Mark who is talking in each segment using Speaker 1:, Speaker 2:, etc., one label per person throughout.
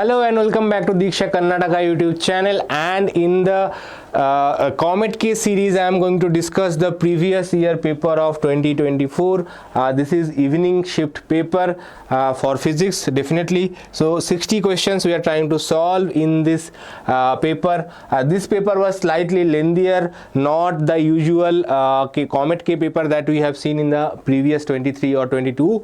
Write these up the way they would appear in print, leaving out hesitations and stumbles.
Speaker 1: Hello and welcome back to Diksha Karnataka YouTube channel, and in the COMEDK series I am going to discuss the previous year paper of 2024. This is evening shift paper for physics, definitely. So 60 questions we are trying to solve in this paper. This paper was slightly lengthier, not the usual COMEDK paper that we have seen in the previous 23 or 22.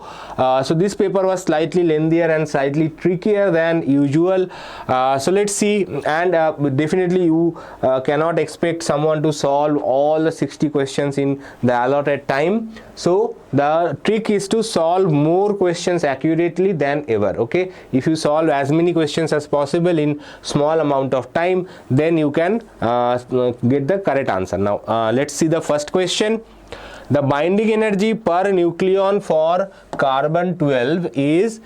Speaker 1: So this paper was slightly lengthier and slightly trickier than usual. So let's see, and definitely you cannot expect someone to solve all the 60 questions in the allotted time. So the trick is to solve more questions accurately than ever. Okay, if you solve as many questions as possible in small amount of time, then you can get the correct answer. Now let's see the first question. The binding energy per nucleon for carbon 12 is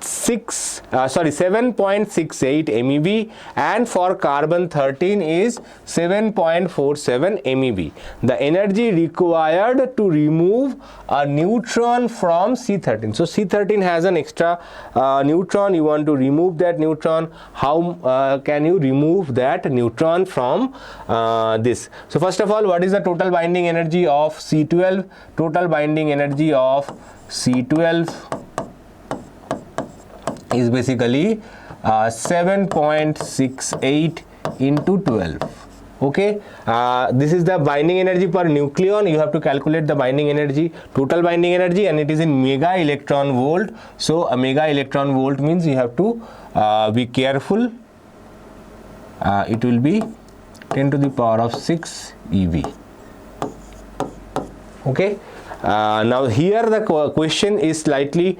Speaker 1: 7.68 MeV, and for carbon 13 is 7.47 MeV. The energy required to remove a neutron from C13. So C13 has an extra neutron. You want to remove that neutron. How can you remove that neutron from this? So first of all, what is the total binding energy of C12? Total binding energy of C12 is basically 7.68 into 12. Okay, this is the binding energy per nucleon. You have to calculate the binding energy, total binding energy, and it is in mega electron volt. So a mega electron volt means you have to be careful. It will be 10 to the power of 6 eV. Okay. Now here the question is slightly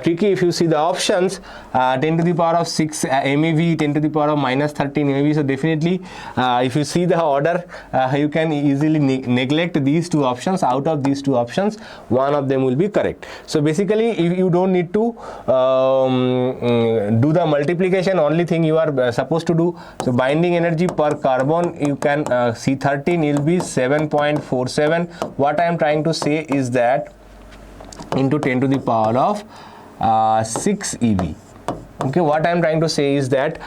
Speaker 1: tricky. If you see the options, 10 to the power of 6 MeV, 10 to the power of minus 13 MeV. So definitely if you see the order, you can easily neglect these two options. Out of these two options, one of them will be correct. So basically, if you don't need to do the multiplication, only thing you are supposed to do. So binding energy per carbon, you can C13 will be 7.47. What I am trying to say is that into 10 to the power of 6 eV. Okay, what I am trying to say is that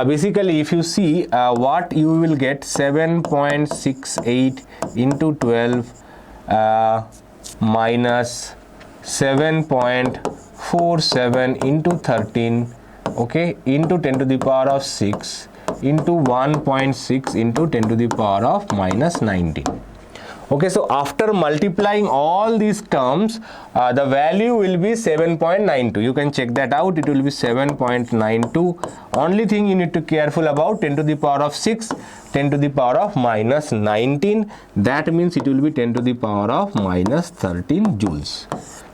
Speaker 1: basically if you see what you will get, 7.68 into 12 minus 7.47 into 13, okay, into 10 to the power of 6 into 1.6 into 10 to the power of minus 19. Okay, so after multiplying all these terms, the value will be 7.92. You can check that out. It will be 7.92. Only thing you need to be careful about, 10 to the power of 6, 10 to the power of minus 19. That means it will be 10 to the power of minus 13 joules.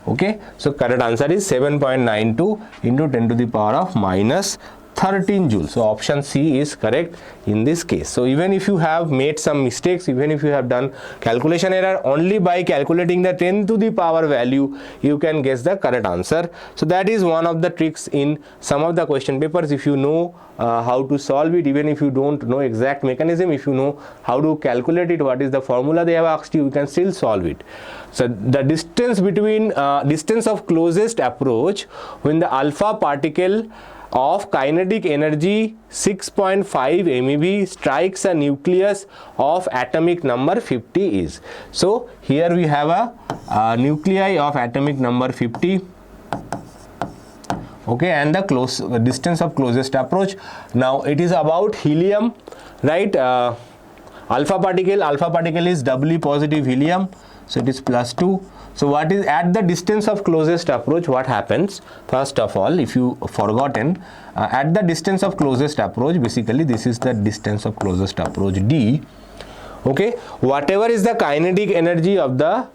Speaker 1: Okay, so correct answer is 7.92 into 10 to the power of minus 13 joules. So option C is correct in this case. So even if you have made some mistakes, even if you have done calculation error, only by calculating the 10 to the power value you can guess the correct answer. So that is one of the tricks in some of the question papers. If you know how to solve it, even if you don't know exact mechanism, if you know how to calculate it, what is the formula they have asked you, you can still solve it. So the distance between distance of closest approach when the alpha particle of kinetic energy 6.5 MeV strikes a nucleus of atomic number 50 is. So here we have a nuclei of atomic number 50. Okay, and the distance of closest approach. Now it is about helium, right? Alpha particle is doubly positive helium, so it is plus 2. So what is at the distance of closest approach, what happens? First of all, if you forgotten, at the distance of closest approach, basically this is the distance of closest approach D. Okay, whatever is the kinetic energy of the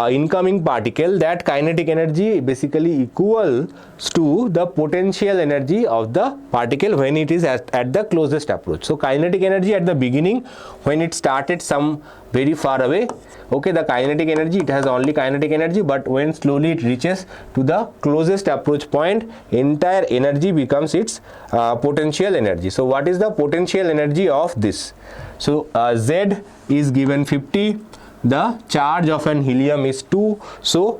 Speaker 1: incoming particle, that kinetic energy basically equals to the potential energy of the particle when it is at the closest approach. So kinetic energy at the beginning, when it started some very far away, okay, the kinetic energy, it has only kinetic energy, but when slowly it reaches to the closest approach point, entire energy becomes its potential energy. So what is the potential energy of this? So Z is given 50. The charge of an helium is 2. So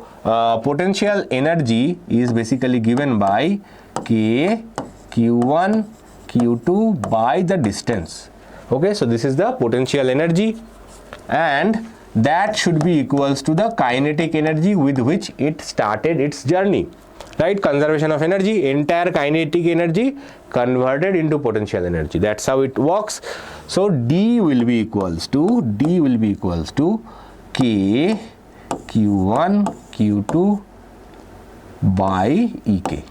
Speaker 1: potential energy is basically given by K q1 q2 by the distance. Okay, so this is the potential energy, and that should be equals to the kinetic energy with which it started its journey, right? Conservation of energy, entire kinetic energy converted into potential energy. That's how it works. So D will be equals to K q1 q2 by Ek.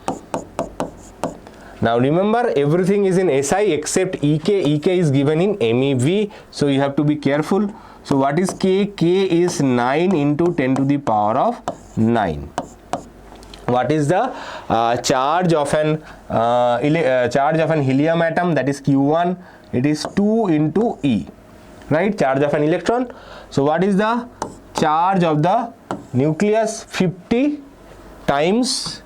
Speaker 1: Now remember, everything is in SI except Ek. Ek is given in MeV, so you have to be careful. So what is K? K is 9 into 10 to the power of 9. What is the charge of an helium atom? That is Q1. It is 2 into E, right? Charge of an electron. So what is the charge of the nucleus? 50 times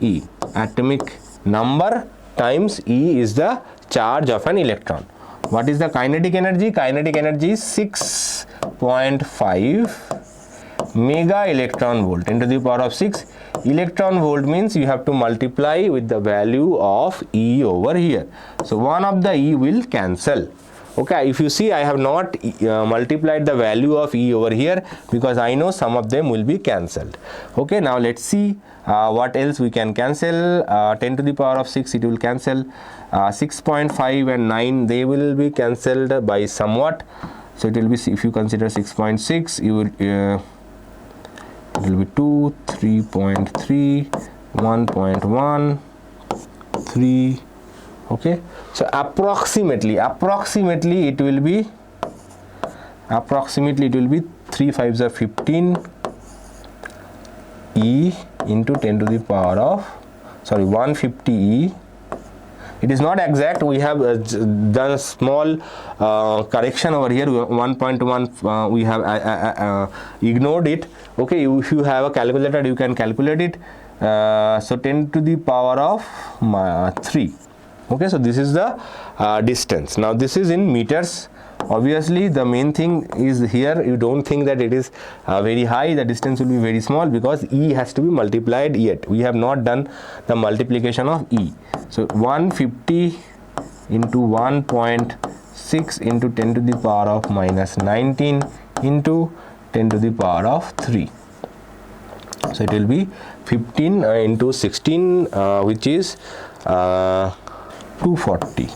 Speaker 1: E. Atomic number times E is the charge of an electron. What is the kinetic energy? Kinetic energy is 6.5 mega electron volt, 10 to the power of 6. Electron volt means you have to multiply with the value of E over here. So one of the E will cancel. Okay, if you see, I have not multiplied the value of E over here because I know some of them will be cancelled. Okay, now let's see what else we can cancel. 10 to the power of 6, it will cancel. 6.5 and 9, they will be cancelled by somewhat. So it will be, if you consider 6.6, you will it will be 2, 3.3, 1.1, 3. Okay, so approximately it will be 3 5s are 15 E into 10 to the power of 150 E. It is not exact. We have done a small correction over here. 1.1 we have ignored it. Okay, if you have a calculator, you can calculate it. So 10 to the power of 3. Okay, so this is the distance. Now this is in meters. Obviously the main thing is here, you don't think that it is very high, the distance will be very small because E has to be multiplied yet. We have not done the multiplication of E. So 150 into 1.6 into 10 to the power of minus 19 into 10 to the power of 3. So it will be 15 into 16 which is 240.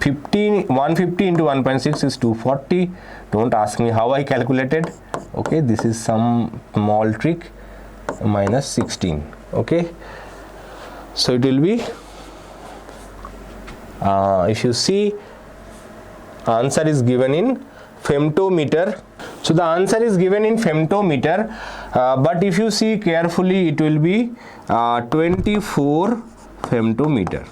Speaker 1: 150 into 1.6 is 240. Don't ask me how I calculated. Okay, this is some small trick. Minus 16. Okay, so it will be if you see, answer is given in femtometer. So the answer is given in femtometer, but if you see carefully, it will be 24 femtometer.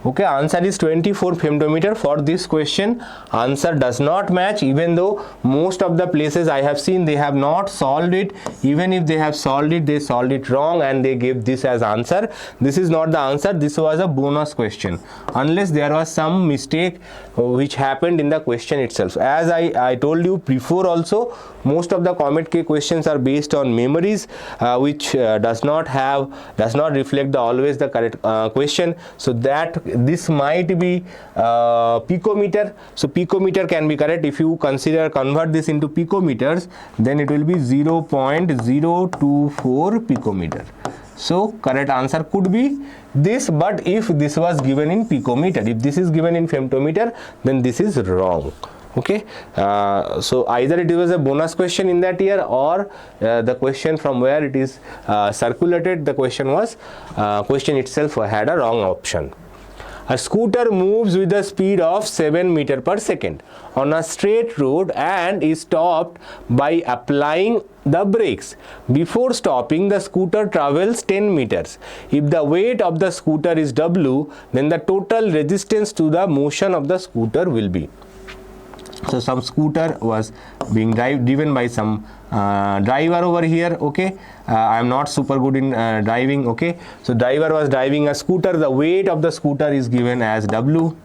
Speaker 1: Okay, answer is 24 femtometer. For this question, answer does not match, even though most of the places I have seen they have not solved it. Even if they have solved it, they solved it wrong and they gave this as answer. This is not the answer. This was a bonus question, unless there was some mistake which happened in the question itself. As I told you before also, most of the COMEDK questions are based on memories, which does not reflect always the correct question. So that this might be picometer. So picometer can be correct. If you convert this into picometers, then it will be 0.024 picometer. So correct answer could be this, but if this was given in picometer, if this is given in femtometer, then this is wrong. Okay, so either it was a bonus question in that year, or the question from where it is circulated, the question itself had a wrong option. A scooter moves with a speed of 7 meters per second on a straight road and is stopped by applying the brakes. Before stopping, the scooter travels 10 meters. If the weight of the scooter is W, then the total resistance to the motion of the scooter will be. So some scooter was being driven by some driver over here. Okay, I am not super good in driving. Okay, so driver was driving a scooter. The weight of the scooter is given as W.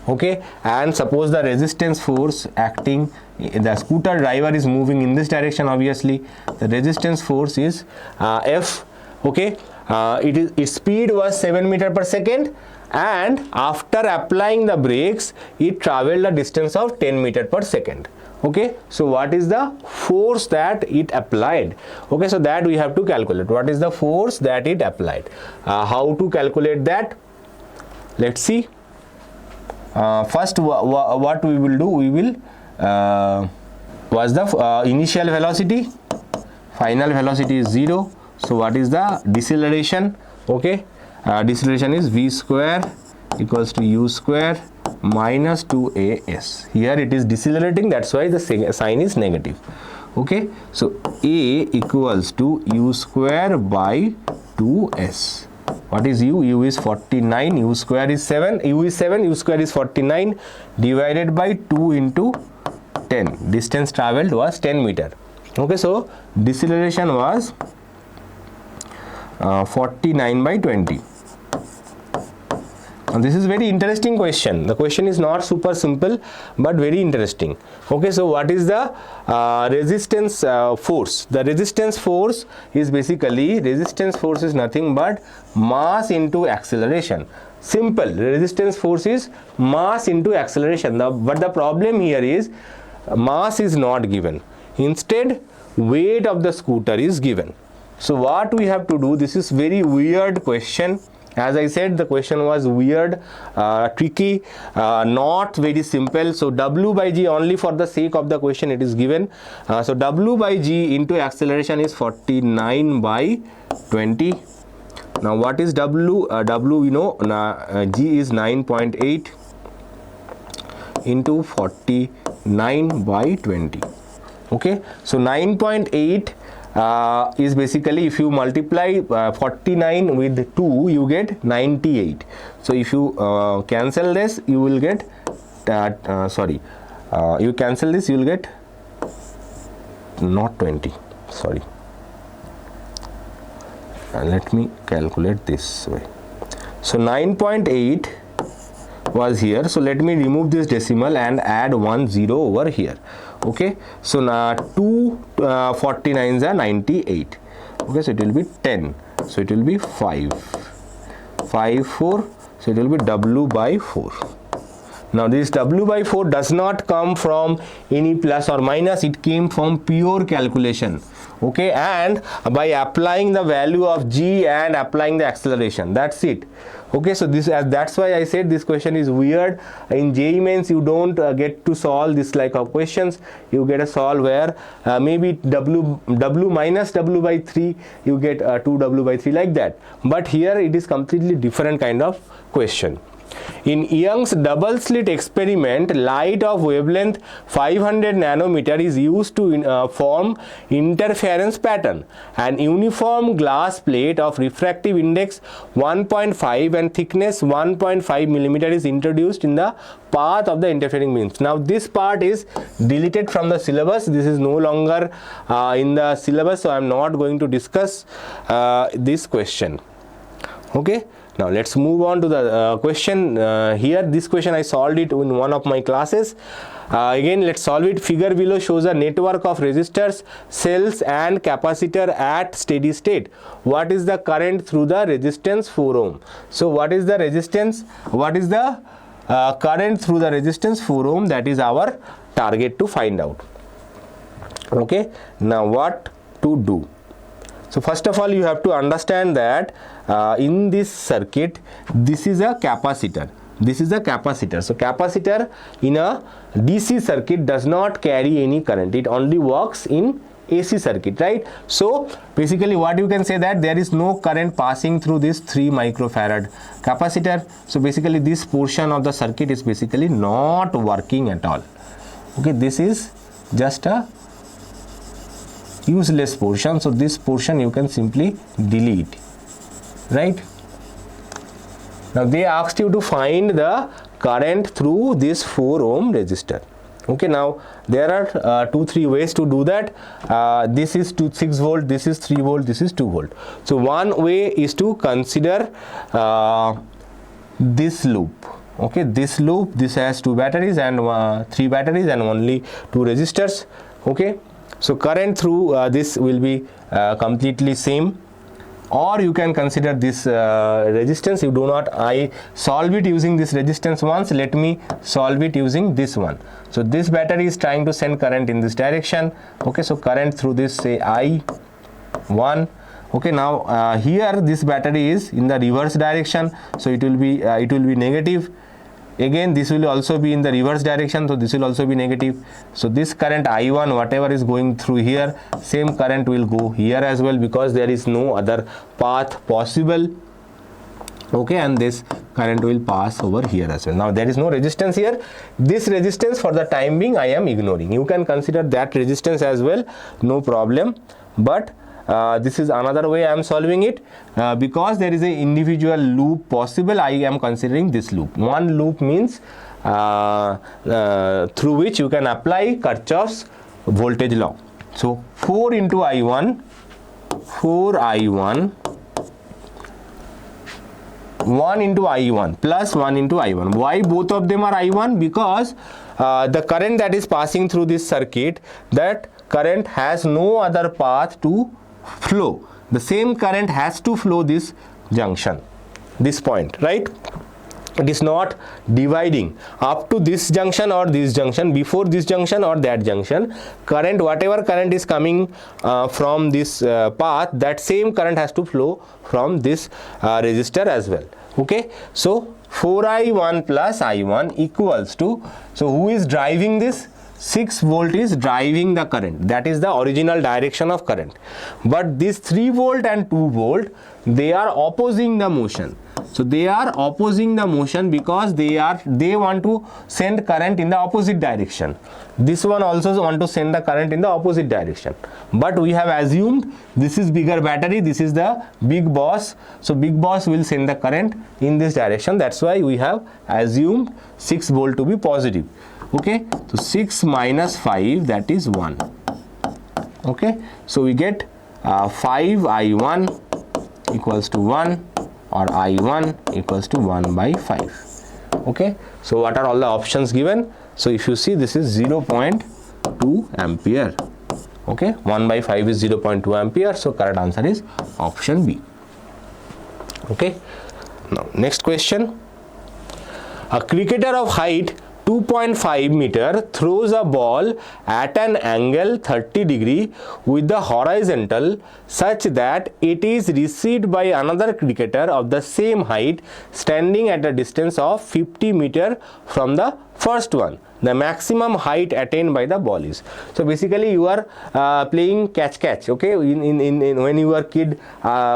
Speaker 1: Okay, and suppose the resistance force acting, the scooter driver is moving in this direction. Obviously the resistance force is F. Okay, its speed was 7 meter per second, and after applying the brakes it traveled a distance of 10 meter per second. Okay, so what is the force that it applied? Okay, so that we have to calculate. What is the force that it applied? How to calculate that? Let's see. First, what we will do, we will was the initial velocity, final velocity is 0. So what is the deceleration? Okay, deceleration is v square equals to u square minus 2as. Here it is decelerating, that's why the sign is negative. Okay, so a equals to u square by 2s. What is u? U is 49, u square is 7, u is 7, u square is 49 divided by 2 into 10. Distance travelled was 10 meter. Okay, so deceleration was 49 by 20. And this is very interesting question. The question is not super simple but very interesting. Okay, so what is the resistance force? The resistance force is basically, resistance force is nothing but mass into acceleration. Simple. Resistance force is mass into acceleration. But the problem here is mass is not given. Instead, weight of the scooter is given. So what we have to do, this is very weird question. As I said, the question was weird, tricky, not very simple. So W by G, only for the sake of the question it is given. So W by G into acceleration is 49 by 20. Now what is W? W, you know, G is 9.8 into 49 by 20. Okay, so 9.8 is basically, if you multiply 49 with 2, you get 98. So if you cancel this, you will get you cancel this, you will get not 20, sorry, let me calculate this way. So 9.8 was here, so let me remove this decimal and add 1 0 over here. Okay, so now 2 49s are 98. Okay, so it will be 10, so it will be 5 4, so it will be W by 4. Now this W by 4 does not come from any plus or minus, it came from pure calculation. Okay, and by applying the value of G and applying the acceleration, that's it. Okay, so this, that's why I said this question is weird. In JEE Mains you don't get to solve this like of questions. You get a solve where maybe W minus W by 3, you get 2W by 3, like that. But here it is completely different kind of question. In Young's double slit experiment, light of wavelength 500 nanometer is used to form interference pattern. An uniform glass plate of refractive index 1.5 and thickness 1.5 millimeter is introduced in the path of the interfering beams. Now this part is deleted from the syllabus. This is no longer in the syllabus, so I am not going to discuss this question. Okay. Now let's move on to the question. Here this question I solved it in one of my classes. Again let's solve it. Figure below shows a network of resistors, cells and capacitor at steady state. What is the current through the resistance 4 ohm? So what is the resistance? What is the current through the resistance 4 ohm? That is our target to find out. Okay, now what to do? So first of all you have to understand that in this circuit, this is a capacitor. This is a capacitor. So capacitor in a DC circuit does not carry any current. It only works in AC circuit, right? So basically what you can say, that there is no current passing through this 3 microfarad capacitor. So basically this portion of the circuit is basically not working at all. Okay, this is just a useless portion, so this portion you can simply delete, right? Now they asked you to find the current through this 4 ohm resistor. Okay, now there are 2-3 ways to do that. This is 6 volt, this is 3 volt, this is 2 volt. So one way is to consider this loop. Okay, this loop, this has 2 batteries and 3 batteries and only 2 resistors. Okay, so current through this will be completely same. or you can consider this resistance. You do not, I solve it using this resistance once, let me solve it using this one. So this battery is trying to send current in this direction. Okay, so current through this, say I1. Okay, now here this battery is in the reverse direction, so it will be negative. Again, this will also be in the reverse direction, so this will also be negative. So this current I1, whatever is going through here, same current will go here as well, because there is no other path possible. Okay, and this current will pass over here as well. Now there is no resistance here. This resistance for the time being I am ignoring. You can consider that resistance as well, no problem. But this is another way I am solving it, because there is an individual loop possible. I am considering this loop. One loop means through which you can apply Kirchhoff's voltage law. So 4 into I1, 4I1, 1 into I1 plus 1 into I1. Why both of them are I1? Because the current that is passing through this circuit, that current has no other path to flow. The same current has to flow this junction, this point, right? It is not dividing up to this junction or this junction, before this junction or that junction. Current, whatever current is coming from this path, that same current has to flow from this resistor as well. Okay, so 4I1 plus I1 equals to, so who is driving this? 6 volt is driving the current. That is the original direction of current. But this 3 volt and 2 volt, they are opposing the motion. So they are opposing the motion because they want to send current in the opposite direction. This one also want to send the current in the opposite direction. But we have assumed this is bigger battery, this is the big boss. So big boss will send the current in this direction. That's why we have assumed 6 volt to be positive. Okay, so 6 minus 5, that is 1. Okay, so we get 5I1 equals to 1, or I1 equals to 1 by 5. Okay, so what are all the options given? So if you see, this is 0.2 ampere. Okay, 1 by 5 is 0.2 ampere, so correct answer is option B. Okay, now next question. A cricketer of height 2.5 meter throws a ball at an angle 30 degree with the horizontal such that it is received by another cricketer of the same height standing at a distance of 50 meter from the first one. The maximum height attained by the ball is. So basically you are playing catch. Okay, when you were kid,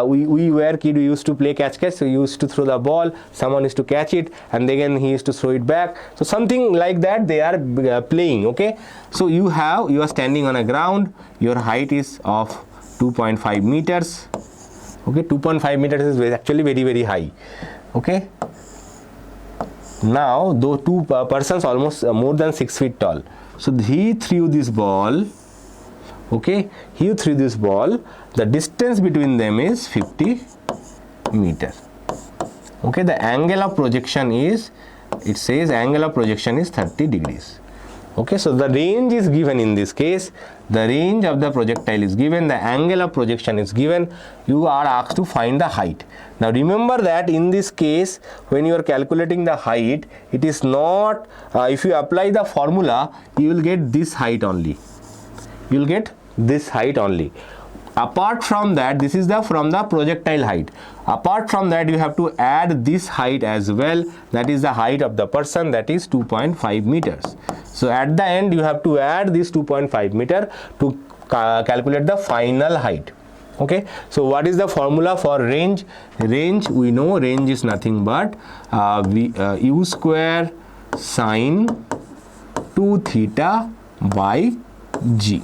Speaker 1: we were kid, we used to play catch. So you used to throw the ball, someone used to catch it, and again he used to throw it back. So something like that they are playing. Okay, so you are standing on a ground. Your height is of 2.5 meters. Okay, 2.5 meters is actually very high. Okay. Now, though two persons almost more than 6 feet tall, so he threw this ball. Okay, he threw this ball. The distance between them is 50 meters. Okay, the angle of projection is, it says angle of projection is 30 degrees. Okay, so the range is given in this case. The range of the projectile is given, the angle of projection is given. You are asked to find the height. Now remember that in this case, when you are calculating the height, it is not, if you apply the formula, you will get this height only. You will get this height only. Apart from that, this is from the projectile height. Apart from that, you have to add this height as well. That is the height of the person, that is 2.5 meters. So at the end, you have to add this 2.5 meter to calculate the final height. Okay, so what is the formula for range? Range, we know range is nothing but u square sine 2 theta by g.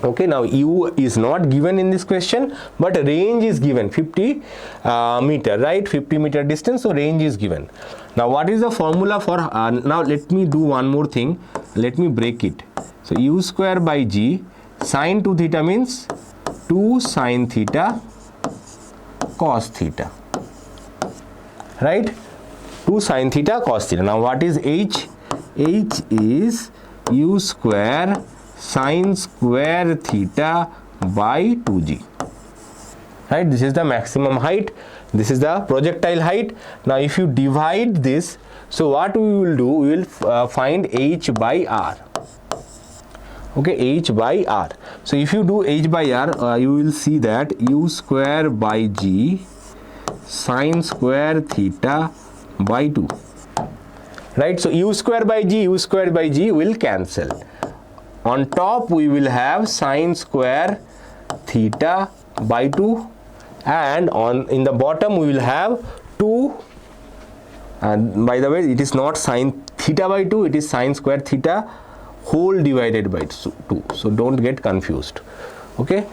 Speaker 1: Okay, now u is not given in this question, but range is given 50 meter, right? 50 meter distance, so range is given. Now what is the formula for, now let me do one more thing, let me break it. So u square by g, sine 2 theta means 2 sine theta cos theta, right? 2 sine theta cos theta. Now what is h? H is u square sine square theta by 2g, right? This is the maximum height, this is the projectile height. Now if you divide this, so what we will do, we will find h by r. Okay, h by r. So if you do h by r, you will see that u square by g sine square theta by 2, right? So u square by g will cancel. On top we will have sine square theta by 2, and in the bottom we will have 2, and by the way it is not sine theta by 2, it is sine square theta whole divided by 2, so don't get confused. Okay,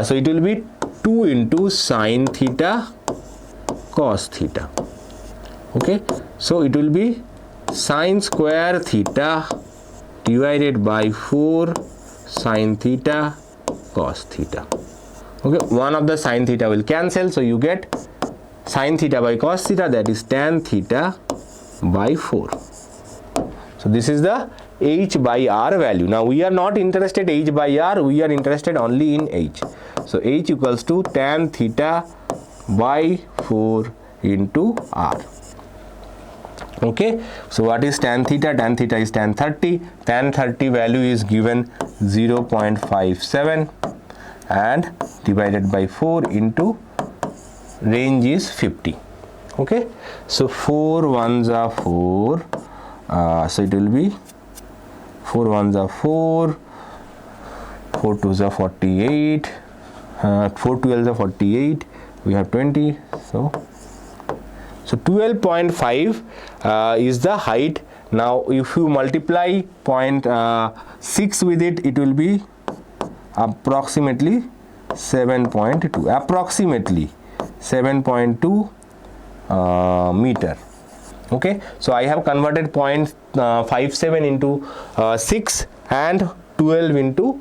Speaker 1: so it will be 2 into sine theta cos theta. Okay, so it will be sine square theta divided by 4 sine theta cos theta. Okay, one of the sine theta will cancel, so you get sine theta by cos theta, that is tan theta by 4. So this is the h by r value. Now we are not interested h by r, we are interested only in h. So h equals to tan theta by 4 into r. Okay, so what is tan theta? Tan theta is tan 30. Tan 30 value is given 0.57 and divided by 4 into range is 50. Okay, so 4 ones are 4, so it will be 4 ones are 4, 4 twos are 48, 4 12s are 48, we have 20, so 12.5 is the height. Now if you multiply 0.6 with it, it will be approximately 7.2, approximately 7.2 meter. Okay, so I have converted 0.57 into 6 and 12 into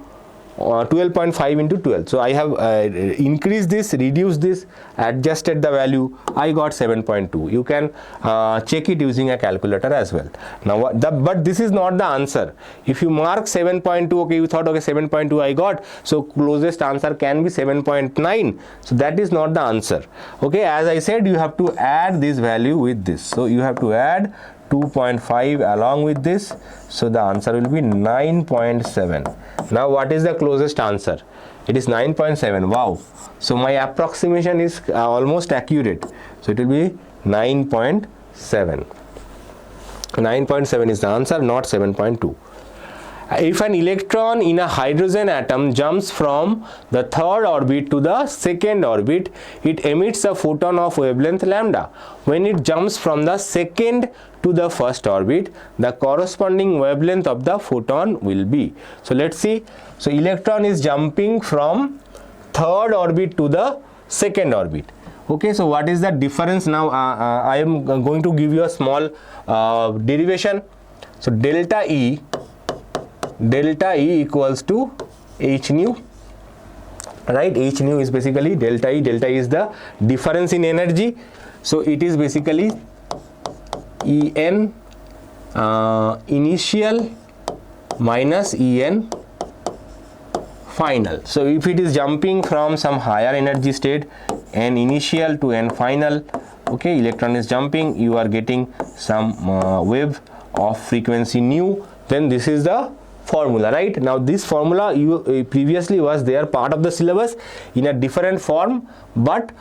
Speaker 1: 12.5 into 12. So I have increased this, reduced this, adjusted the value, I got 7.2. You can check it using a calculator as well. Now but this is not the answer. If you mark 7.2, okay, you thought okay 7.2 I got, so closest answer can be 7.9. so that is not the answer. Okay, as I said, you have to add this value with this, so you have to add 2.5 along with this, so the answer will be 9.7. Now what is the closest answer? It is 9.7. Wow, so my approximation is almost accurate, so it will be 9.7. 9.7 is the answer, not 7.2. If an electron in a hydrogen atom jumps from the third orbit to the second orbit, it emits a photon of wavelength lambda. When it jumps from the second to the first orbit, the corresponding wavelength of the photon will be. So let's see. So electron is jumping from third orbit to the second orbit. Okay, so what is the difference now? I am going to give you a small derivation. So delta E equals to h nu, right? H nu is basically delta E. Delta E is the difference in energy, so it is basically En initial minus En final. So if it is jumping from some higher energy state, N initial to N final, okay, electron is jumping, you are getting some wave of frequency nu, then this is the formula, right? Now this formula you previously was there, part of the syllabus in a different form, but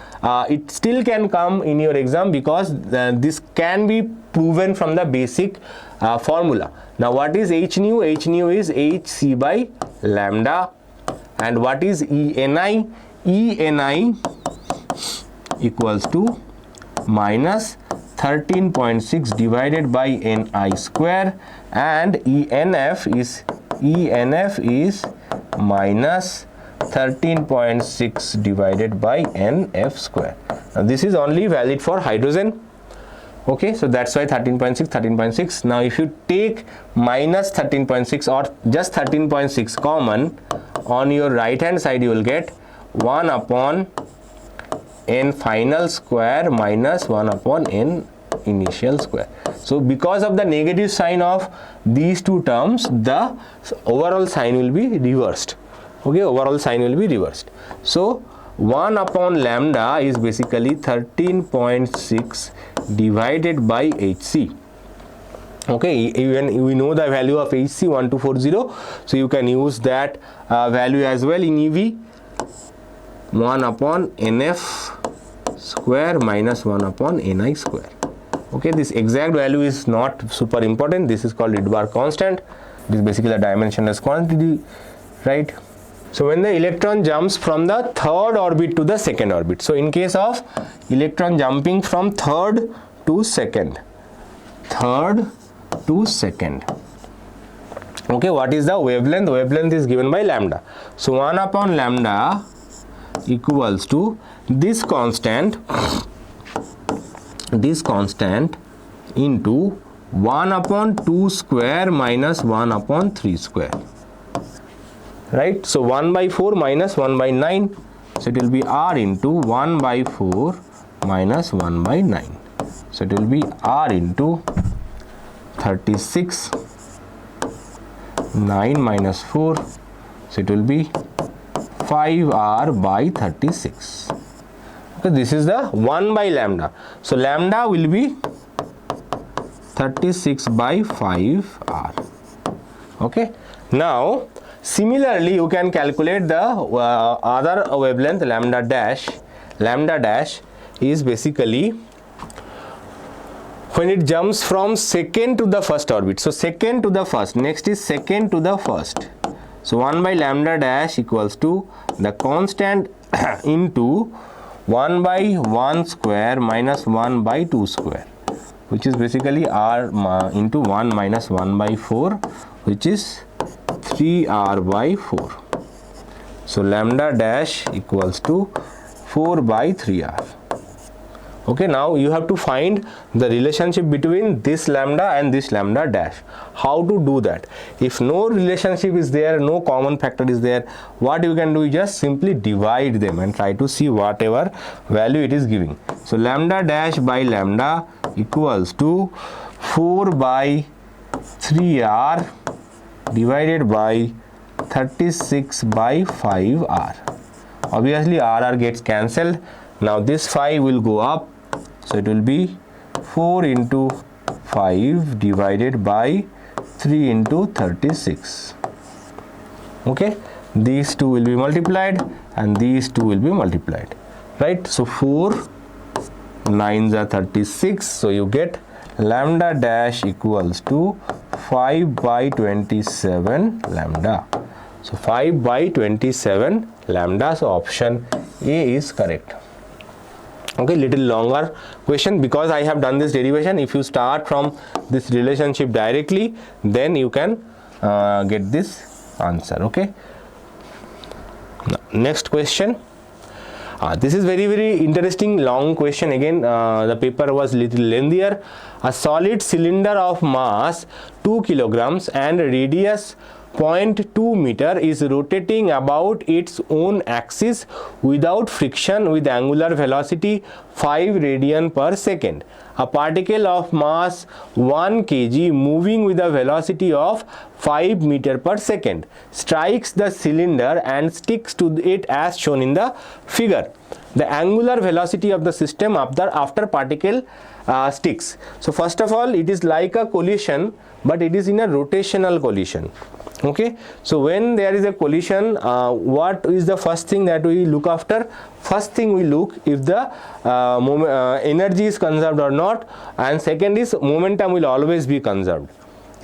Speaker 1: it still can come in your exam because this can be proven from the basic formula. Now what is h nu? H nu is hc by lambda, and what is ENI? ENI equals to minus 13.6 divided by Ni square, and ENF is minus 13.6 divided by Nf square. Now this is only valid for hydrogen. Okay, so that's why 13.6. Now if you take minus 13.6 or just 13.6 common, on your right hand side you will get 1 upon N final square minus 1 upon N initial square. So because of the negative sign of these two terms, the overall sign will be reversed. Okay, overall sign will be reversed. So 1 upon lambda is basically 13.6 divided by hc. Okay, even we know the value of hc 1240, so you can use that value as well in EV. 1 upon nf square minus 1 upon ni square. Okay, this exact value is not super important. This is called Rydberg constant. This is basically a dimensionless quantity, right? So when the electron jumps from the third orbit to the second orbit, so in case of electron jumping from third to second, okay, what is the wavelength? Wavelength is given by lambda. So 1 upon lambda equals to this constant into 1 upon 2 square minus 1 upon 3 square, right? So 1 by 4 minus 1 by 9, so it will be r into 1 by 4 minus 1 by 9, so it will be r into 36, 9 minus 4, so it will be 5r by 36. Okay, this is the 1 by lambda, so lambda will be 36 by 5r. Okay, now similarly you can calculate the other wavelength lambda dash. Lambda dash is basically when it jumps from second to the first orbit. So second to the first, next is second to the first. So 1 by lambda dash equals to the constant into 1 by 1 square minus 1 by 2 square, which is basically r into 1 minus 1 by 4, which is 3r by 4. So lambda dash equals to 4 by 3r. Okay, now you have to find the relationship between this lambda and this lambda dash. How to do that? If no relationship is there, no common factor is there, what you can do is just simply divide them and try to see whatever value it is giving. So lambda dash by lambda equals to 4 by 3r divided by 36 by 5r. Obviously r gets cancelled. Now this 5 will go up, so it will be 4 into 5 divided by 3 into 36. Okay, these two will be multiplied and these two will be multiplied, right? So 4 9s are 36, so you get lambda dash equals to 5 by 27 lambda. So 5 by 27 lambda, so option A is correct. Okay, little longer question because I have done this derivation. If you start from this relationship directly, then you can get this answer. Okay, now, next question. This is very interesting long question. Again, the paper was little lengthier. A solid cylinder of mass 2 kilograms and radius 0.2 meter is rotating about its own axis without friction with angular velocity 5 radian per second. A particle of mass 1 kg moving with a velocity of 5 meter per second strikes the cylinder and sticks to it as shown in the figure. The angular velocity of the system after particle sticks. So first of all, it is like a collision, but it is in a rotational collision. Okay, so when there is a collision, what is the first thing that we look after? First thing we look if the energy is conserved or not, and second is momentum will always be conserved,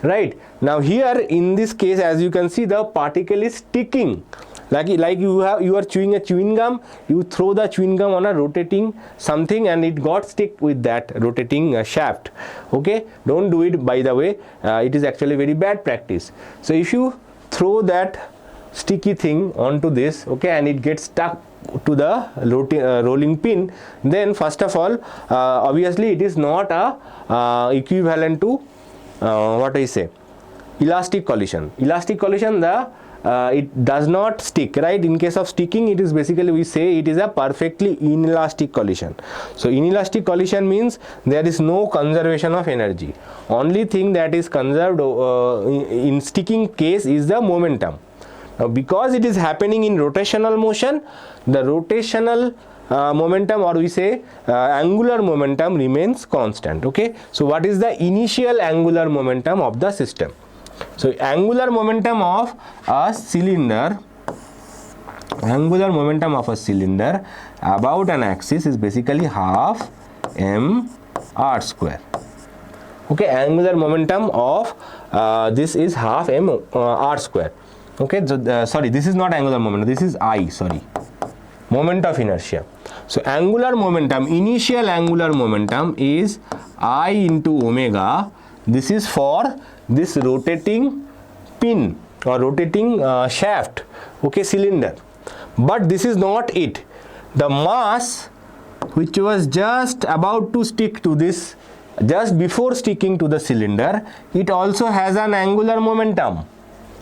Speaker 1: right? Now here in this case, as you can see, the particle is sticking. Like you are chewing a chewing gum, you throw the chewing gum on a rotating something and it got stick with that rotating shaft. Okay, don't do it, by the way. It is actually very bad practice. So if you throw that sticky thing onto this, okay, and it gets stuck to the rolling pin, then first of all, obviously it is not a equivalent to what I say, elastic collision. Elastic collision, it does not stick, right? In case of sticking, it is basically, we say it is a perfectly inelastic collision. So inelastic collision means there is no conservation of energy. Only thing that is conserved in sticking case is the momentum. Now because it is happening in rotational motion, the rotational momentum, or we say angular momentum, remains constant. Okay, so what is the initial angular momentum of the system? So angular momentum of a cylinder, about an axis is basically half m r square. Okay, angular momentum of this is half m r square. Okay, so sorry, this is not angular momentum, this is I, sorry, moment of inertia. So angular momentum, initial angular momentum is I into omega. This is for this rotating pin or rotating shaft, okay, cylinder. But this is not it. The mass which was just about to stick to this, just before sticking to the cylinder, it also has an angular momentum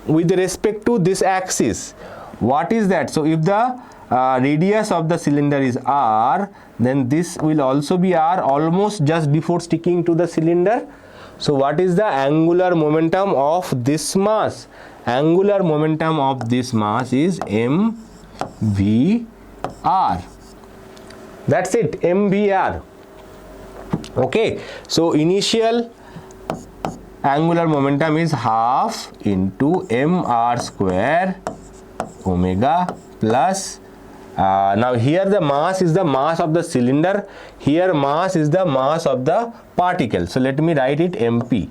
Speaker 1: with respect to this axis. What is that? So if the radius of the cylinder is r, then this will also be r, almost just before sticking to the cylinder. So what is the angular momentum of this mass? Angular momentum of this mass is mvr. That's it, mvr. Okay, so initial angular momentum is half into mr square omega plus now here the mass is the mass of the cylinder, here mass is the mass of the particle. So let me write it mp.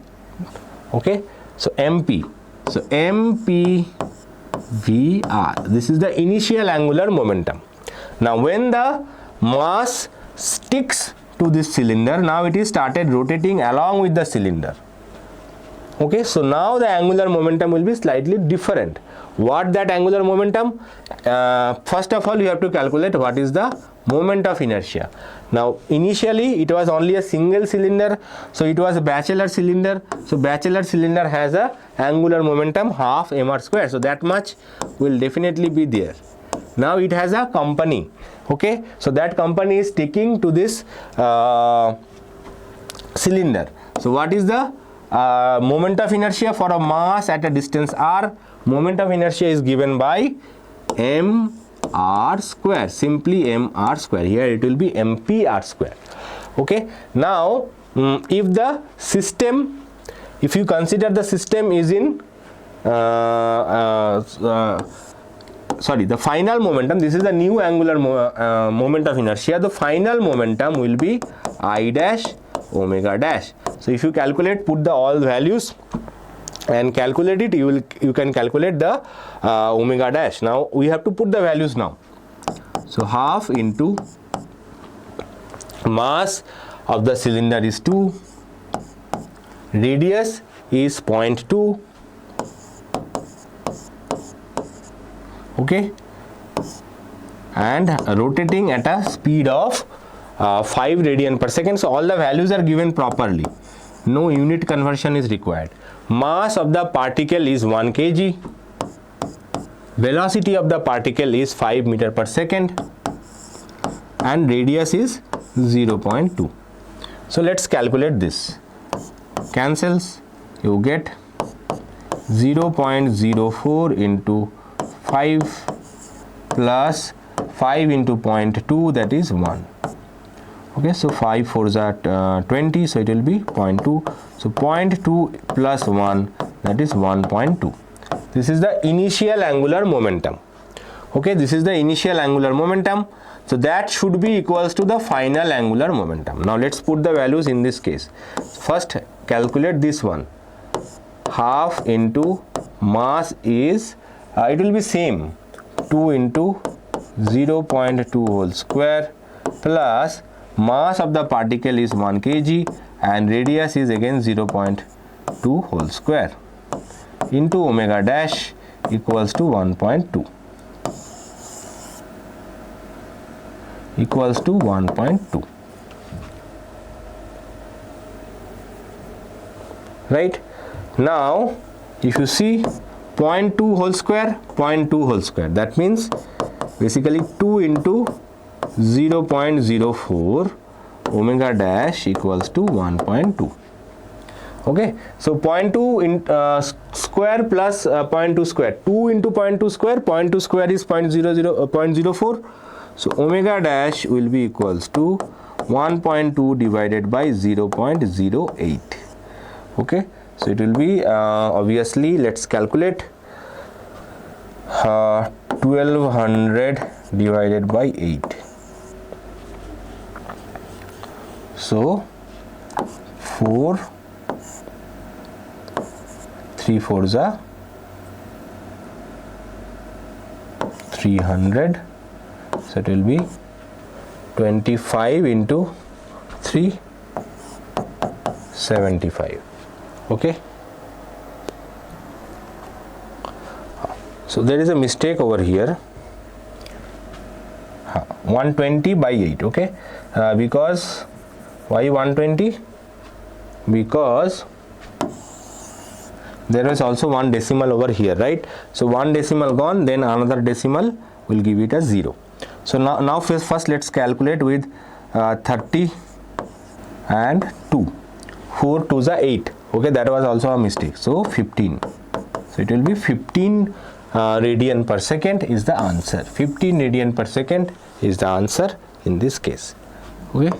Speaker 1: Okay, so mp, so mpvr, this is the initial angular momentum. Now when the mass sticks to this cylinder, now it is started rotating along with the cylinder. Okay, so now the angular momentum will be slightly different. What that angular momentum? First of all, you have to calculate what is the moment of inertia. Now initially it was only a single cylinder, so it was a bachelor cylinder. So bachelor cylinder has a angular momentum half mr square, so that much will definitely be there. Now it has a company. Okay, so that company is sticking to this cylinder. So what is the moment of inertia for a mass at a distance r? Moment of inertia is given by mr square, simply mr square. Here it will be mpr square. Okay, now if the system, if you consider the system is in sorry, the final momentum, this is the new angular moment of inertia, the final momentum will be I dash omega dash. So if you calculate, put the all values and calculate it, you can calculate the omega dash. Now we have to put the values now. So half into mass of the cylinder is 2, radius is 0.2, okay, and rotating at a speed of 5 radian per second. So all the values are given properly, no unit conversion is required. Mass of the particle is 1 kg, velocity of the particle is 5 meter per second, and radius is 0.2. So let's calculate this. Cancels, you get 0.04 into 5 plus 5 into 0.2, that is 1. Okay, so 5 4s are 20, so it will be 0.2. So 0.2 plus 1, that is 1.2. This is the initial angular momentum. Okay, this is the initial angular momentum. So that should be equals to the final angular momentum. Now let's put the values in this case. First calculate this one. Half into mass is, it will be same, 2 into 0.2 whole square plus mass of the particle is 1 kg and radius is again 0.2 whole square into omega dash equals to 1.2 equals to 1.2, right? Now if you see 0.2 whole square, 0.2 whole square, that means basically 2 into 0.04 omega dash equals to 1.2. Okay, so 0.2 in square plus 0.2 square, 2 into 0.2 square, 0.2 square is 0.04, so omega dash will be equals to 1.2 divided by 0.08. okay, so it will be obviously, let's calculate, 1200 divided by 8, so 4 3 4s are 300, so it will be 25 into 3 75. okay, so there is a mistake over here, 120 by 8. okay, because why 120? Because there is also one decimal over here, right? So one decimal gone, then another decimal will give it as 0. So now first let's calculate with 30 and 2, 4 2s are 8. okay, that was also a mistake, so 15, so it will be 15 radian per second is the answer. 15 radian per second is the answer in this case. okay,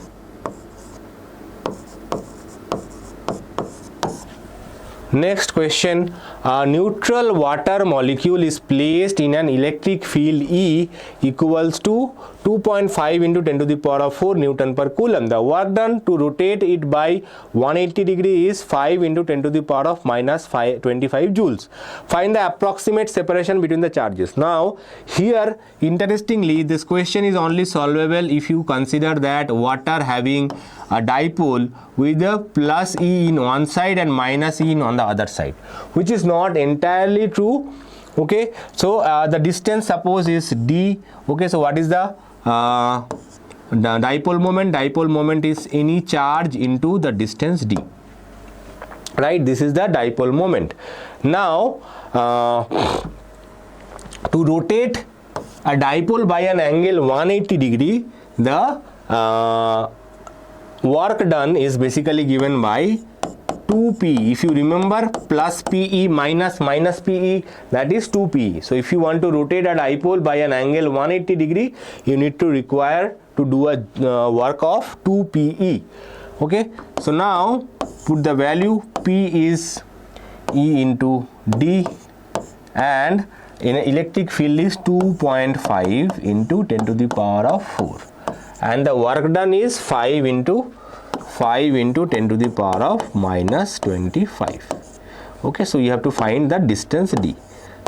Speaker 1: next question, a neutral water molecule is placed in an electric field E equals to 2.5 into 10 to the power of 4 Newton per Coulomb. The work done to rotate it by 180 degree is 5 into 10 to the power of minus 25 joules. Find the approximate separation between the charges. Now here, interestingly, this question is only solvable if you consider that water having a dipole with a plus E in one side and minus E on the other side, which is not entirely true. okay, so the distance suppose is d. okay, so what is the dipole moment? Dipole moment is any charge into the distance d, right? This is the dipole moment. Now to rotate a dipole by an angle 180 degree, the work done is basically given by 2p. If you remember, plus pe minus pe, that is 2p. So if you want to rotate a dipole by an angle 180 degree, you need to require to do a work of 2pe. okay, so now put the value, p is E into d, and in an electric field is 2.5 into 10 to the power of 4, and the work done is 5 into 10 to the power of minus 25. okay, so you have to find the distance d.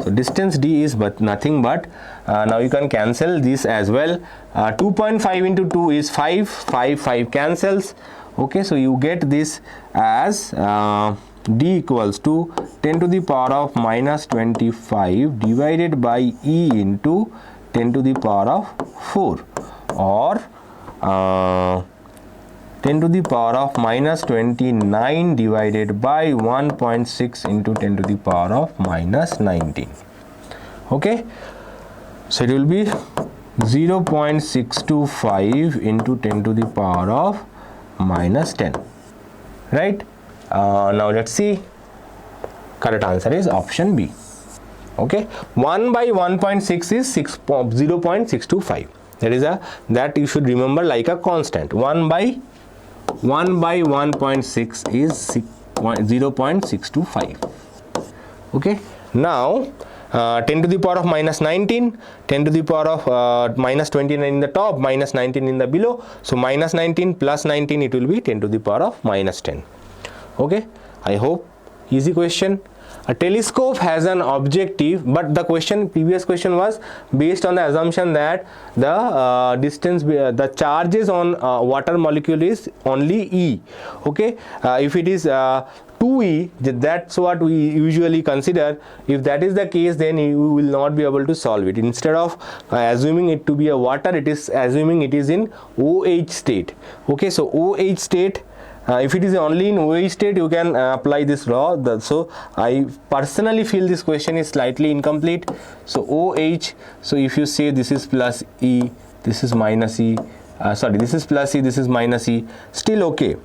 Speaker 1: So distance d is but nothing but, now you can cancel this as well, 2.5 into 2 is 5 cancels. okay, so you get this as d equals to 10 to the power of minus 25 divided by E into 10 to the power of 4, or 10 to the power of minus 29 divided by 1.6 into 10 to the power of minus 19. okay, so it will be 0.625 into 10 to the power of minus 10, right? Now let's see, correct answer is option B. okay, 1 by 1.6 is 0.625. that you should remember like a constant. 1 by 1.6 is 0.625. okay, now 10 to the power of minus 19, 10 to the power of minus 29 in the top, minus 19 in the below, so minus 19 plus 19, it will be 10 to the power of minus 10. okay, I hope easy question. A telescope has an objective, but the previous question was based on the assumption that the the charges on water molecule is only E. okay, if it is 2E, that's what we usually consider. If that is the case, then you will not be able to solve it. Instead of assuming it to be a water, it is assuming it is in OH state. okay, so OH state, if it is only in OH state, you can apply this law. So I personally feel this question is slightly incomplete. So OH, so if you say this is plus E, this is minus E, this is plus E, this is minus E, still okay.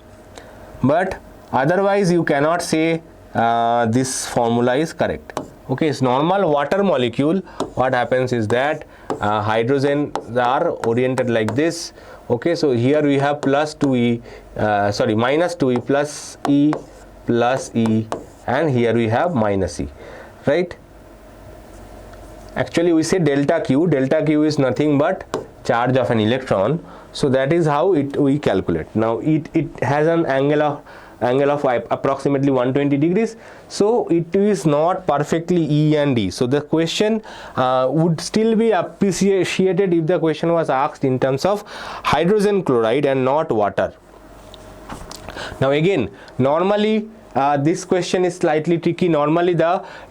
Speaker 1: But otherwise you cannot say this formula is correct. Okay, it's normal water molecule. What happens is that hydrogens are oriented like this. Okay, so here we have plus 2e, minus 2e plus e, and here we have minus e, right? Actually we say delta q is nothing but charge of an electron. So that is how we calculate. Now it has an angle of approximately 120 degrees, so it is not perfectly E and E. So the question would still be appreciated if the question was asked in terms of hydrogen chloride and not water. Now again, normally this question is slightly tricky. Normally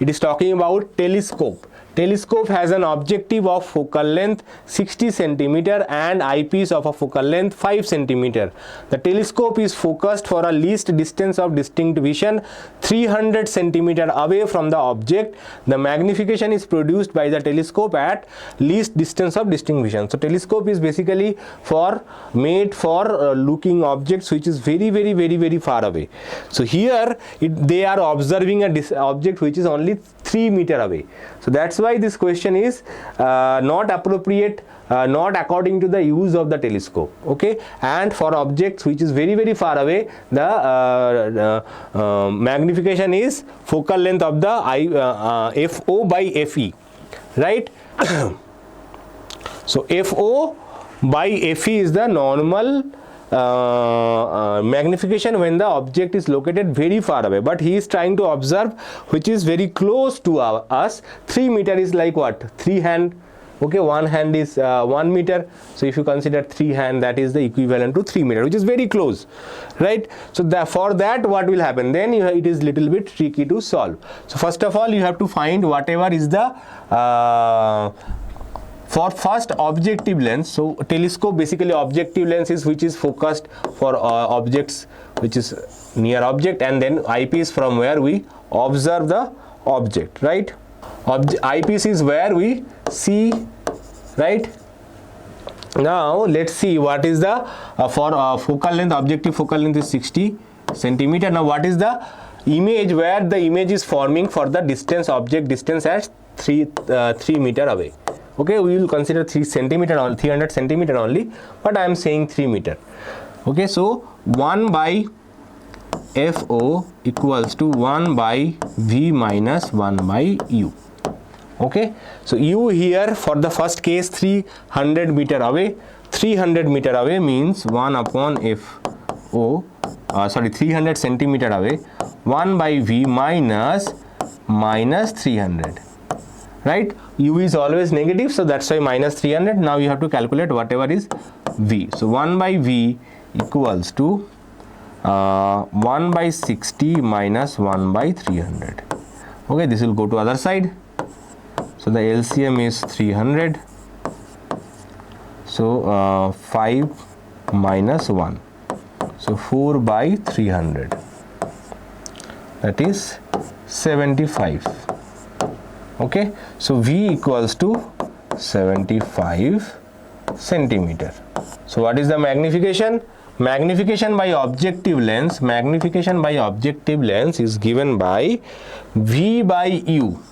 Speaker 1: it is talking about telescope. Telescope has an objective of focal length 60 centimeter and eyepiece of a focal length 5 centimeter. The telescope is focused for a least distance of distinct vision 300 centimeter away from the object. The magnification is produced by the telescope at least distance of distinct vision. So telescope is basically made for looking objects which is very far away. So here they are observing a object which is only 3 meter away. So that's why this question is not appropriate, not according to the use of the telescope. Okay, and for objects which is very far away, the magnification is focal length of the FO by FE, right? So FO by FE is the normal magnification when the object is located very far away, but he is trying to observe which is very close to us. 3 meter is like what? 3 hand. Okay, 1 hand is 1 meter. So if you consider 3 hand, that is the equivalent to 3 meter, which is very close, right? So for that, what will happen? Then it is little bit tricky to solve. So first of all, you have to find whatever is the for first objective lens. So telescope basically objective lens is which is focused for objects which is near object, and then eyepiece from where we observe the object, right? Eyepiece is where we see, right? Now let's see what is the for focal length, objective focal length is 60 centimeter. Now what is the image where the image is forming for the distance, object distance at 3 meter away? Okay, we will consider 300 centimeter only, but I am saying 3 meter. Okay, so 1 by FO equals to 1 by V minus 1 by U. Okay, so U here for the first case 300 meter away. 300 meter away means 1 upon FO, 300 centimeter away, 1 by V minus 300. Right, U is always negative, so that's why minus 300. Now you have to calculate whatever is V. So 1 by V equals to 1 by 60 minus 1 by 300. Okay, this will go to other side. So the LCM is 300. So 5 minus 1. So 4 by 300. That is 75. Okay, so V equals to 75 centimeter. So what is the magnification? Magnification by objective lens. Magnification by objective lens is given by V by U.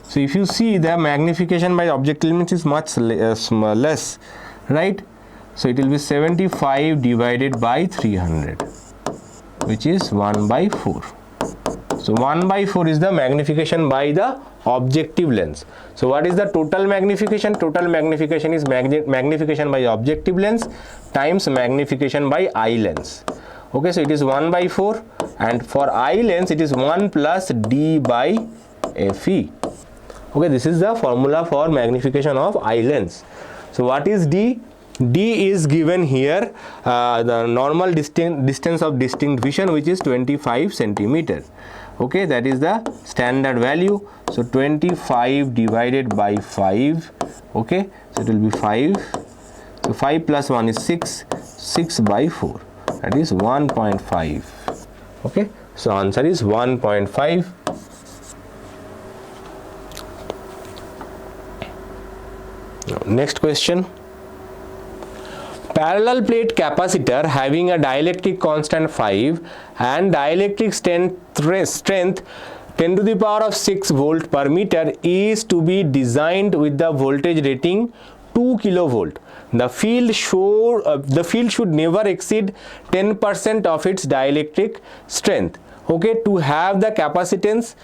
Speaker 1: So if you see, the magnification by objective lens is much less, right? So it will be 75 divided by 300, which is 1 by 4. So 1 by 4 is the magnification by the objective lens. So what is the total magnification? Total magnification is magnification by objective lens times magnification by eye lens. Okay, so it is 1 by 4, and for eye lens it is 1 plus D by FE. Okay, this is the formula for magnification of eye lens. So what is D? D is given here, the normal distance of distinct vision, which is 25 centimeter. Okay, that is the standard value. So 25 divided by 5. Okay, so it will be 5. So 5 plus 1 is 6. 6 by 4. That is 1.5. Okay, so answer is 1.5. Next question. parallel plate capacitor having a dielectric constant 5 and dielectric strength 10 to the power of 6 volt per meter is to be designed with the voltage rating 2 kilovolt. The field should never exceed 10% of its dielectric strength. Okay, to have the capacitance,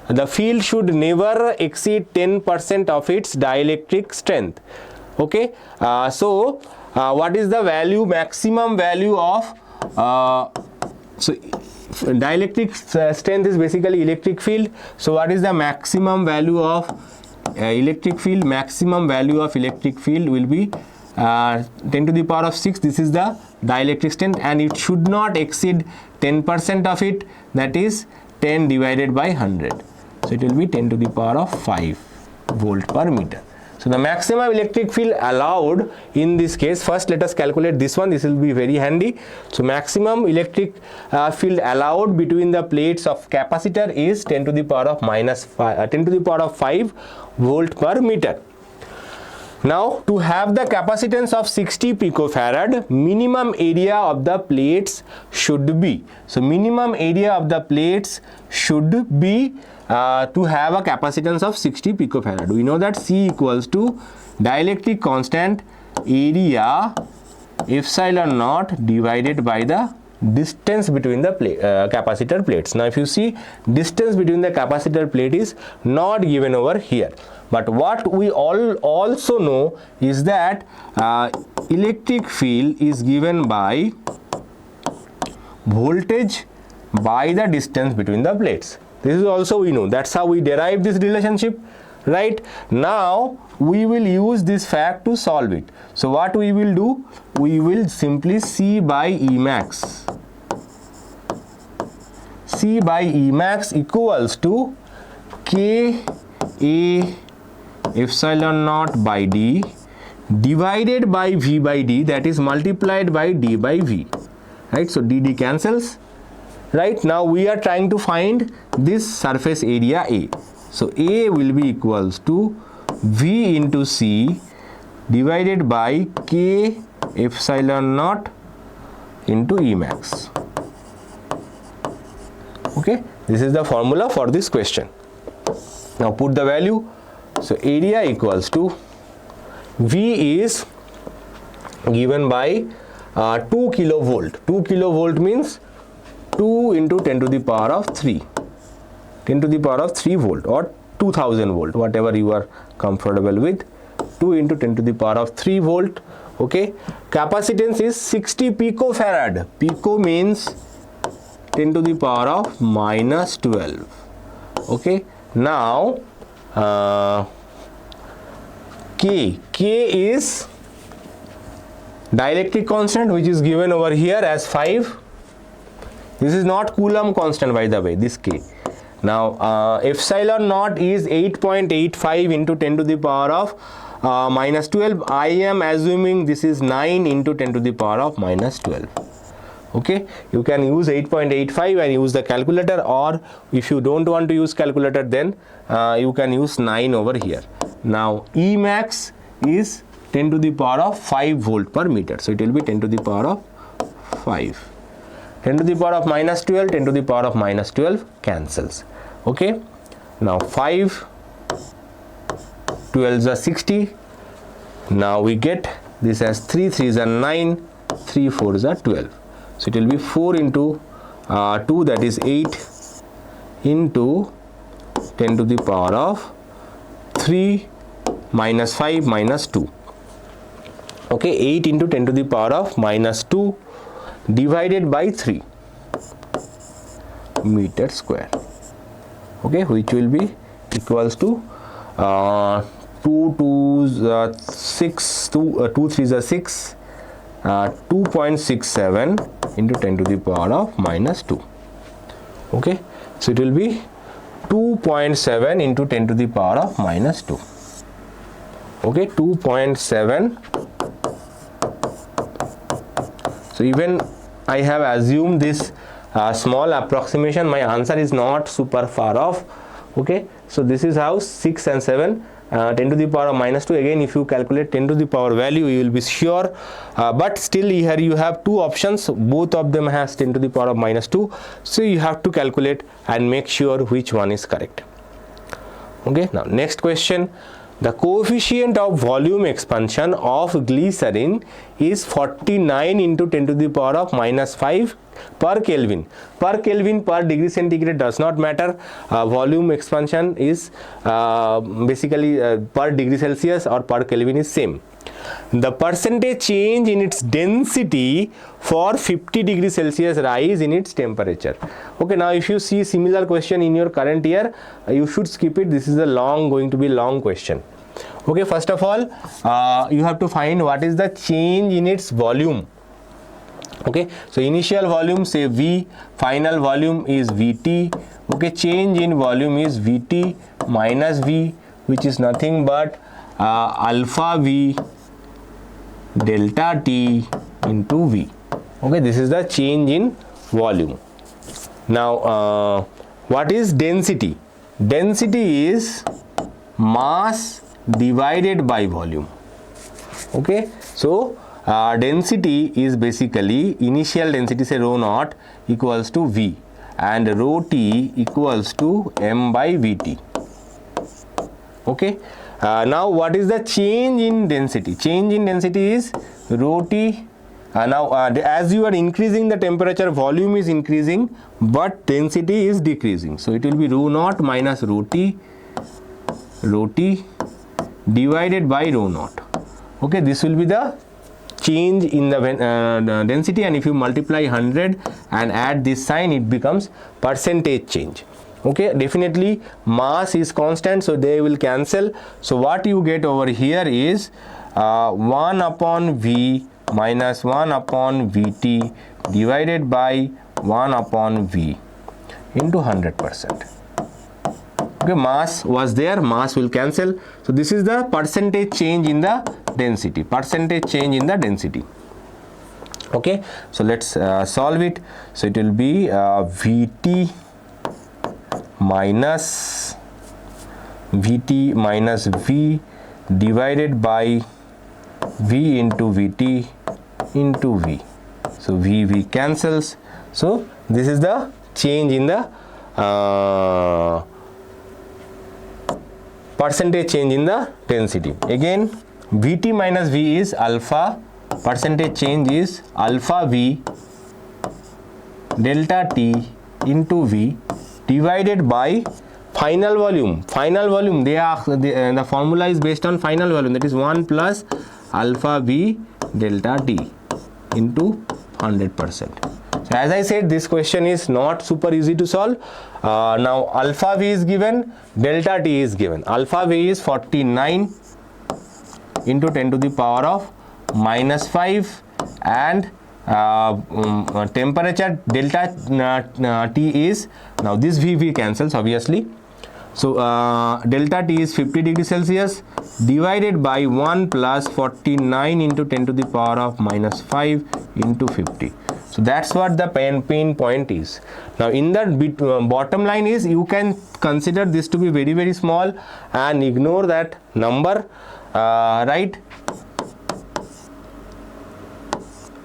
Speaker 1: the field should never exceed 10% of its dielectric strength. Okay, so what is the value, maximum value of dielectric strength is basically electric field. So what is the maximum value of electric field? Maximum value of electric field will be 10 to the power of 6. This is the dielectric strength, and it should not exceed 10% of it, that is 10 divided by 100. So it will be 10 to the power of 5 volt per meter. So the maximum electric field allowed in this case, first let us calculate this one, this will be very handy. So maximum electric field allowed between the plates of capacitor is 10 to the power of 5 volt per meter. Now to have the capacitance of 60 picofarad, minimum area of the plates should be, so minimum area of the plates should be to have a capacitance of 60 picofarad. We know that C equals to dielectric constant area epsilon naught divided by the distance between the capacitor plates. Now if you see, distance between the capacitor plate is not given over here, but what we also know is that electric field is given by voltage by the distance between the plates. This is also we know, that's how we derive this relationship, right? Now we will use this fact to solve it. So what we will do, we will simply C by Emax. C by Emax equals to K A epsilon naught by D divided by V by D, that is multiplied by D by V, right? So D cancels. Right, now we are trying to find this surface area A. So A will be equals to V into C divided by K epsilon naught into Emax. Okay, this is the formula for this question. Now put the value. So area equals to V is given by 2 kilovolt. 2 kilovolt means 2 into 10 to the power of 3, 10 to the power of 3 volt or 2000 volt, whatever you are comfortable with. 2 into 10 to the power of 3 volt. Okay, capacitance is 60 picofarad. Pico means 10 to the power of minus 12. Okay, now K is dielectric constant, which is given over here as 5. This is not Coulomb constant, by the way, this K. Now epsilon naught is 8.85 into 10 to the power of minus 12. I am assuming this is 9 into 10 to the power of minus 12. Okay, you can use 8.85 and use the calculator, or if you don't want to use calculator, then you can use 9 over here. Now Emax is 10 to the power of 5 volt per meter. So it will be 10 to the power of 5. 10 to the power of minus 12, 10 to the power of minus 12 cancels. Okay, now 5 12s are 60. Now we get this as 3 3s are 9, 3 4s are 12. So it will be 4 into 2, that is 8 into 10 to the power of 3 minus 5 minus 2. Okay, 8 into 10 to the power of minus 2 divided by 3 meter square. Okay, which will be equals to 2 2s 6, 2 3s are 6, 2.67 into 10 to the power of minus 2. Okay, so it will be 2.7 into 10 to the power of minus 2. Okay, 2.7. So even I have assumed this small approximation, my answer is not super far off. Okay, so this is how 6 and 7 10 to the power of minus 2. Again, if you calculate 10 to the power value, you will be sure, but still here you have two options, both of them has 10 to the power of minus 2, so you have to calculate and make sure which one is correct. Okay, now next question. The coefficient of volume expansion of glycerin is 49 into 10 to the power of minus 5 per Kelvin. Per Kelvin, per degree centigrade does not matter. Volume expansion is basically per degree Celsius or per Kelvin is same. The percentage change in its density for 50 degrees Celsius rise in its temperature. Okay, now if you see similar question in your current year, you should skip it. This is a going to be long question. Okay, first of all, you have to find what is the change in its volume. Okay, so initial volume say V, final volume is Vt. Okay, change in volume is Vt minus V, which is nothing but alpha V delta T into V. Okay, this is the change in volume. Now what is density? Density is mass divided by volume. Okay, so density is basically initial density, say rho naught equals to V, and rho T equals to M by Vt. Okay, now what is the change in density? Change in density is rho T. Now as you are increasing the temperature, volume is increasing but density is decreasing, so it will be rho naught minus rho T divided by rho naught. Okay, this will be the change in the density, and if you multiply 100 and add this sign, it becomes percentage change. Okay, definitely mass is constant, so they will cancel. So what you get over here is 1 upon V minus 1 upon Vt divided by 1 upon V into 100%. Okay, mass was there, mass will cancel. So this is the percentage change in the density, percentage change in the density. Okay, so let's solve it. So it will be Vt minus V divided by V into Vt into V. So V cancels. So this is the change in the percentage change in the density. Again, Vt minus V is alpha, percentage change is alpha V delta T into V divided by final volume. Final volume, the formula is based on final volume, that is 1 plus alpha V delta T into 100%. So as I said, this question is not super easy to solve. Now alpha V is given, delta T is given. Alpha V is 49 into 10 to the power of minus 5, and temperature delta T is, now this V cancels obviously. So delta T is 50 degrees Celsius divided by 1 plus 49 into 10 to the power of minus 5 into 50. So that's what the pain point is. Now in the bottom line is, you can consider this to be very small and ignore that number, right?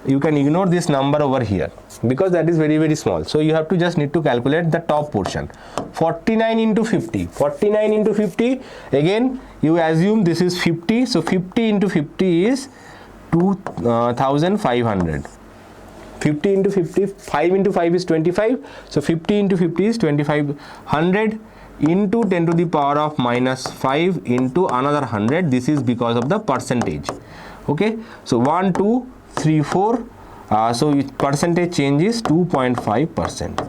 Speaker 1: You can ignore this number over here because that is very small. So you have to just need to calculate the top portion. 49 into 50. 49 into 50, again you assume this is 50. So 50 into 50 is 2500. 50 into 50, 5 into 5 is 25. So 50 into 50 is 2500 into 10 to the power of minus 5 into another 100. This is because of the percentage. Okay, so 1, 2, 3, 4. So percentage change is 2.5%.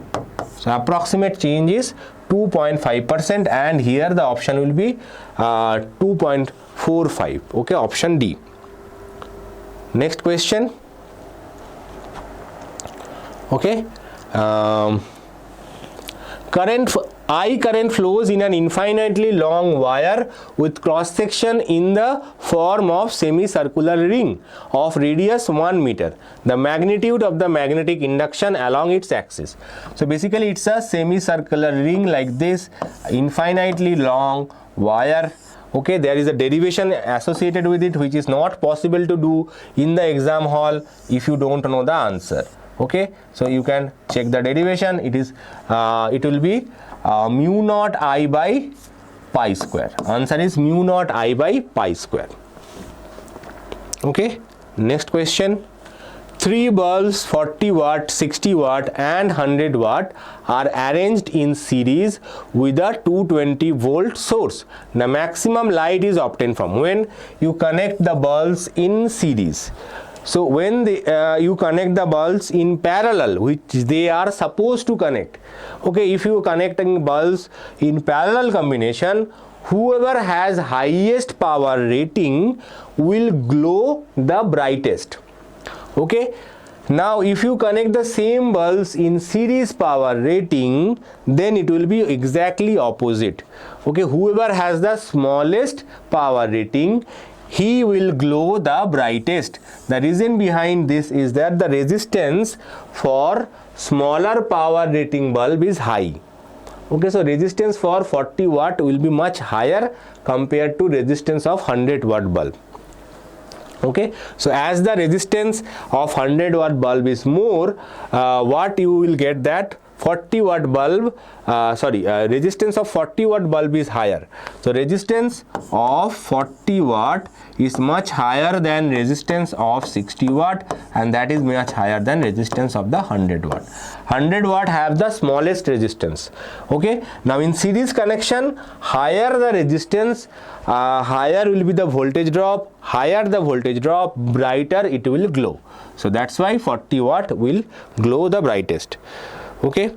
Speaker 1: So approximate change is 2.5%, and here the option will be 2.45. Okay, option D. Next question. Okay, I current flows in an infinitely long wire with cross section in the form of semicircular ring of radius 1 meter. The magnitude of the magnetic induction along its axis. So basically it's a semicircular ring like this, infinitely long wire Okay, there is a derivation associated with it which is not possible to do in the exam hall if you don't know the answer. Okay, so you can check the derivation. It is it will be mu naught I by pi square. Answer is mu naught I by pi square. Okay, next question. 3 bulbs 40 watt, 60 watt and 100 watt are arranged in series with a 220 volt source. The maximum light is obtained from when you connect the bulbs in series. So when you connect the bulbs in parallel, which they are supposed to connect. Okay, if you are connecting bulbs in parallel combination, whoever has highest power rating will glow the brightest. Okay, now if you connect the same bulbs in series power rating, then it will be exactly opposite. Okay, whoever has the smallest power rating, he will glow the brightest. The reason behind this is that the resistance for smaller power rating bulb is high. Okay, so resistance for 40 watt will be much higher compared to resistance of 100 watt bulb. Okay, so as the resistance of 100 watt bulb is more, what you will get that 40 watt bulb, resistance of 40 watt bulb is higher. So resistance of 40 watt is much higher than resistance of 60 watt, and that is much higher than resistance of the 100 watt. 100 watt have the smallest resistance. Okay, now in series connection, higher the resistance, higher will be the voltage drop. Higher the voltage drop, brighter it will glow. So that's why 40 watt will glow the brightest. Okay,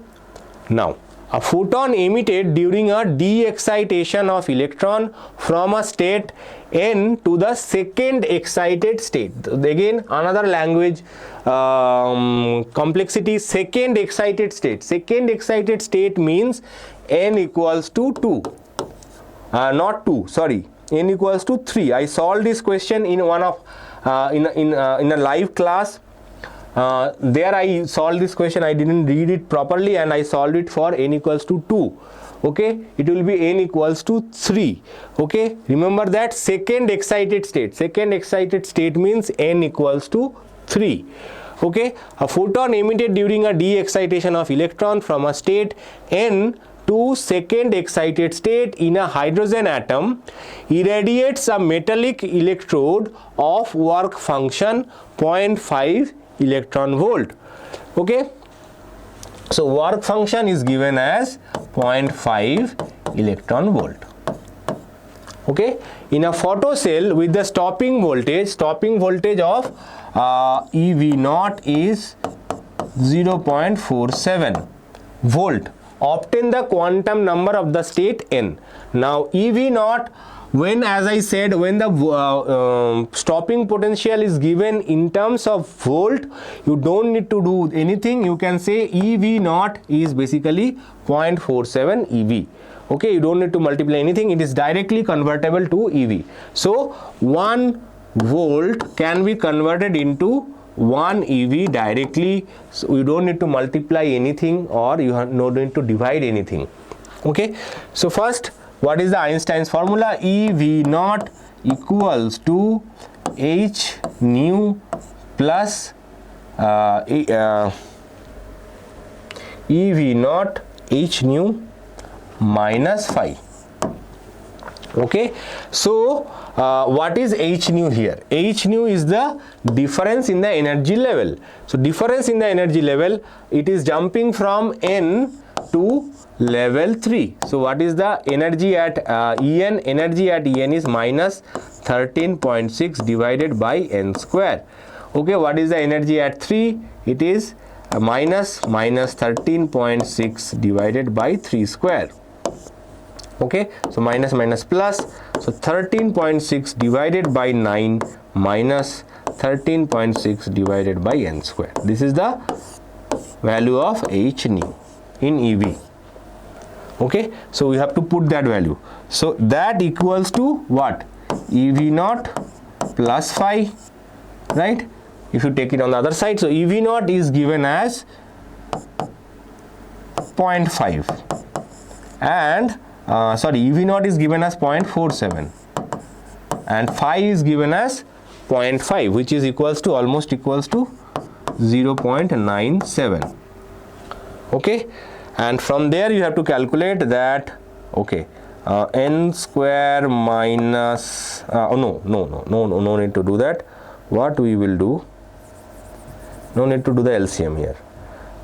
Speaker 1: now a photon emitted during a de-excitation of electron from a state n to the second excited state. Again another language complexity, second excited state. Second excited state means n equals to 2, not 2, sorry, n equals to 3. I solved this question in one of in a live class. There I solved this question, I didn't read it properly, and I solved it for n equals to 2. Okay, it will be n equals to 3. Okay, remember that second excited state. Second excited state means n equals to 3. Okay, a photon emitted during a de-excitation of electron from a state n to second excited state in a hydrogen atom irradiates a metallic electrode of work function 0.5 electron volt. Okay, so work function is given as 0.5 electron volt. Okay, in a photocell with the stopping voltage of EV naught is 0.47 volt. Obtain the quantum number of the state n. Now EV naught, when, as I said, when the stopping potential is given in terms of volt, you don't need to do anything. You can say EV naught is basically 0.47 EV. Okay, you don't need to multiply anything. It is directly convertible to EV. So 1 volt can be converted into 1 EV directly. So you don't need to multiply anything, or you have no need to divide anything. Okay, so first, what is the Einstein's formula? EV naught equals to h nu plus EV naught h nu minus phi. Okay, so what is h nu here? H nu is the difference in the energy level. So difference in the energy level, it is jumping from n to level 3. So what is the energy at En? Energy at En is minus 13.6 divided by n square. Okay, what is the energy at 3? It is minus 13.6 divided by 3 square. Okay, so minus plus, so 13.6 divided by 9 minus 13.6 divided by n square. This is the value of h nu in EV. Okay, so we have to put that value. So that equals to what? EV naught plus phi, right? If you take it on the other side, so EV naught is given as 0.5 and EV naught is given as 0.47. and phi is given as 0.5, which is equals to almost equals to 0.97. Okay, and from there you have to calculate that, okay, n square minus no need to do that. What we will do, no need to do the LCM here.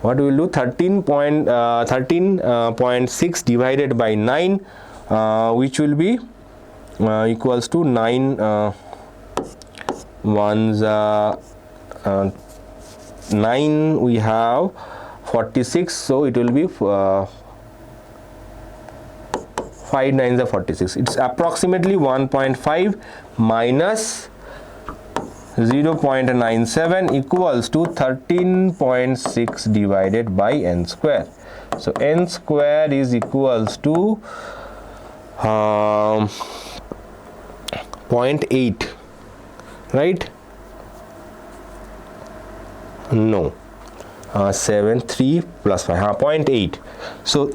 Speaker 1: What we will do, 13.6 divided by 9, which will be equals to 9 ones 9, we have 46, so it will be 5 9s are 46. It's approximately 1.5 minus 0.97 equals to 13.6 divided by n square. So n square is equals to 0.8, right? No, 7 3 plus 5, 0.8. So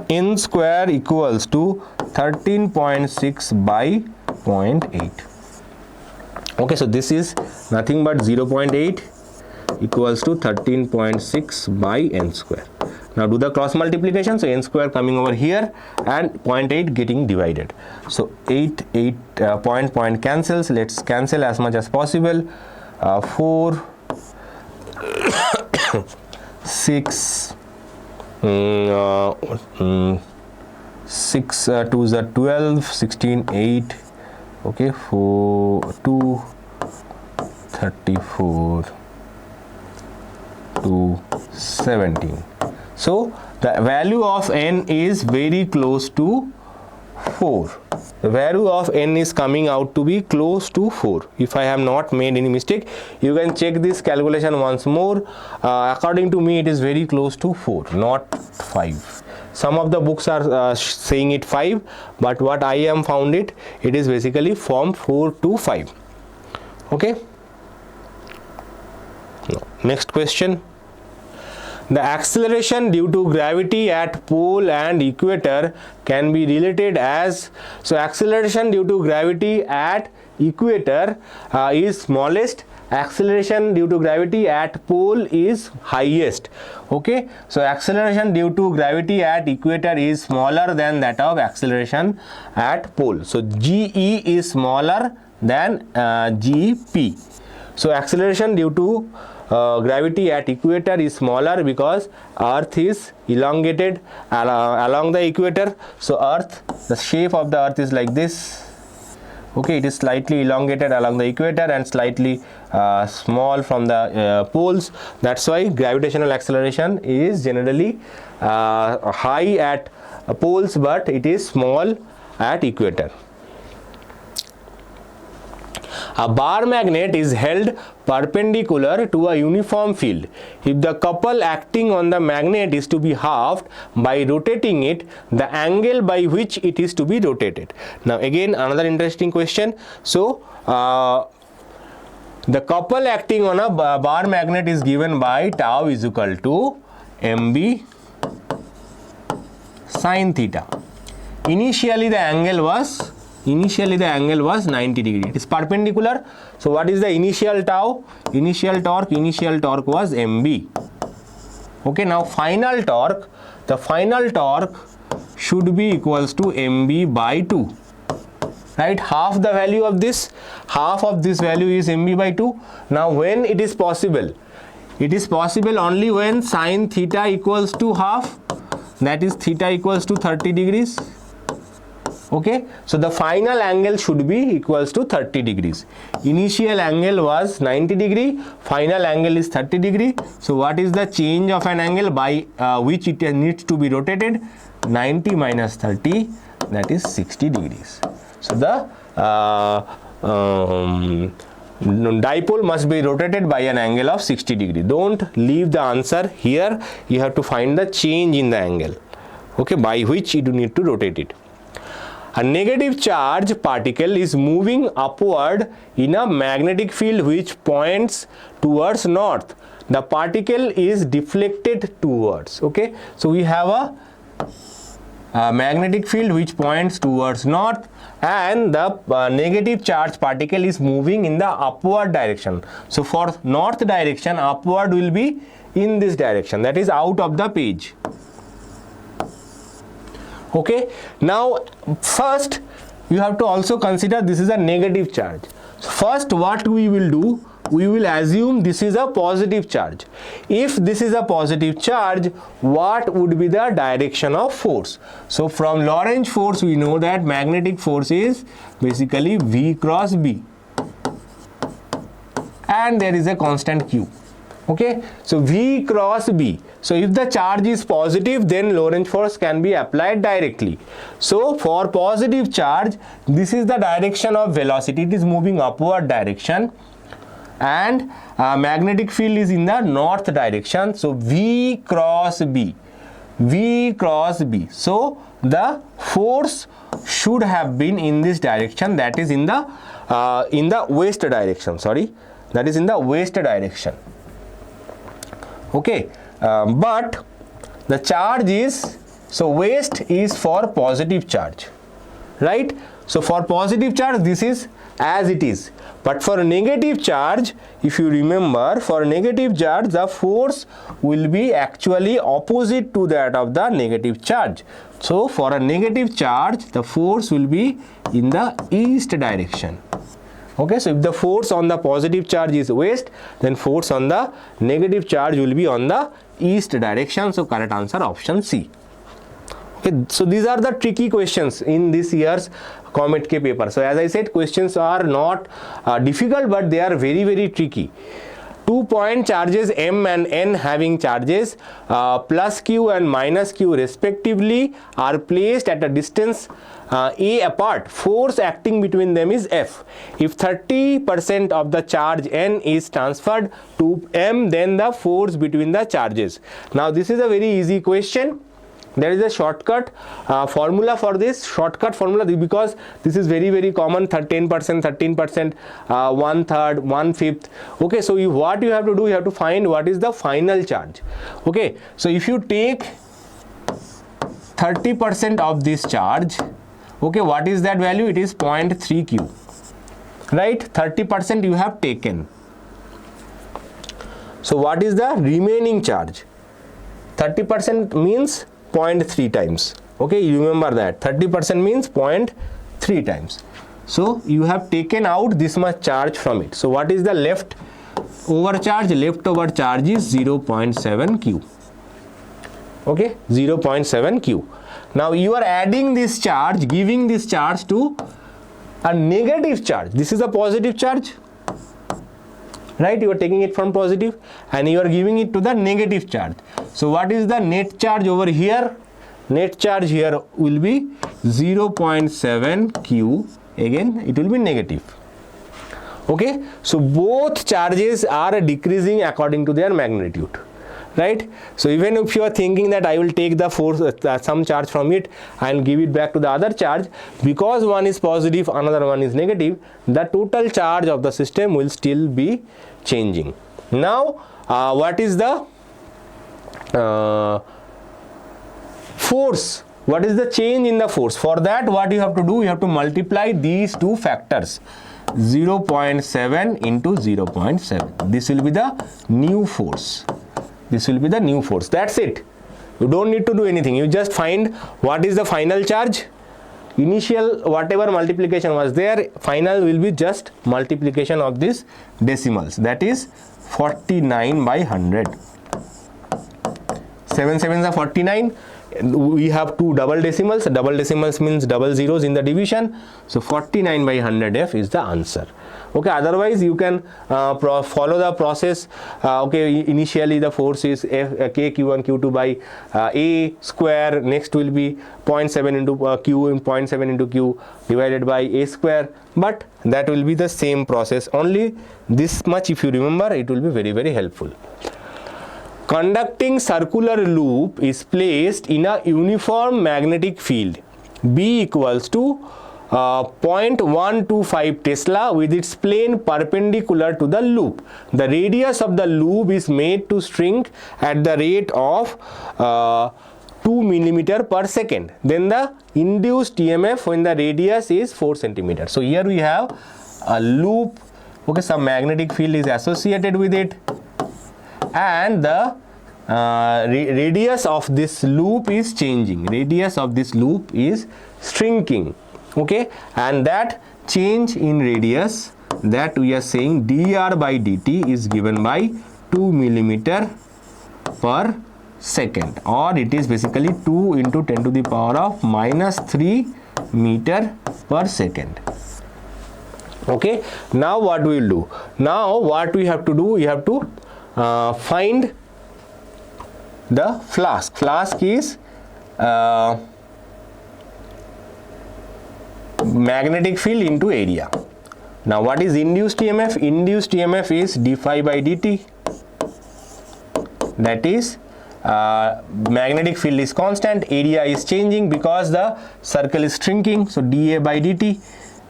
Speaker 1: n square equals to 13.6 by 0.8. Okay, so this is nothing but 0.8 equals to 13.6 by n square. Now do the cross multiplication, so n square coming over here and 0.8 getting divided. So 8 point cancels. Let's cancel as much as possible. 4 6 6 2s are 12, 16 8. Okay, 4 2 34 to 17. So the value of n is very close to 4. The value of n is coming out to be close to 4. If I have not made any mistake, you can check this calculation once more. According to me, it is very close to 4, not 5. Some of the books are saying it 5, but what I am found it is basically from 4 to 5. Okay. No. Next question. The acceleration due to gravity at pole and equator can be related as, so acceleration due to gravity at equator is smallest, acceleration due to gravity at pole is highest. Okay, so acceleration due to gravity at equator is smaller than that of acceleration at pole. So GE is smaller than GP. So acceleration due to gravity at equator is smaller because earth is elongated along the equator. So earth, the shape of the earth is like this. Okay, it is slightly elongated along the equator and slightly small from the poles. That's why gravitational acceleration is generally high at poles, but it is small at equator. A bar magnet is held perpendicular to a uniform field. If the couple acting on the magnet is to be halved by rotating it, the angle by which it is to be rotated. Now again another interesting question. So the couple acting on a bar magnet is given by tau is equal to mb sin theta. Initially the angle was 90 degree. It is perpendicular. So what is the initial tau? Initial torque was mb. Okay, now final torque, the final torque should be equals to mb by 2. Right, half the value of this, half of this value is mb by 2. Now when it is possible? It is possible only when sin theta equals to half, that is theta equals to 30 degrees. Okay, so the final angle should be equals to 30 degrees. Initial angle was 90 degree, final angle is 30 degree. So what is the change of an angle by which it needs to be rotated? 90 minus 30, that is 60 degrees. So the dipole must be rotated by an angle of 60 degree. Don't leave the answer here, you have to find the change in the angle, okay, by which you need to rotate it. A negative charge particle is moving upward in a magnetic field which points towards north. The particle is deflected towards. Okay, so we have a magnetic field which points towards north, and the negative charge particle is moving in the upward direction. So for north direction, upward will be in this direction, that is out of the page. Okay, now first you have to also consider this is a negative charge. So first what we will do, we will assume this is a positive charge. If this is a positive charge, what would be the direction of force? So from Lorentz force we know that magnetic force is basically V cross B, and there is a constant Q. Okay, so V cross B. So if the charge is positive, then Lorentz force can be applied directly. So for positive charge, this is the direction of velocity, it is moving upward direction, and magnetic field is in the north direction. So V cross B, V cross B. So the force should have been in this direction, that is in the west direction. Sorry, that is in the west direction. Okay, but the charge is, so west is for positive charge, right? So for positive charge this is as it is, but for negative charge, if you remember, for negative charge the force will be actually opposite to that of the negative charge. So for a negative charge the force will be in the east direction. Okay, so if the force on the positive charge is west, then force on the negative charge will be on the east direction. So correct answer option C. Okay, so these are the tricky questions in this year's COMEDK paper. So as I said, questions are not difficult, but they are very, very tricky. 2-point charges M and N having charges plus Q and minus Q respectively are placed at a distance A apart. Force acting between them is F. If 30% of the charge N is transferred to M, then the force between the charges. Now this is a very easy question. There is a shortcut formula for this, shortcut formula, because this is very, very common, 10%, 13%, 1/3, 1/5. Okay, so what you have to do, you have to find what is the final charge. Okay, so if you take 30% of this charge, okay, what is that value? It is 0.3 Q, right? 30% you have taken. So what is the remaining charge? 30% means 0.3 times. Okay, you remember that 30% means 0.3 times. So you have taken out this much charge from it. So what is the leftover charge? Leftover charge is 0.7 Q. Okay, 0.7 Q. Now you are adding this charge, giving this charge to a negative charge. This is a positive charge, right? You are taking it from positive and you are giving it to the negative charge. So what is the net charge over here? Net charge here will be 0.7 Q. Again it will be negative. Okay, so both charges are decreasing according to their magnitude, right? So even if you are thinking that I will take the force some charge from it and give it back to the other charge, because one is positive, another one is negative, the total charge of the system will still be changing. Now what is the force? What is the change in the force? For that, what you have to do, you have to multiply these two factors, 0.7 into 0.7. This will be the new force. This will be the new force. That's it. You don't need to do anything. You just find what is the final charge. Initial whatever multiplication was there, final will be just multiplication of these decimals. That is 49 by 100. 7 sevens are 49. We have two double decimals. Double decimals means double zeros in the division. So 49 by 100F is the answer. Okay, otherwise you can follow the process. Okay, initially the force is K Q1 Q2 by A square. Next will be 0.7 into Q in 0.7 into Q divided by A square. But that will be the same process. Only this much if you remember, it will be very, very helpful. Conducting circular loop is placed in a uniform magnetic field. B equals to 0.125 Tesla with its plane perpendicular to the loop. The radius of the loop is made to shrink at the rate of 2 millimeter per second. Then the induced EMF when the radius is 4 centimeter. So here we have a loop, okay, some magnetic field is associated with it, and the radius of this loop is changing, radius of this loop is shrinking, okay, and that change in radius, that we are saying dr by dt is given by 2 millimeter per second, or it is basically 2 into 10 to the power of minus 3 meter per second. Okay, now what we will do? Now what we have to do, we have to find the flask. Flask is magnetic field into area. Now what is induced EMF? Induced EMF is d phi by dt, that is magnetic field is constant, area is changing because the circle is shrinking, so dA by dt.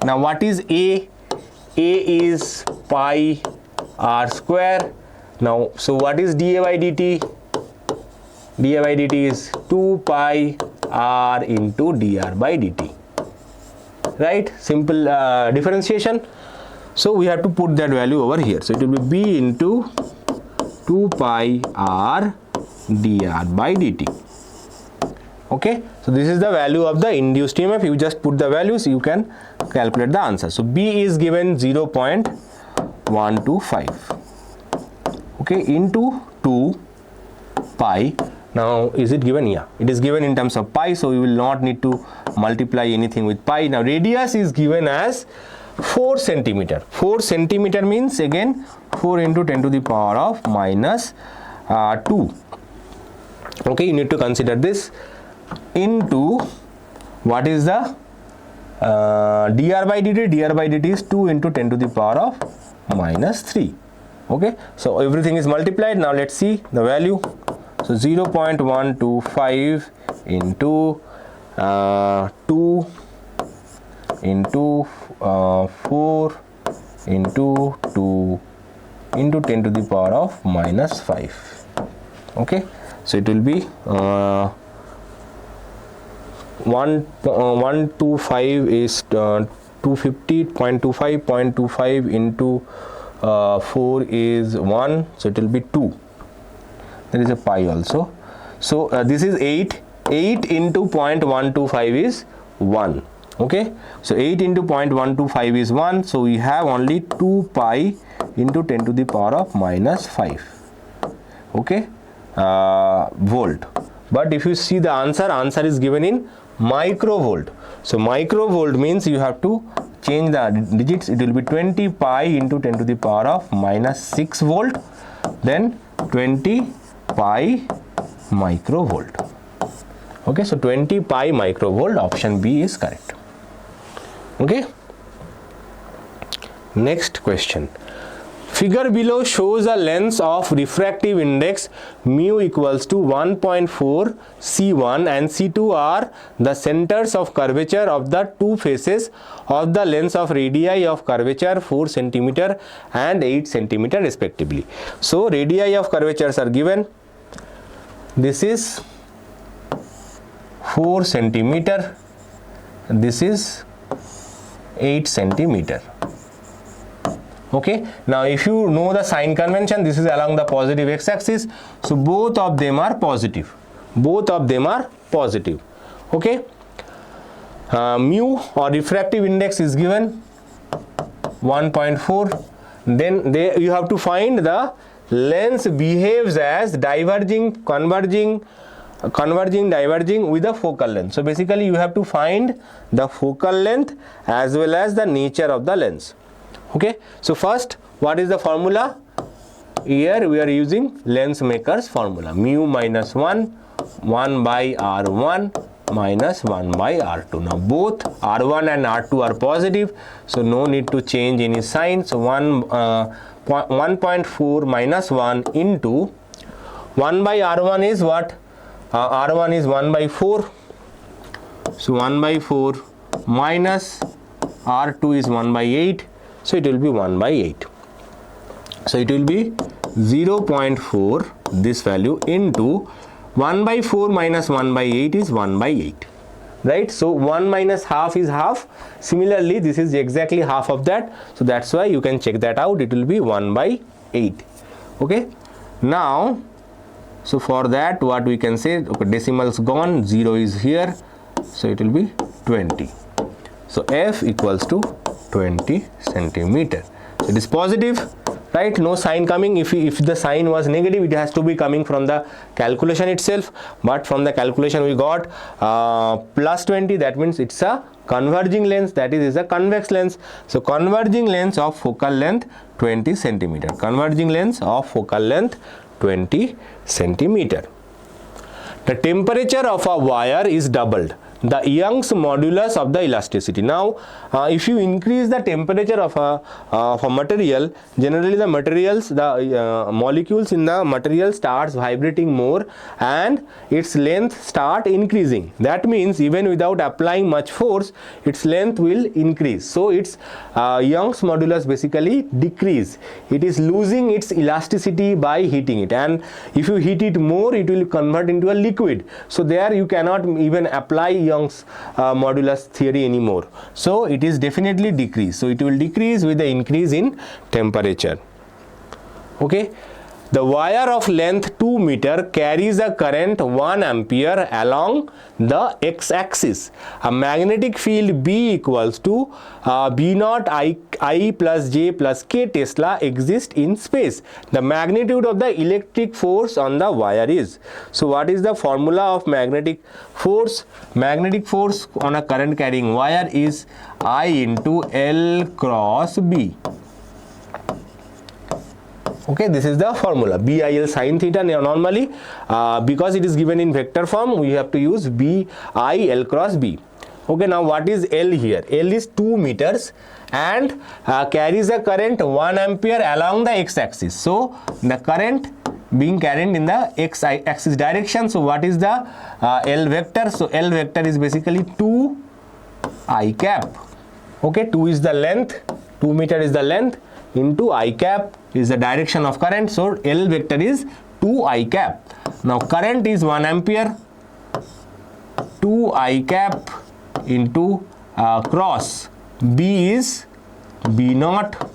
Speaker 1: Now what is A? A is pi r square. Now so what is dA by dt? dA by dt is 2 pi r into dr by dt, right? Simple differentiation. So we have to put that value over here, so it will be B into 2 pi r dr by dt. Okay, so this is the value of the induced EMF. You just put the values, you can calculate the answer. So B is given 0.125, okay, into 2 pi. Now is it given? Yeah, it is given in terms of pi, so we will not need to multiply anything with pi. Now radius is given as 4 centimeter. 4 centimeter means again 4 into 10 to the power of minus 2. Okay, you need to consider this into what is the dr by dt. Dr by dt is 2 into 10 to the power of minus 3. Okay, so everything is multiplied. Now let's see the value. So 0.125 into 2 into 4 into 2 into 10 to the power of minus 5. Okay, so it will be 125 is 250.25 into 4 is 1, so it will be 2. There is a pi also. So this is 8 into 0.125 is 1. Okay, so 8 into 0.125 is 1, so we have only 2 pi into 10 to the power of minus 5, okay, volt. But if you see the answer is given in microvolt. So microvolt means you have to change the digits. It will be 20 pi into 10 to the power of minus 6 volt, then 20 pi microvolt. Okay, so 20 pi microvolt, option B is correct. Okay, next question. Figure below shows a lens of refractive index mu equals to 1.4, C1 and C2 are the centers of curvature of the two faces of the lens of radii of curvature 4 cm and 8 cm respectively. So radii of curvatures are given. This is 4 cm, this is 8 cm. Okay, now if you know the sign convention, this is along the positive x-axis, so both of them are positive. Both of them are positive. Okay, mu or refractive index is given 1.4. Then you have to find the lens behaves as diverging, converging, diverging with the focal length. So basically you have to find the focal length as well as the nature of the lens. Okay, so first, what is the formula? Here we are using lens maker's formula, mu minus 1 by R1 minus 1 by R2. Now both R1 and R2 are positive, so no need to change any sign. So 1.4 minus 1 into 1 by R1 is what? R1 is 1 by 4. So 1 by 4 minus R2 is 1 by 8. So it will be 1 by 8. So it will be 0.4 this value into 1 by 4 minus 1 by 8 is 1 by 8. Right? So 1 minus half is half. Similarly, this is exactly half of that. So that's why you can check that out. It will be 1 by 8. Okay. Now, so for that what we can say, okay, decimals gone, 0 is here. So it will be 20. So F equals to 20 centimeter. So it is positive, right? No sign coming. If the sign was negative, it has to be coming from the calculation itself. But from the calculation we got plus 20. That means it's a converging lens. That is a convex lens. So converging lens of focal length 20 centimeter. Converging lens of focal length 20 centimeter. The temperature of a wire is doubled. The Young's modulus of the elasticity. Now, if you increase the temperature of a material, generally the materials, the molecules in the material starts vibrating more and its length start increasing. That means even without applying much force, its length will increase. So its Young's modulus basically decrease. It is losing its elasticity by heating it, and if you heat it more, it will convert into a liquid. So there you cannot even apply Young's modulus theory anymore. So it is definitely decrease. So it will decrease with the increase in temperature. Okay. The wire of length 2 meter carries a current 1 ampere along the x-axis. A magnetic field B equals to B naught I plus J plus K Tesla exists in space. The magnitude of the electric force on the wire is. So what is the formula of magnetic force? Magnetic force on a current carrying wire is I into L cross B. Okay, this is the formula, BIL sin theta. Normally, because it is given in vector form, we have to use BIL cross B. Okay, now what is L here? L is 2 meters and carries a current 1 ampere along the x-axis. So the current being carried in the x-axis direction. So what is the L vector? So L vector is basically 2 I cap. Okay, 2 is the length, 2 meter is the length, into I cap is the direction of current. So L vector is 2 I cap. Now current is 1 ampere, 2 I cap into cross B is B naught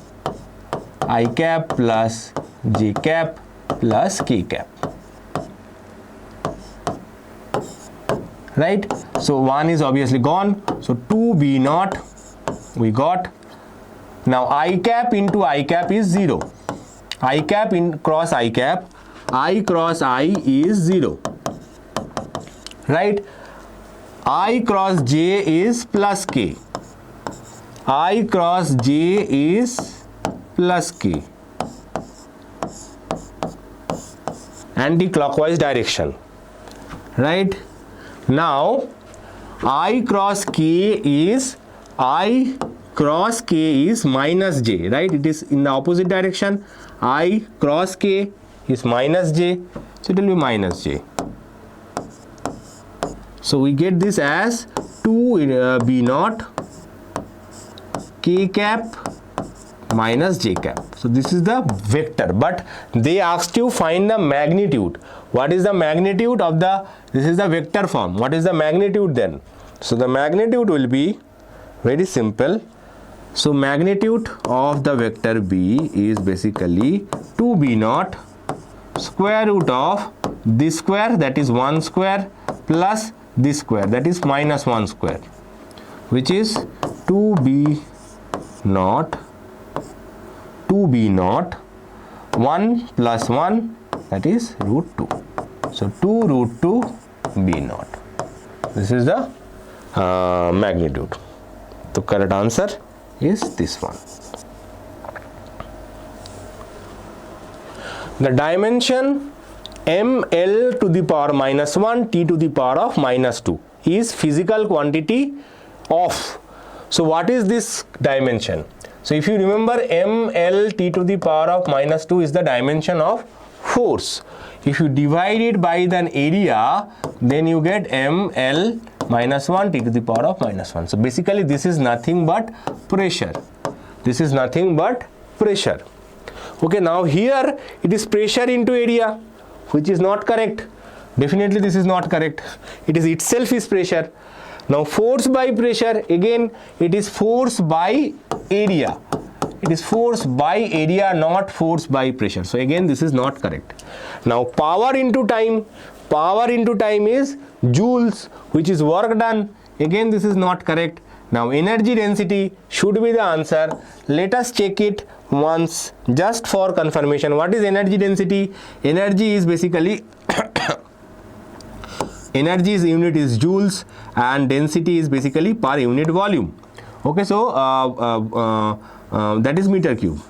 Speaker 1: I cap plus J cap plus K cap. Right? So 1 is obviously gone. So 2 B naught we got. Now I cap into I cap is 0. I cap in cross I cap, I cross I is 0. Right? I cross J is plus K. I cross J is plus K. Anti-clockwise direction. Right? Now I cross K is I cross K is minus J, right? It is in the opposite direction. I cross K is minus J, so it will be minus J. So we get this as 2 B naught K cap minus J cap. So this is the vector, but they asked you find the magnitude. What is the magnitude of the, this is the vector form. What is the magnitude then? So the magnitude will be very simple. So magnitude of the vector B is basically 2 B naught square root of this square, that is 1 square, plus this square, that is minus 1 square, which is 2 B naught 1 plus 1, that is root 2. So 2 root 2 B naught. This is the magnitude. The correct answer is this one. The dimension ml to the power minus 1 t to the power of minus 2 is physical quantity of. So what is this dimension? So if you remember, ml t to the power of minus 2 is the dimension of force. If you divide it by an area, then you get ml minus 1 t to the power of minus 1. So basically this is nothing but pressure. This is nothing but pressure. Okay, now here it is pressure into area, which is not correct. Definitely this is not correct. It is itself is pressure. Now force by pressure, again it is force by area. It is force by area, not force by pressure. So again this is not correct. Now power into time is joules, which is work done. Again this is not correct. Now energy density should be the answer. Let us check it once just for confirmation. What is energy density? Energy is basically energy's unit is joules and density is basically per unit volume. Okay, so that is meter cube.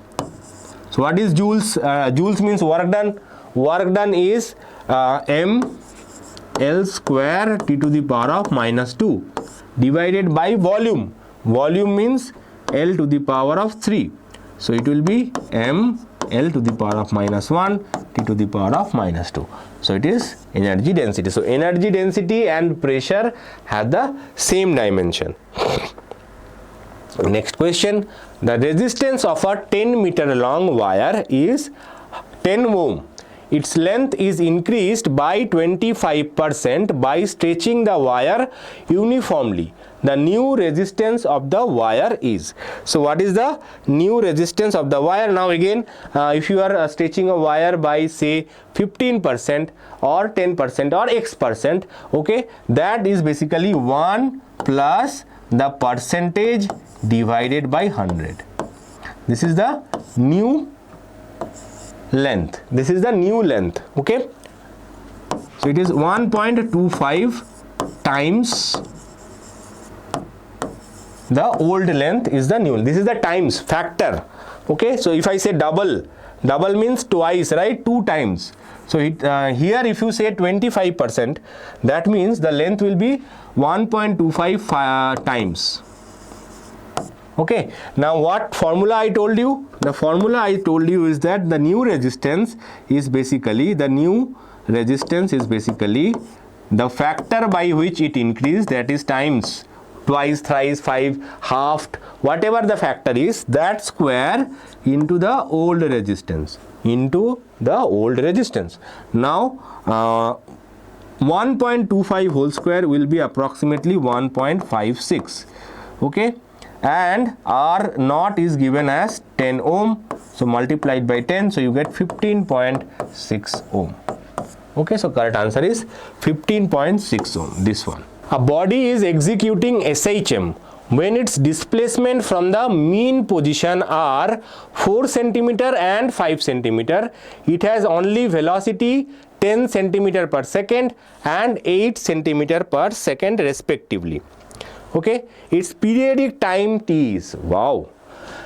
Speaker 1: So what is joules? Joules means work done. Work done is m L square T to the power of minus 2 divided by volume. Volume means L to the power of 3. So it will be m L to the power of minus 1 T to the power of minus 2. So it is energy density. So energy density and pressure have the same dimension. Next question. The resistance of a 10 meter long wire is 10 ohm. Its length is increased by 25% by stretching the wire uniformly. The new resistance of the wire is. So what is the new resistance of the wire? Now again, if you are stretching a wire by say 15% or 10% or x%, okay, that is basically 1 plus the percentage divided by 100. This is the new length. This is the new length. Okay, so it is 1.25 times the old length is the new. This is the times factor. Okay, so if I say double means twice, right? 2 times. So it, here if you say 25%, that means the length will be 1.25 times. Okay, now what formula I told you? The formula I told you is that the new resistance is basically the factor by which it increased, that is times twice, thrice, 5, halved, whatever the factor is, that square into the old resistance, Now 1.25 whole square will be approximately 1.56. Okay, and R naught is given as 10 ohm, so multiplied by 10, so you get 15.6 ohm. Okay, so correct answer is 15.6 ohm, this one. A body is executing SHM when its displacement from the mean position are 4 cm and 5 cm. It has only velocity 10 cm per second and 8 cm per second respectively. Okay, its periodic time T is, wow.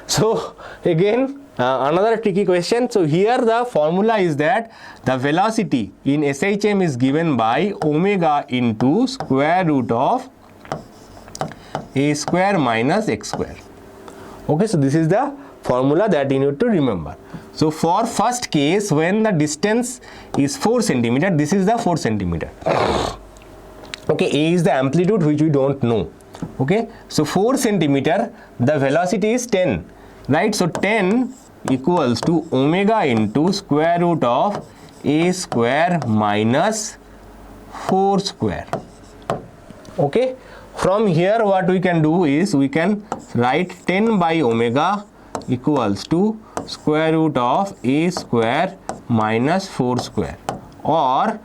Speaker 1: So again another tricky question. So here the formula is that the velocity in SHM is given by omega into square root of a square minus x square. Okay, so this is the formula that you need to remember. So for first case, when the distance is 4 cm, this is the 4 cm. Okay, A is the amplitude which we don't know. Okay, so 4 cm, the velocity is 10, right? So 10 equals to omega into square root of a square minus 4 square. Okay, from here what we can do is we can write 10 by omega equals to square root of a square minus 4 square, or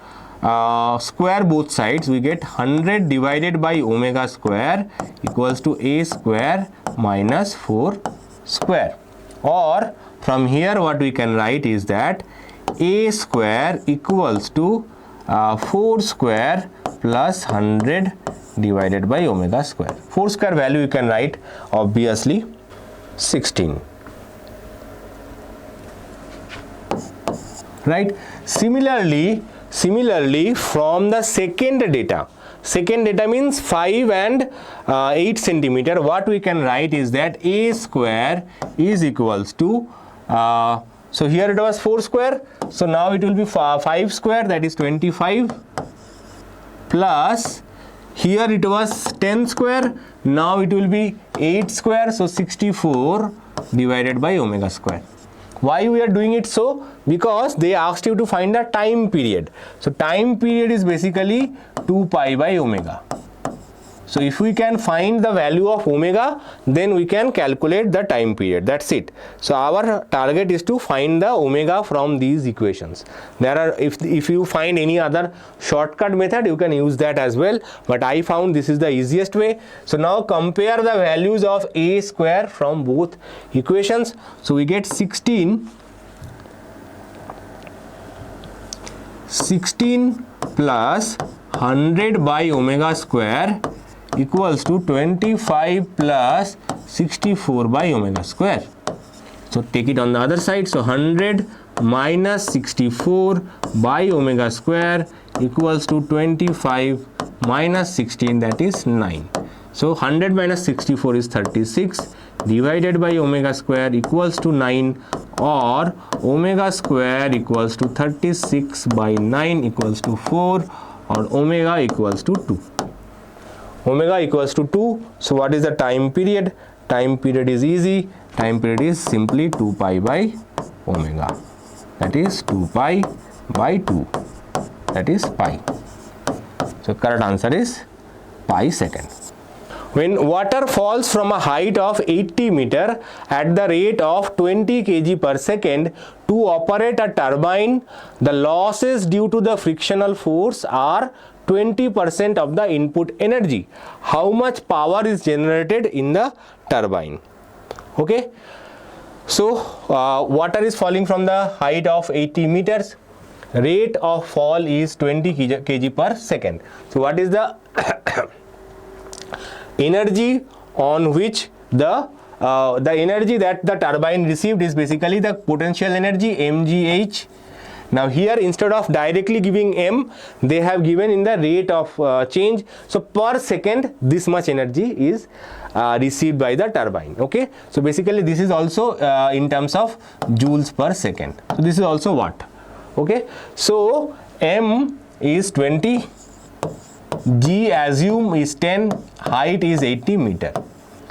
Speaker 1: square both sides, we get 100 divided by omega square equals to a square minus 4 square. Or from here what we can write is that a square equals to 4 square plus 100 divided by omega square. 4 square value you can write obviously 16. Right? Similarly from the second data means 5 and 8 centimeter, what we can write is that a square is equals to so here it was 4 square, so now it will be 5 square, that is 25, plus here it was 10 square, now it will be 8 square, so 64 divided by omega square. Why we are doing it so? Because they asked you to find the time period. So time period is basically 2 pi by omega. So if we can find the value of omega, then we can calculate the time period. That's it. So our target is to find the omega from these equations. There are, if you find any other shortcut method, you can use that as well, but I found this is the easiest way. So now compare the values of a square from both equations. So we get 16 plus 100 by omega square equals to 25 plus 64 by omega square. So take it on the other side. So 100 minus 64 by omega square equals to 25 minus 16, that is 9. So 100 minus 64 is 36 divided by omega square equals to 9, or omega square equals to 36 by 9 equals to 4, or omega equals to 2. Omega equals to 2. So what is the time period? Time period is easy. Time period is simply 2 pi by omega. That is 2 pi by 2. That is pi. So correct answer is pi second. When water falls from a height of 80 meter at the rate of 20 kg per second to operate a turbine, the losses due to the frictional force are 20% of the input energy. How much power is generated in the turbine? Okay, so water is falling from the height of 80 meters. Rate of fall is 20 kg per second. So what is the energy on which the energy that the turbine received is basically the potential energy, mgh. Now here, instead of directly giving m, they have given in the rate of change. So per second this much energy is received by the turbine. Okay, so basically this is also in terms of joules per second. So this is also watt. Okay, so m is 20, g assume is 10, height is 80 meter.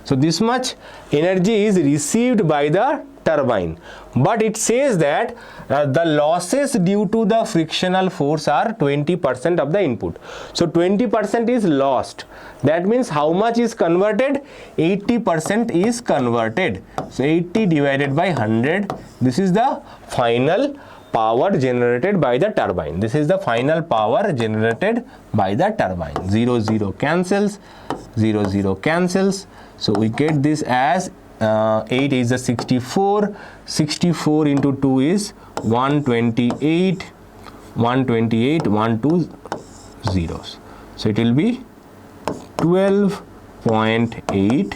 Speaker 1: So this much energy is received by the turbine, but it says that the losses due to the frictional force are 20% of the input. So 20% is lost. That means how much is converted? 80% is converted. So 80 divided by 100, this is the final power generated by the turbine. This is the final power generated by the turbine. 0 0 cancels, 0 0 cancels. So we get this as 8 is a 64, 64 into 2 is 128, 1 2 zeros. So it will be 12.8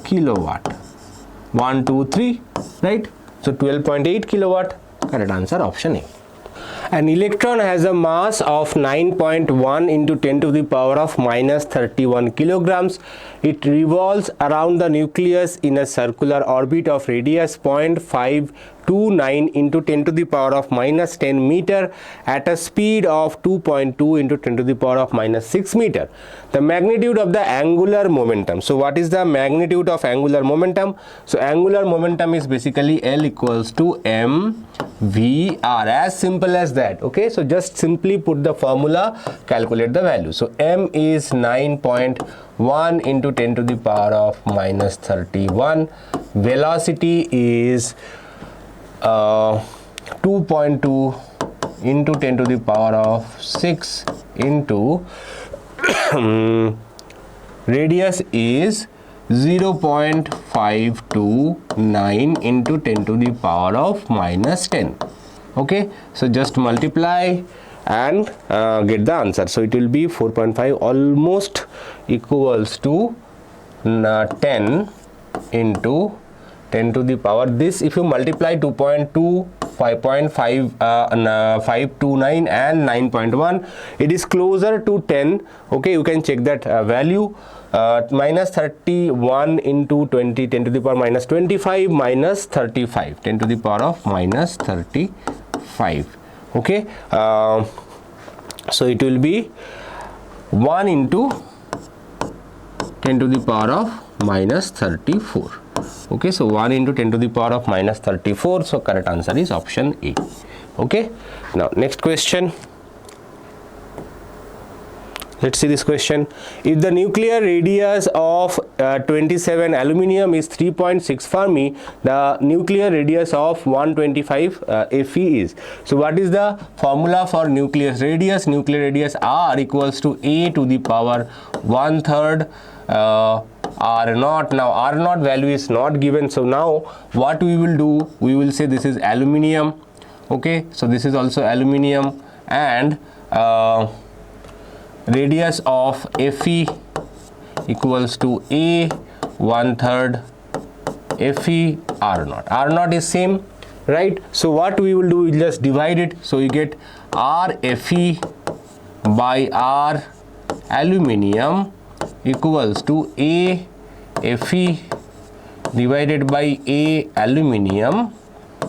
Speaker 1: kilowatt. 1 2 3, right? So 12.8 kilowatt. Correct answer, option A. An electron has a mass of 9.1 into 10 to the power of minus 31 kilograms. It revolves around the nucleus in a circular orbit of radius 0.529 into 10 to the power of minus 10 meter at a speed of 2.2 into 10 to the power of minus 6 meter. The magnitude of the angular momentum. So what is the magnitude of angular momentum? So angular momentum is basically L equals to mvr, as simple as that. Okay, so just simply put the formula, calculate the value. So m is 9.1 into 10 to the power of minus 31. Velocity is 2.2 into 10 to the power of 6 into radius is 0.529 into 10 to the power of minus 10. Okay, so just multiply and get the answer. So it will be 4.5, almost equals to 10 into 10 to the power. This, if you multiply 2.2, 5.529 and 9.1, it is closer to 10. Okay, you can check that value. Minus 31 into 20, 10 to the power minus 25, minus 35, 10 to the power of minus 35. Okay, so it will be 1 into 10 to the power of minus 34. Okay, so 1 into 10 to the power of minus 34. So correct answer is option A. Okay, now next question. Let's see this question. If the nuclear radius of 27 aluminium is 3.6 Fermi, the nuclear radius of 125 Fe is. So what is the formula for nuclear radius? Nuclear radius R equals to A to the power 1/3 R naught. Now R naught value is not given, so now what we will do, we will say this is aluminium. Okay, so this is also aluminium, and radius of Fe equals to A 1/3 Fe R naught. R naught is same, right? So what we will do, we will just divide it. So you get R Fe by R aluminium equals to A Fe divided by A aluminium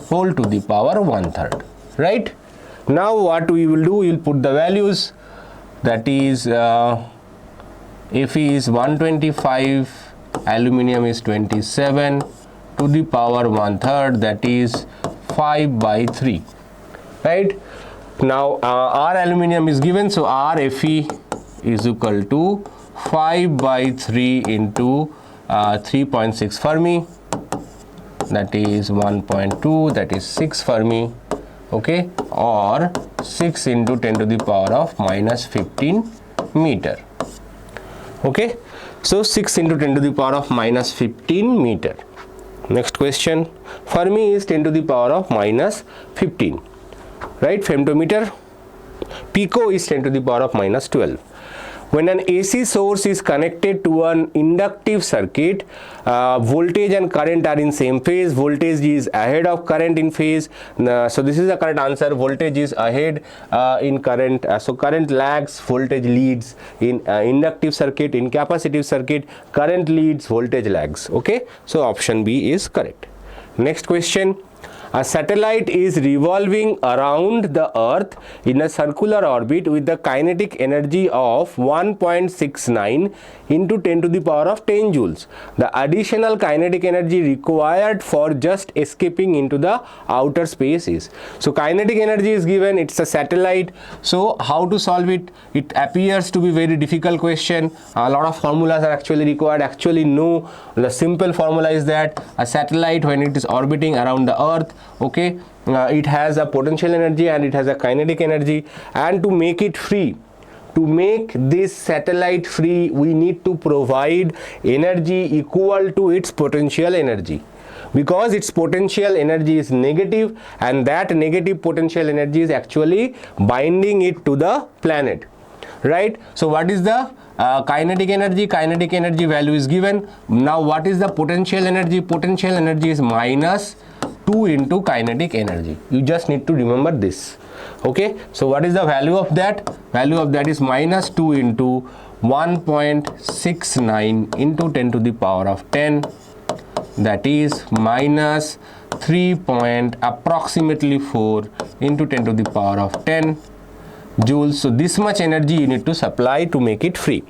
Speaker 1: whole to the power 1/3, right? Now what we will do, we will put the values. That is Fe is 125, aluminium is 27 to the power 1/3, that is 5/3, right? Now R aluminium is given, so R Fe is equal to 5/3 into 3.6 Fermi, that is 1.2, that is 6 Fermi. Okay, or 6 into 10 to the power of minus 15 meter. Okay, so 6 into 10 to the power of minus 15 meter. Next question. Fermi is 10 to the power of minus 15, right? Femtometer. Pico is 10 to the power of minus 12. When an AC source is connected to an inductive circuit, voltage and current are in same phase. Voltage is ahead of current in phase. So this is the correct answer. Voltage is ahead in current. So current lags, voltage leads. In inductive circuit, in capacitive circuit, current leads, voltage lags. Okay, so option B is correct. Next question. A satellite is revolving around the Earth in a circular orbit with the kinetic energy of 1.69 into 10 to the power of 10 joules. The additional kinetic energy required for just escaping into the outer space is. So kinetic energy is given, it's a satellite. So how to solve it? It appears to be very difficult question. A lot of formulas are actually required. Actually no, the simple formula is that a satellite, when it is orbiting around the Earth, okay, it has a potential energy and it has a kinetic energy, and to make it free, to make this satellite free, we need to provide energy equal to its potential energy, because its potential energy is negative, and that negative potential energy is actually binding it to the planet, right? So what is the kinetic energy? Kinetic energy value is given. Now what is the potential energy? Potential energy is minus 2 into kinetic energy. You just need to remember this. Okay, so what is the value of that? Value of that is minus 2 into 1.69 into 10 to the power of 10, that is minus 3.approximately 4 into 10 to the power of 10 joules. So this much energy you need to supply to make it free.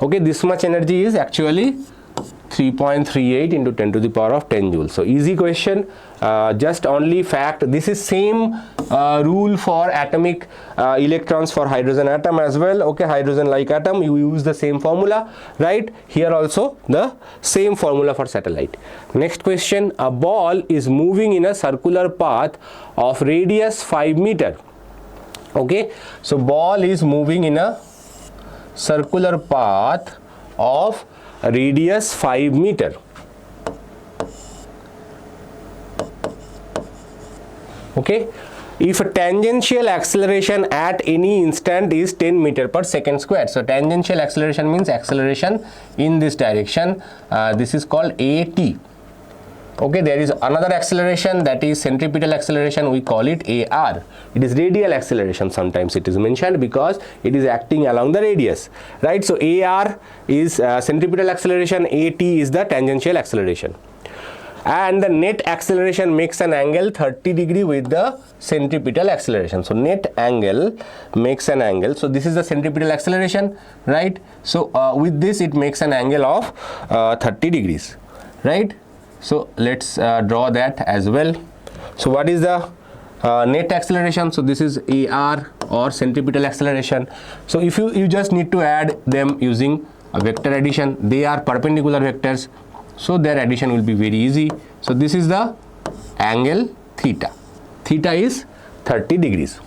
Speaker 1: Okay, this much energy is actually 3.38 into 10 to the power of 10 joules. So easy question, just only fact. This is same rule for atomic electrons for hydrogen atom as well. Okay, hydrogen like atom, you use the same formula, right? Here also the same formula for satellite. Next question. A ball is moving in a circular path of radius 5 meter. Okay, so ball is moving in a circular path of radius 5 meter. Okay, if a tangential acceleration at any instant is 10 meter per second squared. So tangential acceleration means acceleration in this direction. This is called AT. Okay, there is another acceleration, that is centripetal acceleration, we call it AR. It is radial acceleration, sometimes it is mentioned because it is acting along the radius, right? So AR is centripetal acceleration, AT is the tangential acceleration, and the net acceleration makes an angle 30 degree with the centripetal acceleration. So net angle makes an angle, so this is the centripetal acceleration, right? So with this it makes an angle of 30 degrees, right? So let's draw that as well. So what is the net acceleration? So this is AR, or centripetal acceleration. So if you just need to add them using a vector addition, they are perpendicular vectors, so their addition will be very easy. So this is the angle theta. Theta is 30 degrees,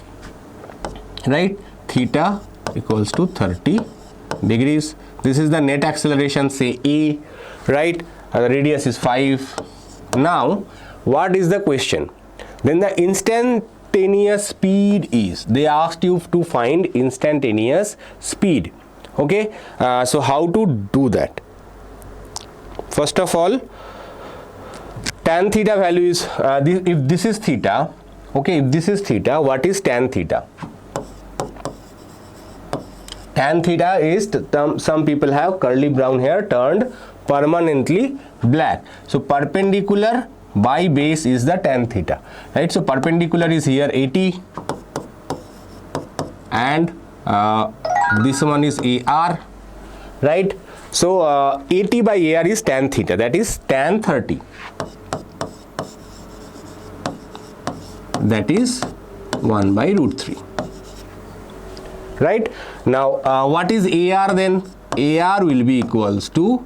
Speaker 1: right? Theta equals to 30 degrees. This is the net acceleration, say A, right? The radius is 5. Now what is the question? Then the instantaneous speed is, they asked you to find instantaneous speed. Okay, so how to do that? First of all, tan theta value is if this is theta, okay, if this is theta, what is tan theta? Tan theta is, some people have curly brown hair turned permanently black. So perpendicular by base is the tan theta, right? So perpendicular is here 80, and this one is AR, right? So 80 by AR is tan theta, that is tan 30, that is 1 by root 3, right? Now what is AR then? AR will be equals to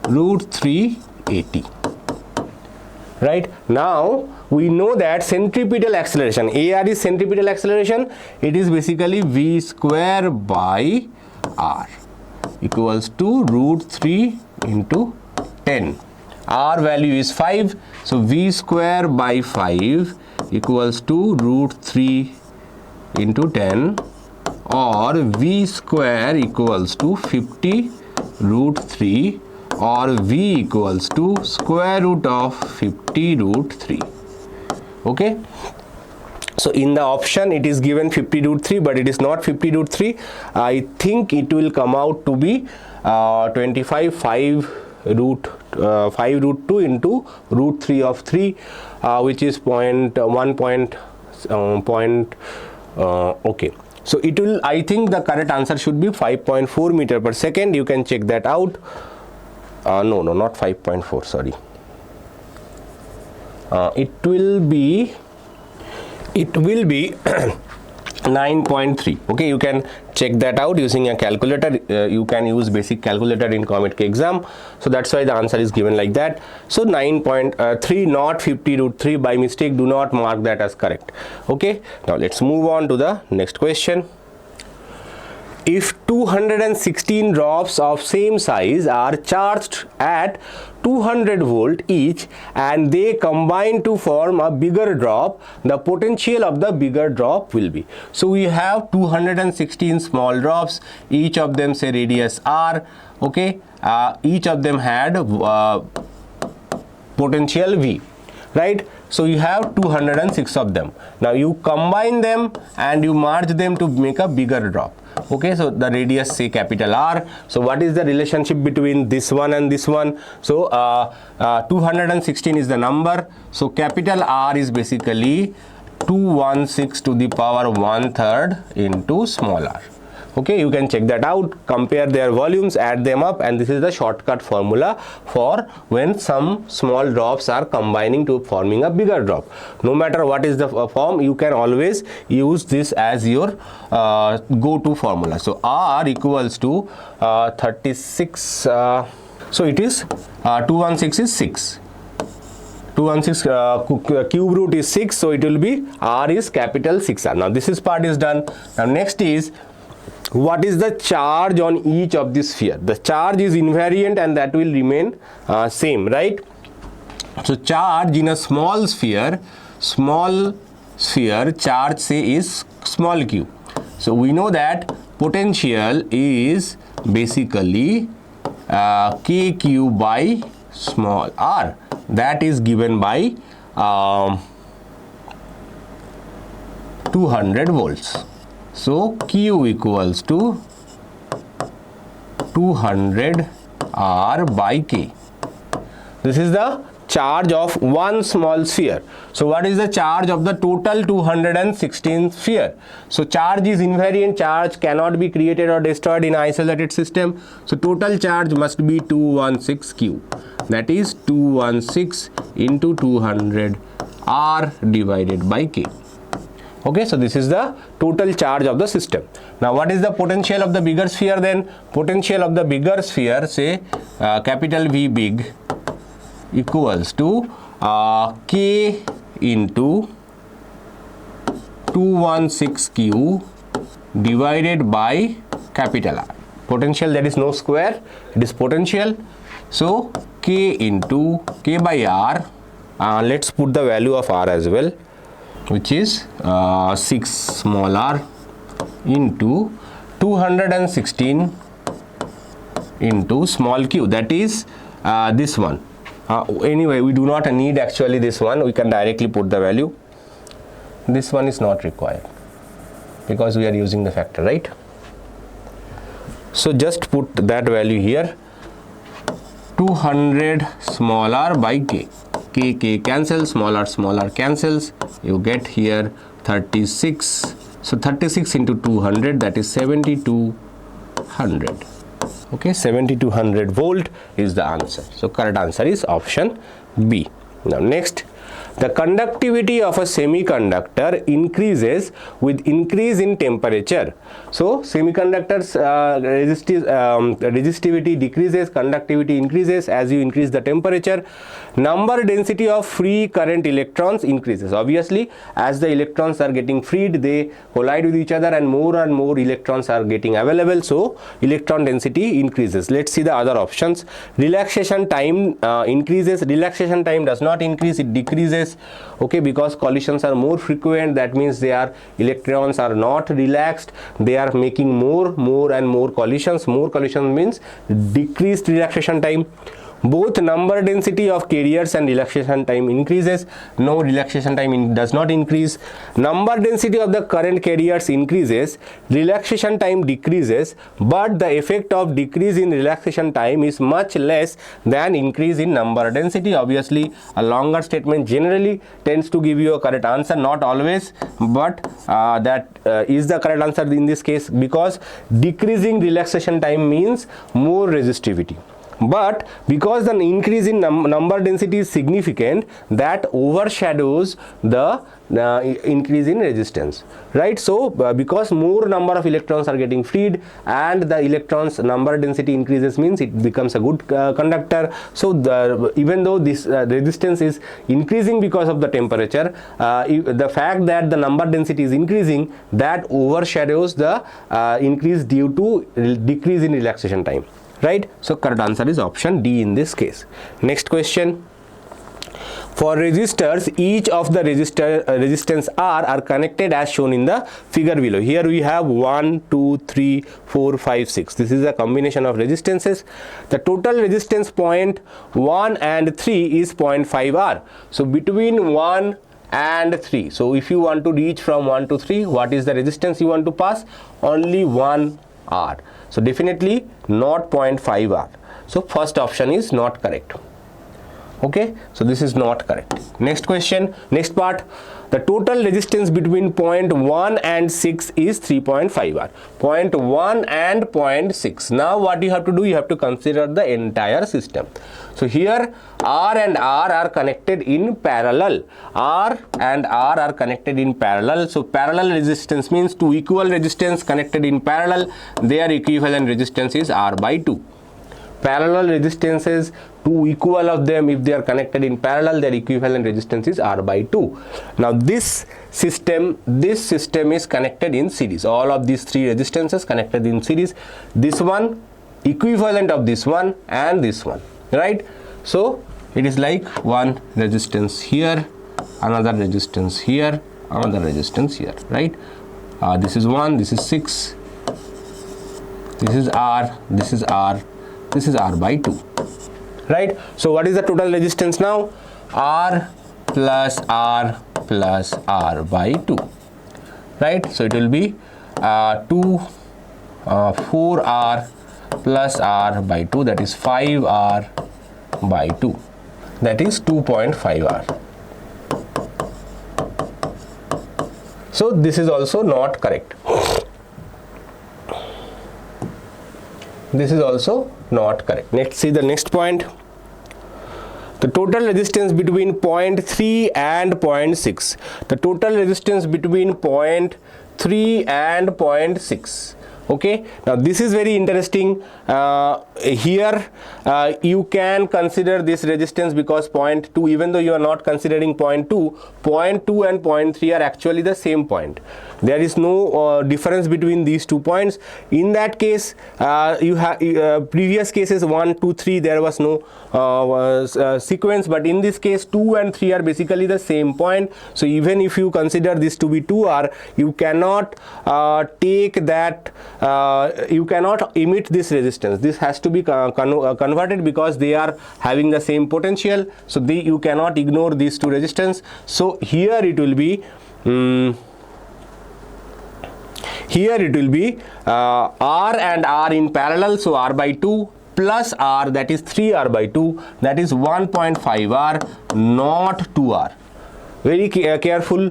Speaker 1: root 380. Right, now we know that centripetal acceleration, AR is centripetal acceleration, it is basically V square by R equals to root 3 into 10. R value is 5, so V square by 5 equals to root 3 into 10, or V square equals to 50 root 3, or V equals to square root of 50 root 3. Okay, so in the option it is given 50 root 3, but it is not 50 root 3. I think it will come out to be 25 5 root 2 into root 3 of 3, which is 0.1 point. Okay, so it will, I think the correct answer should be 5.4 meter per second. You can check that out. No, not 5.4, sorry. It will be 9.3. Okay, you can check that out using a calculator. You can use basic calculator in COMEDK exam. So that's why the answer is given like that. So 9.3, not 50 root 3. By mistake, do not mark that as correct. Okay, now let's move on to the next question. If 216 drops of same size are charged at 200 volt each and they combine to form a bigger drop, the potential of the bigger drop will be. So we have 216 small drops, each of them say radius r. Okay, each of them had potential V, right? So you have 206 of them. Now you combine them and you merge them to make a bigger drop. Okay, so the radius say capital R. So what is the relationship between this one and this one? So 216 is the number. So capital R is basically 216 to the power 1/3 into small r. Okay, you can check that out, compare their volumes, add them up, and this is the shortcut formula for when some small drops are combining to forming a bigger drop. No matter what is the form, you can always use this as your go-to formula. So R equals to 36, so it is 216 is 6. 216 cube root is 6, so it will be R is capital 6R. Now this part is done. Now next is, what is the charge on each of this sphere? The charge is invariant and that will remain same, right? So charge in a small sphere charge say is small q. So we know that potential is basically kq by small r, that is given by 200 volts. So Q equals to 200 R by K. This is the charge of one small sphere. So what is the charge of the total 216 sphere? So charge is invariant, charge cannot be created or destroyed in isolated system. So total charge must be 216 Q. That is 216 into 200 R divided by K. Okay, so this is the total charge of the system. Now what is the potential of the bigger sphere then? Potential of the bigger sphere, say capital V big, equals to K into 216 Q divided by capital R. Potential, that is no square, it is potential. So K into K by R, let's put the value of R as well, which is 6 small r into 216 into small q, that is this one. Anyway, we do not need actually this one, we can directly put the value. This one is not required because we are using the factor, right? So just put that value here, 200 small r by k. K cancels, small r cancels, you get here 36. So 36 into 200, that is 7200. Okay, 7200 volt is the answer. So correct answer is option B. Now next, the conductivity of a semiconductor increases with increase in temperature. So semiconductors resistivity decreases, conductivity increases as you increase the temperature. Number density of free current electrons increases. Obviously, as the electrons are getting freed, they collide with each other and more electrons are getting available. So electron density increases. Let's see the other options. Relaxation time increases. Relaxation time does not increase, it decreases. Okay, because collisions are more frequent, that means electrons are not relaxed, they are making more and more collisions. More collisions means decreased relaxation time. Both number density of carriers and relaxation time increases. No, relaxation time does not increase. Number density of the current carriers increases, relaxation time decreases, but the effect of decrease in relaxation time is much less than increase in number density. Obviously, a longer statement generally tends to give you a correct answer, not always, but that is the correct answer in this case, because decreasing relaxation time means more resistivity. But because the increase in number density is significant, that overshadows the increase in resistance, right? So because more number of electrons are getting freed and the electrons number density increases, means it becomes a good conductor. So even though this resistance is increasing because of the temperature, the fact that the number density is increasing, that overshadows the increase due to decrease in relaxation time. Right? So correct answer is option D in this case. Next question. For resistors, each of the resistance R are connected as shown in the figure below. Here we have 1, 2, 3, 4, 5, 6. This is a combination of resistances. The total resistance point 1 and 3 is 0.5 R. So between 1 and 3. So if you want to reach from 1 to 3, what is the resistance you want to pass? Only 1 R. So definitely not 0.5 R. So first option is not correct. Okay, so this is not correct. Next question, next part. The total resistance between 0.1 and 6 is 3.5 R. 0.1 and 0.6. Now what you have to do, you have to consider the entire system. So here R and R are connected in parallel. R and R are connected in parallel. So parallel resistance means two equal resistance connected in parallel. Their equivalent resistance is R by 2. Parallel resistances, two equal of them, if they are connected in parallel, their equivalent resistance is R by 2. Now this system is connected in series. All of these three resistances connected in series. This one equivalent of this one and this one, right? So it is like one resistance here, another resistance here, another resistance here, right? This is 1, this is 6, this is R, this is R, this is R by 2, right? So what is the total resistance now? R plus R plus R by 2, right? So it will be 4R plus R by 2, that is 5R by 2. that is 2.5 R. So this is also not correct. This is also not correct. Let's see the next point. The total resistance between 0.3 and 0.6. The total resistance between 0.3 and 0.6. Okay, now this is very interesting. Here you can consider this resistance because 0.2, even though you are not considering 0.2, 0.2 and 0.3 are actually the same point. There is no difference between these 2 points. In that case, you have previous cases 1, 2, 3, there was no sequence, but in this case 2 and 3 are basically the same point. So even if you consider this to be 2R, you cannot take that, you cannot emit this resistance. This has to be converted because they are having the same potential. So you cannot ignore these two resistance. So here it will be R and R in parallel, so R by 2 plus R, that is 3R by 2, that is 1.5R, not 2R. Very careful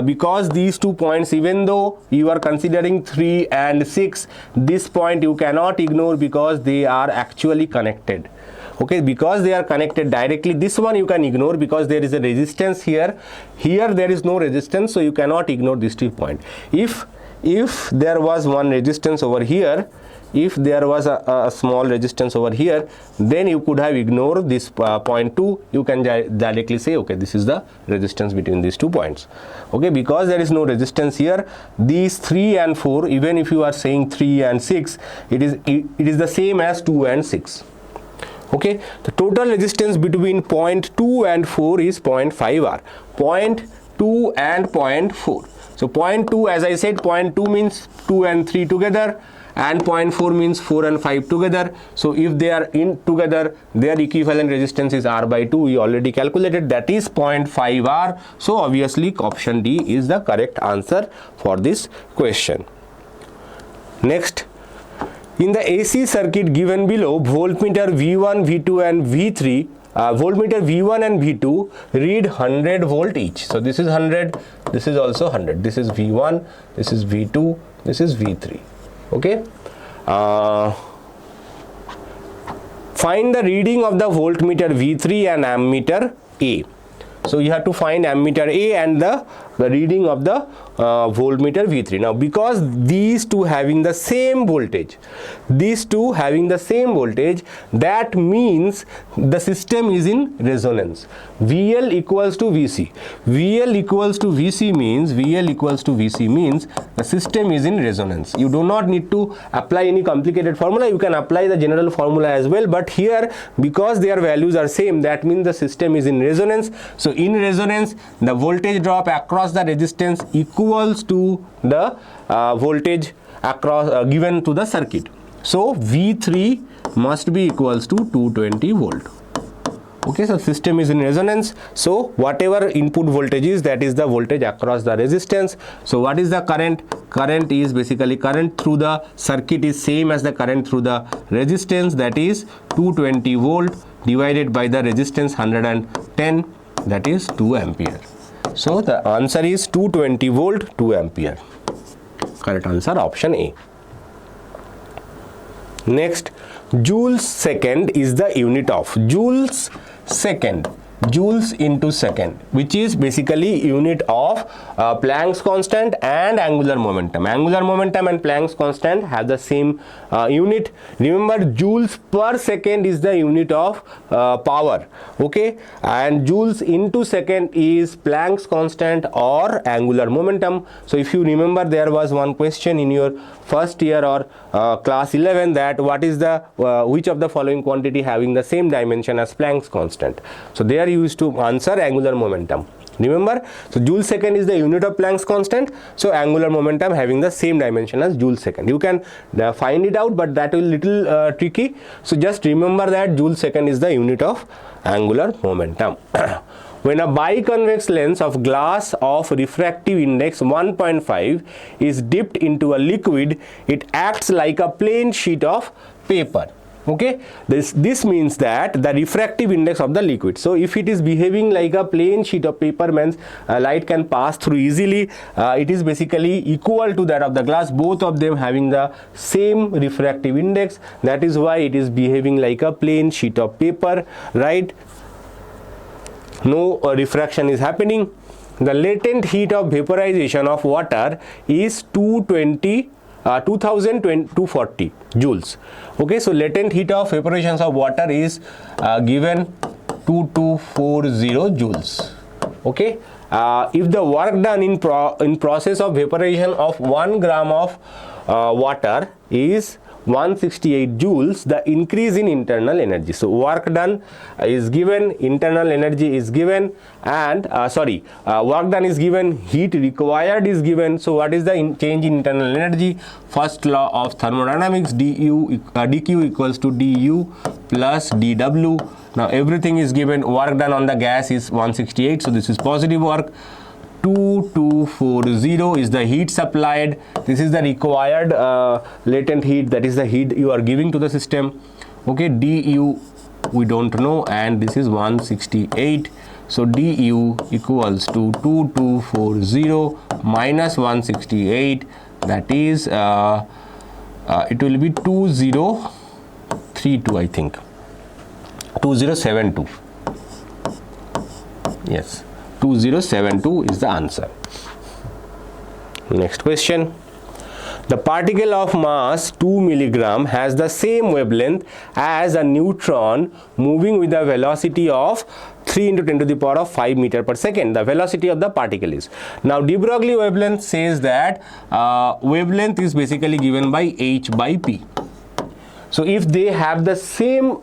Speaker 1: because these 2 points, even though you are considering 3 and 6, this point you cannot ignore because they are actually connected. Okay, because they are connected directly. This one you can ignore because there is a resistance here. Here there is no resistance, so you cannot ignore these 2 points. If there was one resistance over here, if there was a small resistance over here, then you could have ignored this point 2. You can directly say, okay, this is the resistance between these 2 points. Okay, because there is no resistance here, these 3 and 4, even if you are saying 3 and 6, it is the same as 2 and 6. Okay, the total resistance between point 2 and 4 is 0.5R. 0.2 and 0.4. So 0.2, as I said, 0.2 means 2 and 3 together, and 0.4 means 4 and 5 together. So if they are in together, their equivalent resistance is R by 2. We already calculated, that is 0.5 R. So obviously option D is the correct answer for this question. Next, in the AC circuit given below, voltmeter V1, V2 and V3, voltmeter V1 and V2 read 100 volt each. So this is 100, this is also 100. This is V1, this is V2, this is V3. Okay, find the reading of the voltmeter V3 and ammeter A. So you have to find ammeter A and the reading of the voltmeter V3. Now because these two having the same voltage, that means the system is in resonance. VL equals to VC. VL equals to VC means the system is in resonance. You do not need to apply any complicated formula. You can apply the general formula as well, but here because their values are same, that means the system is in resonance. So in resonance, the voltage drop across the resistance equals to the voltage across given to the circuit. So V3 must be equals to 220 volt. Okay, so system is in resonance, so whatever input voltage is, that is the voltage across the resistance. So what is the current? Current is basically current through the circuit is same as the current through the resistance, that is 220 volt divided by the resistance 110, that is 2 ampere. So the answer is 220 volt 2 ampere. Correct answer option A. Next, joules second is the unit of joules second. Joules into second, which is basically unit of Planck's constant and angular momentum. Angular momentum and Planck's constant have the same unit. Remember, joules per second is the unit of power. Okay, and joules into second is Planck's constant or angular momentum. So if you remember, there was one question in your first year or class 11 that what is the which of the following quantity having the same dimension as Planck's constant. So there you used to answer angular momentum. Remember, so joule second is the unit of Planck's constant, so angular momentum having the same dimension as joule second. You can find it out, but that is little tricky. So just remember that joule second is the unit of angular momentum. When a biconvex lens of glass of refractive index 1.5 is dipped into a liquid, it acts like a plain sheet of paper. Okay, this means that the refractive index of the liquid. So if it is behaving like a plain sheet of paper, means light can pass through easily. It is basically equal to that of the glass, both of them having the same refractive index. That is why it is behaving like a plain sheet of paper, right? No refraction is happening. The latent heat of vaporization of water is 2240 joules. Okay, so latent heat of evaporation of water is given 2240 joules. Okay, if the work done in process of evaporation of 1 gram of water is 168 joules, the increase in internal energy. So work done is given, internal energy is given, and work done is given, heat required is given. So what is the change in internal energy? First law of thermodynamics, dq equals to du plus dw. Now everything is given. Work done on the gas is 168, so this is positive work. 2240 is the heat supplied. This is the required latent heat, that is the heat you are giving to the system. Okay, du we don't know, and this is 168. So du equals to 2240 minus 168, that is it will be 2032, I think 2072. Yes, 2072 is the answer. Next question. The particle of mass 2 mg has the same wavelength as a neutron moving with a velocity of 3 into 10 to the power of 5 meter per second. The velocity of the particle is. Now de Broglie wavelength says that wavelength is basically given by h by p. So if they have the same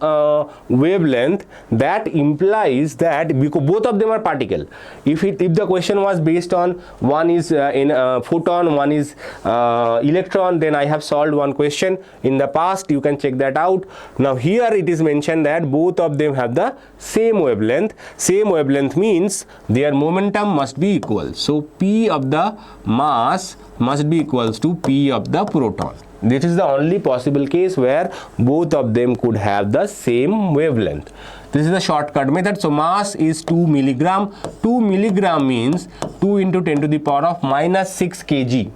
Speaker 1: wavelength, that implies that because both of them are particle. If the question was based on one is in photon, one is electron, then I have solved one question in the past. You can check that out. Now here it is mentioned that both of them have the same wavelength. Same wavelength means their momentum must be equal. So P of the mass must be equals to P of the proton. This is the only possible case where both of them could have the same wavelength. This is the shortcut method. So mass is 2 mg. 2 mg means 2 into 10 to the power of minus 6 kg.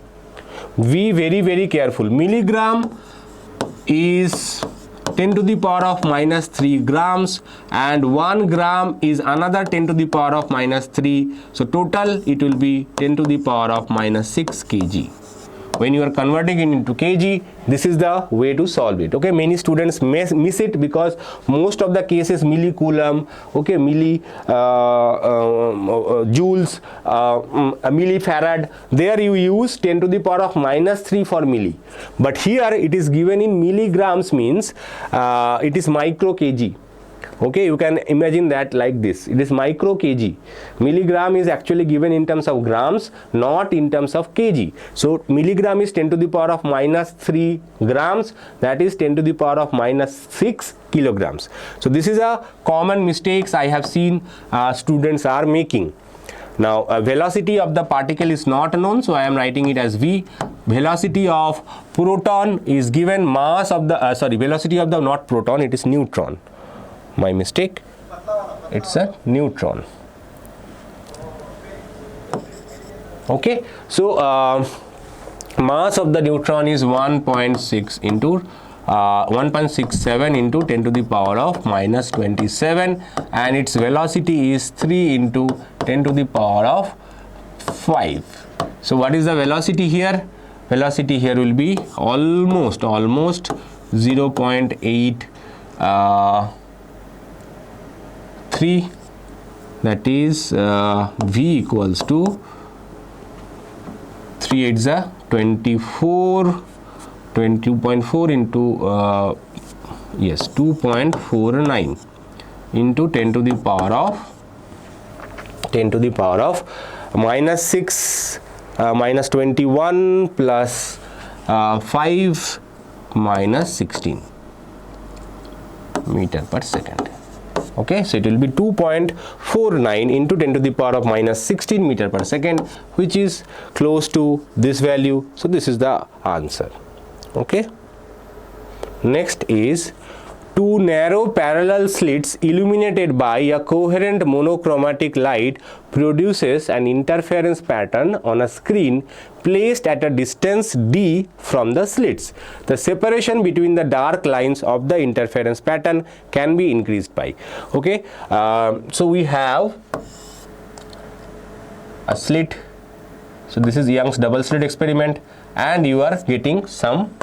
Speaker 1: Be very, very careful. Milligram is 10 to the power of minus 3 grams, and 1 gram is another 10 to the power of minus 3. So total it will be 10 to the power of minus 6 kg. When you are converting it into kg, this is the way to solve it. Okay, many students miss it because most of the cases millicoulomb, okay, joules, millifarad, there you use 10 to the power of minus 3 for milli. But here it is given in milligrams, means it is micro kg. Okay, you can imagine that like this. It is micro kg. Milligram is actually given in terms of grams, not in terms of kg. So milligram is 10 to the power of minus 3 grams, that is 10 to the power of minus 6 kilograms. So this is a common mistakes I have seen students are making. Now velocity of the particle is not known, so I am writing it as V. Velocity of proton is given, mass of the velocity of the, not proton, it is neutron. My mistake, it's a neutron. Okay, so mass of the neutron is 1.6 into 1.67 into 10 to the power of minus 27, and its velocity is 3 into 10 to the power of 5. So what is the velocity here? Velocity here will be almost 0.8 3, that is V equals to 3 8 is 24, 22.4 into yes 2.49 into 10 to the power of minus 6 minus 21 plus 5 minus 16 meter per second. Okay, so it will be 2.49 into 10 to the power of minus 16 meter per second, which is close to this value. So this is the answer. Okay, next is two narrow parallel slits illuminated by a coherent monochromatic light produces an interference pattern on a screen placed at a distance d from the slits. The separation between the dark lines of the interference pattern can be increased by. Okay, so we have a slit. So this is Young's double slit experiment, and you are getting some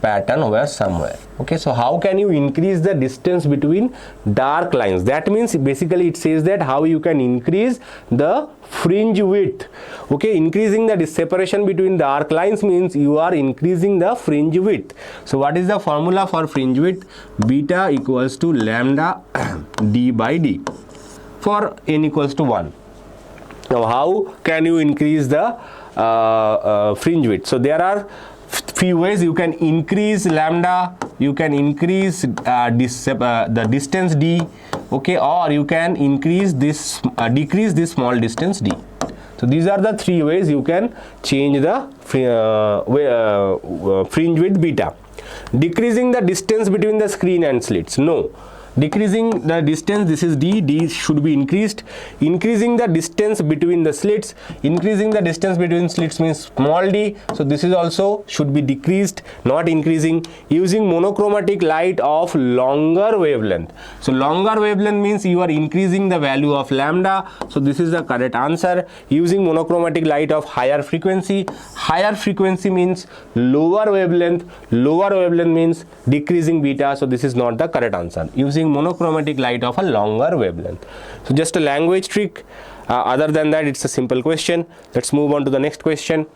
Speaker 1: pattern over somewhere. Okay, so how can you increase the distance between dark lines? That means basically it says that how you can increase the fringe width. Okay, increasing the separation between dark lines means you are increasing the fringe width. So what is the formula for fringe width? Beta equals to lambda d by d for n equals to 1. Now how can you increase the fringe width? So there are few ways. You can increase lambda, you can increase the distance d, okay, or you can increase this decrease this small distance d. So these are the three ways you can change the fringe width beta. Decreasing the distance between the screen and slits, no. Decreasing the distance, this is d should be increased. Increasing the distance between the slits, increasing the distance between slits means small d, so this is also should be decreased, not increasing. Using monochromatic light of longer wavelength, so longer wavelength means you are increasing the value of lambda, so this is the correct answer. Using monochromatic light of higher frequency means lower wavelength means decreasing beta, so this is not the correct answer. Using monochromatic light of a longer wavelength. So just a language trick, other than that it's a simple question. Let's move on to the next question.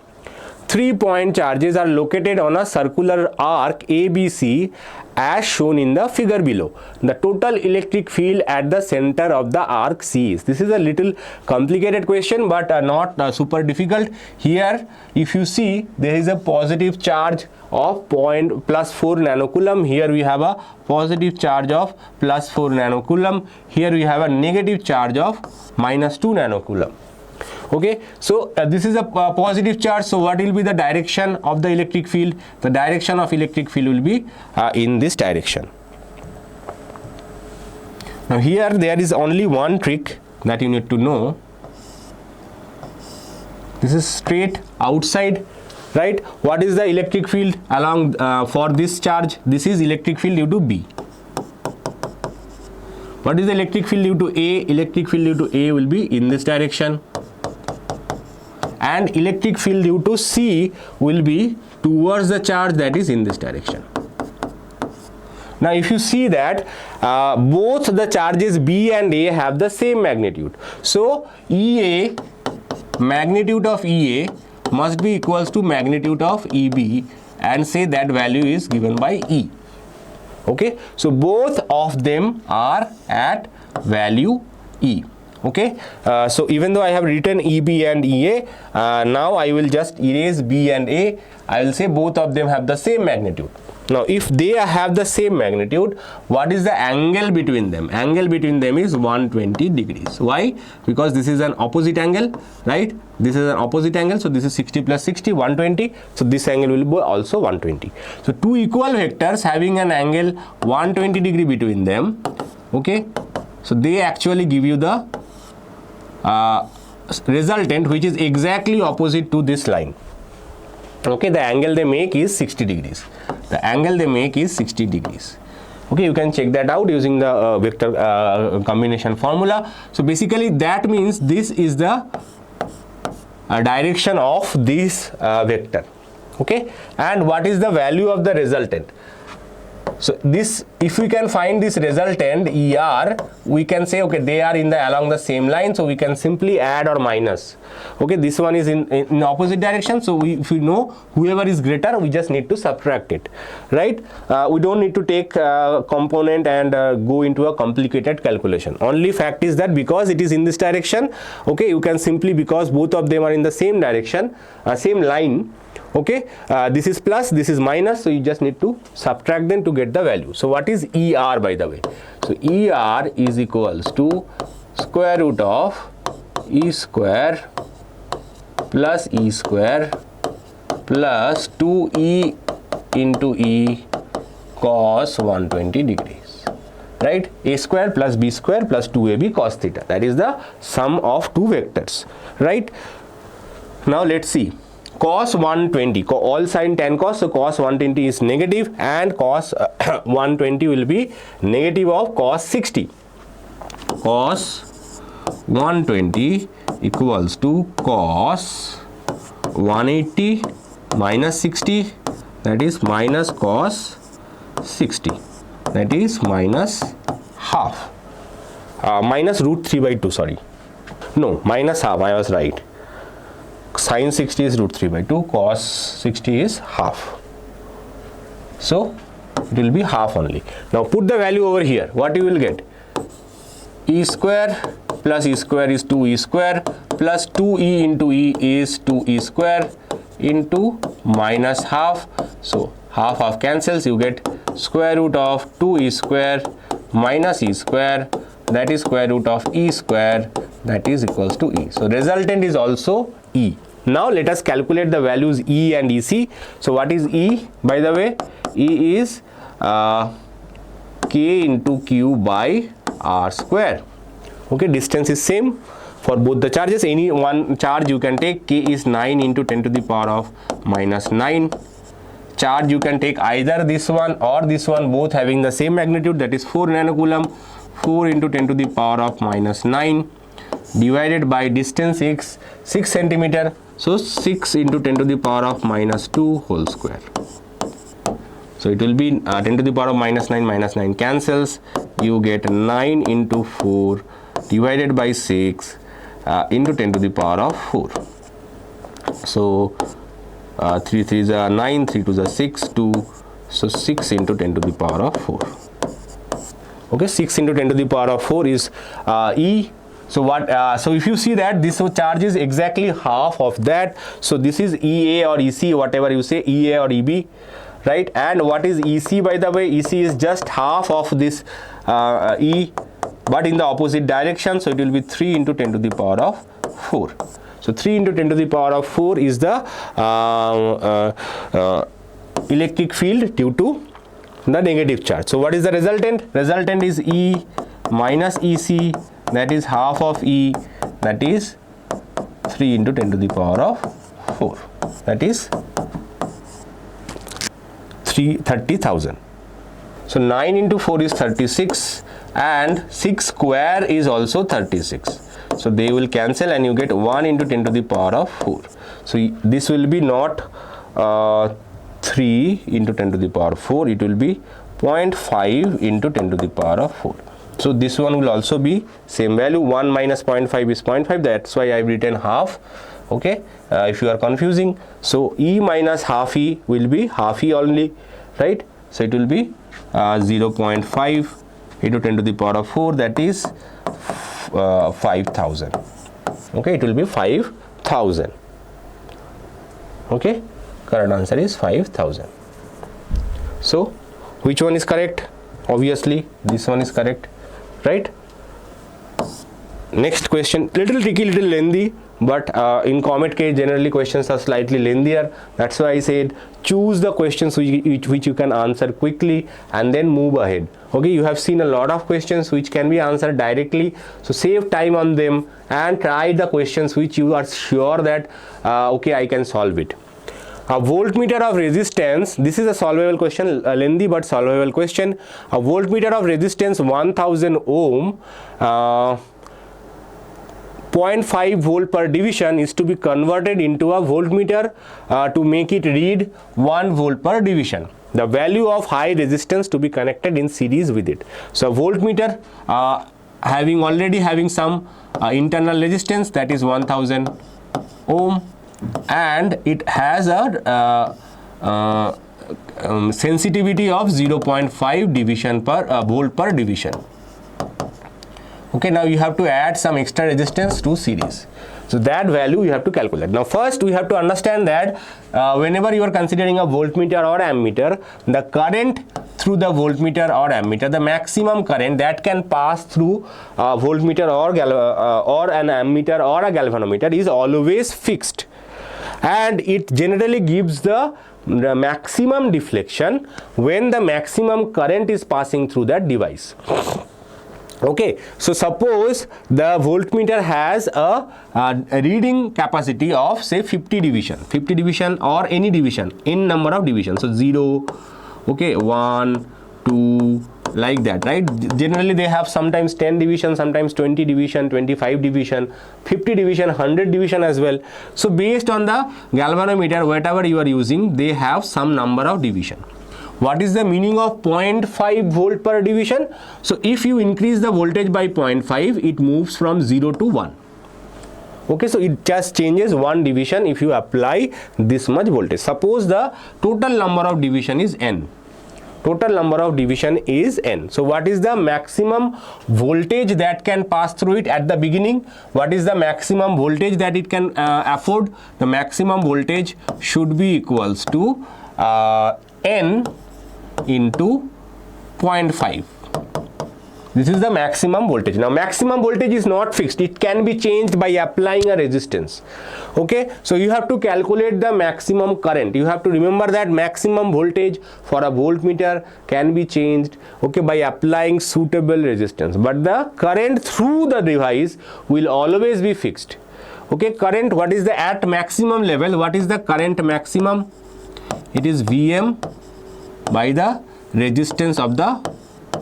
Speaker 1: 3-point charges are located on a circular arc ABC as shown in the figure below. The total electric field at the center of the arc C is. This is a little complicated question, but not super difficult. Here if you see, there is a positive charge of +4 nanocoulomb. Here we have a positive charge of +4 nanocoulomb. Here we have a negative charge of -2 nanocoulomb. Okay, so this is a positive charge, so what will be the direction of the electric field? The direction of electric field will be in this direction. Now here there is only one trick that you need to know. This is straight outside, right? What is the electric field along for this charge? This is electric field due to B. What is the electric field due to A? Electric field due to A will be in this direction, and electric field due to C will be towards the charge that is in this direction. Now if you see that both the charges B and A have the same magnitude, so EA, magnitude of EA must be equals to magnitude of EB, and say that value is given by E. Okay, so both of them are at value E. Okay, so even though I have written EB and EA, now I will just erase B and A. I will say both of them have the same magnitude. Now if they have the same magnitude, what is the angle between them? Angle between them is 120 degrees. Why? Because this is an opposite angle, right? This is an opposite angle, so this is 60 plus 60, 120. So this angle will be also 120. So two equal vectors having an angle 120 degree between them. Okay, so they actually give you the resultant, which is exactly opposite to this line. Okay, the angle they make is 60 degrees. The angle they make is 60 degrees. Okay, you can check that out using the vector combination formula. So basically that means this is the direction of this vector. Okay, and what is the value of the resultant? So this, if we can find this resultant ER, we can say okay, they are along the same line, so we can simply add or minus. Okay, this one is in opposite direction, so if we know whoever is greater, we just need to subtract it, right? We don't need to take component and go into a complicated calculation. Only fact is that because it is in this direction, okay, you can simply, because both of them are in the same direction, same line, okay, this is plus, this is minus, so you just need to subtract them to get the value. So what is ER, by the way? So ER is equals to square root of E square plus E square plus 2E into E cos 120 degrees. right? A square plus b square plus 2ab cos theta. That is the sum of two vectors, right? Now let's see. Cos 120, all sine tan cos, so cos 120 is negative, and cos 120 will be negative of cos 60. Cos 120 equals to cos 180 minus 60, that is minus cos 60, that is minus half, minus root 3 by 2, sorry, no, minus half, I was right. Sin 60 is root 3 by 2, cos 60 is half, so it will be half only. Now put the value over here, what you will get? E square plus E square is 2E square plus 2E into E is 2E square into minus half, so half cancels, you get square root of 2E square minus E square, that is square root of E square, that is equals to E. So resultant is also E. Now let us calculate the values E and EC. So what is E, by the way? E is K into Q by R square. Okay, distance is same for both the charges. Any one charge you can take. K is 9 into 10 to the power of minus 9. Charge you can take either this one or this one, both having the same magnitude, that is 4 nanocoulomb. 4 into 10 to the power of minus 9 divided by distance is 6 centimeter. So 6 into 10 to the power of minus 2 whole square. So it will be 10 to the power of minus 9 cancels. You get 9 into 4 divided by 6 into 10 to the power of 4. So 3 3 is 9, 3 2 is 6, 2. So 6 into 10 to the power of 4. Okay, 6 into 10 to the power of 4 is E. So what? So if you see that this charge is exactly half of that, so this is EA or EC, whatever you say, EA or EB, right? And what is EC, by the way? EC is just half of this E, but in the opposite direction, so it will be 3 into 10 to the power of 4. So 3 into 10 to the power of 4 is the electric field due to the negative charge. So what is the resultant? Resultant is E minus EC, that is half of E, that is 3 into 10 to the power of 4, that is 30,000. So 9 into 4 is 36 and 6 square is also 36. So they will cancel and you get 1 into 10 to the power of 4. So this will be not 3 into 10 to the power of 4, it will be 0.5 into 10 to the power of 4. So this one will also be same value. 1 minus 0.5 is 0.5, that's why I have written half. Okay, if you are confusing, so E minus half E will be half E only, right? So it will be 0.5 into 10 to the power of 4, that is 5,000. Okay, it will be 5,000. Okay, correct answer is 5,000. So which one is correct? Obviously this one is correct, right? Next question, little tricky, little lengthy, but in COMEDK generally questions are slightly lengthier. That's why I said choose the questions which you can answer quickly and then move ahead. Okay, you have seen a lot of questions which can be answered directly, so save time on them and try the questions which you are sure that okay, I can solve it. A voltmeter of resistance, this is a solvable question, a lengthy but solvable question. A voltmeter of resistance 1000 ohm, 0.5 volt per division is to be converted into a voltmeter to make it read 1 volt per division. The value of high resistance to be connected in series with it. So a voltmeter already having some internal resistance, that is 1000 ohm, and it has a sensitivity of 0.5 division per volt per division. Okay, now you have to add some extra resistance to series. So that value you have to calculate. Now first we have to understand that whenever you are considering a voltmeter or ammeter, the current through the voltmeter or ammeter, the maximum current that can pass through a voltmeter or an ammeter or a galvanometer is always fixed, and it generally gives the the maximum deflection when the maximum current is passing through that device. Okay, so suppose the voltmeter has a reading capacity of say 50 division or any division, in number of divisions, so 0, okay, 1, 2, like that, right? Generally they have sometimes 10 division, sometimes 20 division, 25 division, 50 division, 100 division as well. So based on the galvanometer, whatever you are using, they have some number of division. What is the meaning of 0.5 volt per division? So if you increase the voltage by 0.5, it moves from 0 to 1. Okay, so it just changes one division if you apply this much voltage. Suppose the total number of division is n. Total number of division is n. So what is the maximum voltage that can pass through it at the beginning? What is the maximum voltage that it can afford? The maximum voltage should be equals to n into 0.5. This is the maximum voltage. Now maximum voltage is not fixed, it can be changed by applying a resistance. Okay, so you have to calculate the maximum current. You have to remember that maximum voltage for a voltmeter can be changed, okay, by applying suitable resistance, but the current through the device will always be fixed. Okay, current, what is the at maximum level? What is the current maximum? It is Vm by the resistance of the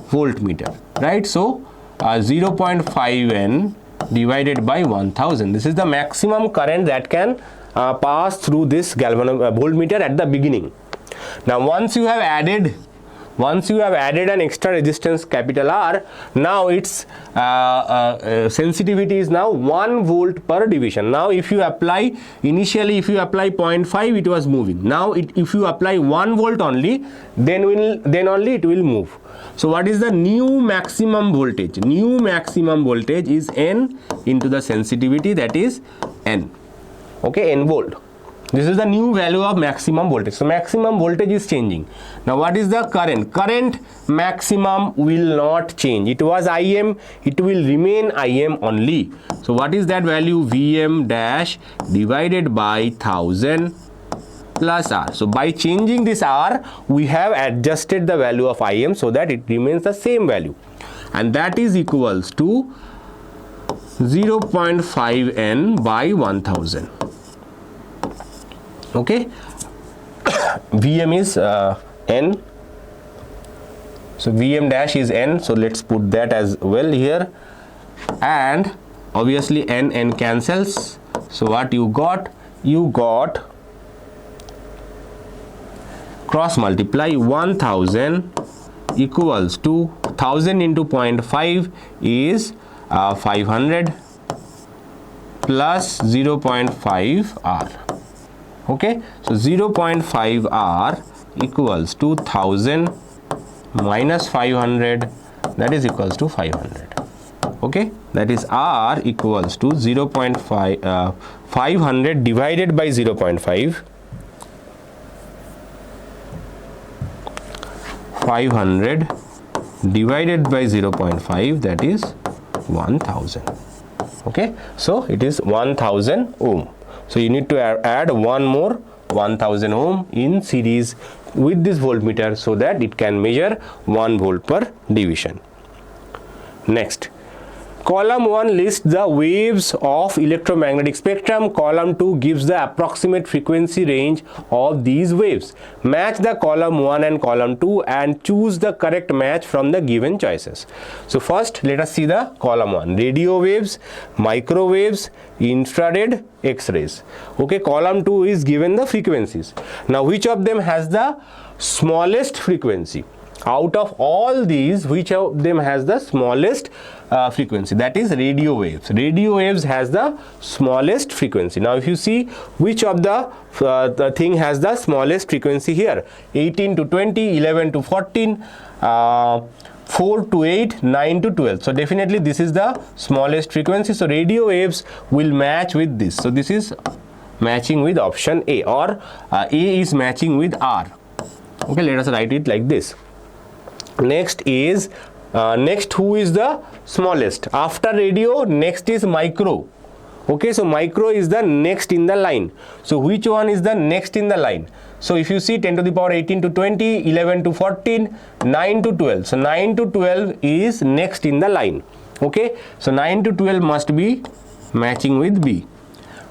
Speaker 1: voltmeter, right? So 0.5 N divided by 1000. This is the maximum current that can pass through this voltmeter at the beginning. Now once you have added an extra resistance capital R, now its sensitivity is now 1 volt per division. Now if you apply, initially if you apply 0.5, it was moving. Now if you apply 1 volt only, then only it will move. So what is the new maximum voltage? New maximum voltage is N into the sensitivity, that is N. Okay, N volt. This is the new value of maximum voltage. So maximum voltage is changing. Now what is the current? Current maximum will not change. It was Im, it will remain Im only. So what is that value? Vm dash divided by 1000 plus R. So by changing this R, we have adjusted the value of Im so that it remains the same value, and that is equals to 0.5 N by 1000. Okay, Vm is N, so Vm dash is N, so let's put that as well here, and obviously N cancels. So what you got? You got cross multiply 1000 equals to 1000 into 0.5 is 500 plus 0.5 R. Okay, so 0.5 R equals to 1000 minus 500, that is equals to 500. Okay, that is R equals to 0.5 500 divided by 0.5, 500 divided by 0.5, that is 1000. Okay, so it is 1000 ohm. So you need to add one more 1000 ohm in series with this voltmeter so that it can measure 1 volt per division. Next, column 1 lists the waves of electromagnetic spectrum. Column 2 gives the approximate frequency range of these waves. Match the column 1 and column 2 and choose the correct match from the given choices. So first let us see the column 1. Radio waves, microwaves, infrared, X-rays. Okay, column 2 is given the frequencies. Now which of them has the smallest frequency? Out of all these, which of them has the smallest frequency? That is radio waves. Radio waves has the smallest frequency. Now if you see which of the thing has the smallest frequency here, 18 to 20, 11 to 14, 4 to 8, 9 to 12. So definitely this is the smallest frequency. So radio waves will match with this. So this is matching with option A, or A is matching with R. Okay, let us write it like this. Next is who is the smallest? After radio, next is micro. Okay, so micro is the next in the line. So which one is the next in the line? So if you see 10 to the power 18 to 20, 11 to 14, 9 to 12. So 9 to 12 is next in the line. Okay, so 9 to 12 must be matching with B.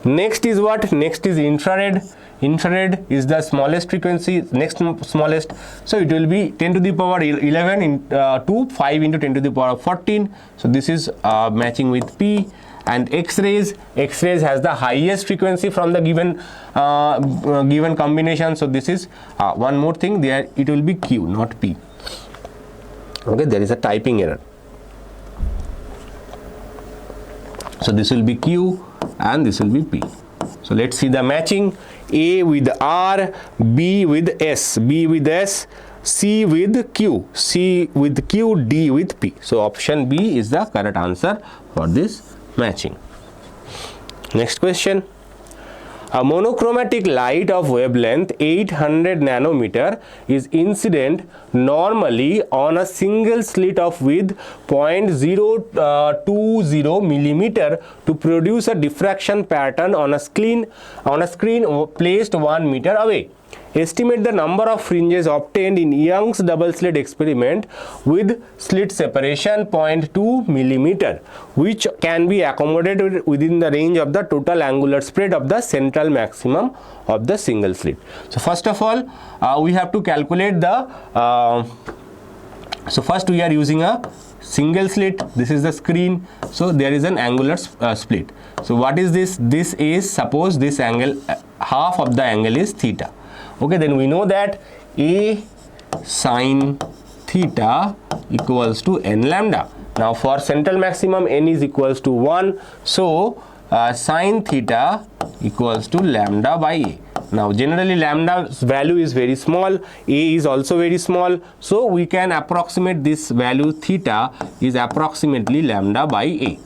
Speaker 1: Next is what? Next is infrared. Infrared is the smallest frequency, next smallest. So it will be 10 to the power 11 to 5 into 10 to the power 14. So this is matching with P. And X-rays has the highest frequency from the given given combination. So this is one more thing there, it will be Q, not P. Okay, there is a typing error. So this will be Q and this will be P. So let's see the matching. A with R, B with S, B with S, C with Q, C with Q, D with P. So option B is the correct answer for this matching. Next question. A monochromatic light of wavelength 800 nanometer is incident normally on a single slit of width 0.020 millimeter to produce a diffraction pattern on a screen placed 1 meter away. Estimate the number of fringes obtained in Young's double slit experiment with slit separation 0.2 millimeter, which can be accommodated within the range of the total angular spread of the central maximum of the single slit. So first of all, we have to calculate the so first we are using a single slit. This is the screen, so there is an angular split. So what is this? This is, suppose this angle, half of the angle is theta. Okay, then we know that A sine theta equals to n lambda. Now for central maximum n is equals to 1, so sine theta equals to lambda by A. Now generally lambda's value is very small, A is also very small, so we can approximate this value theta is approximately lambda by A.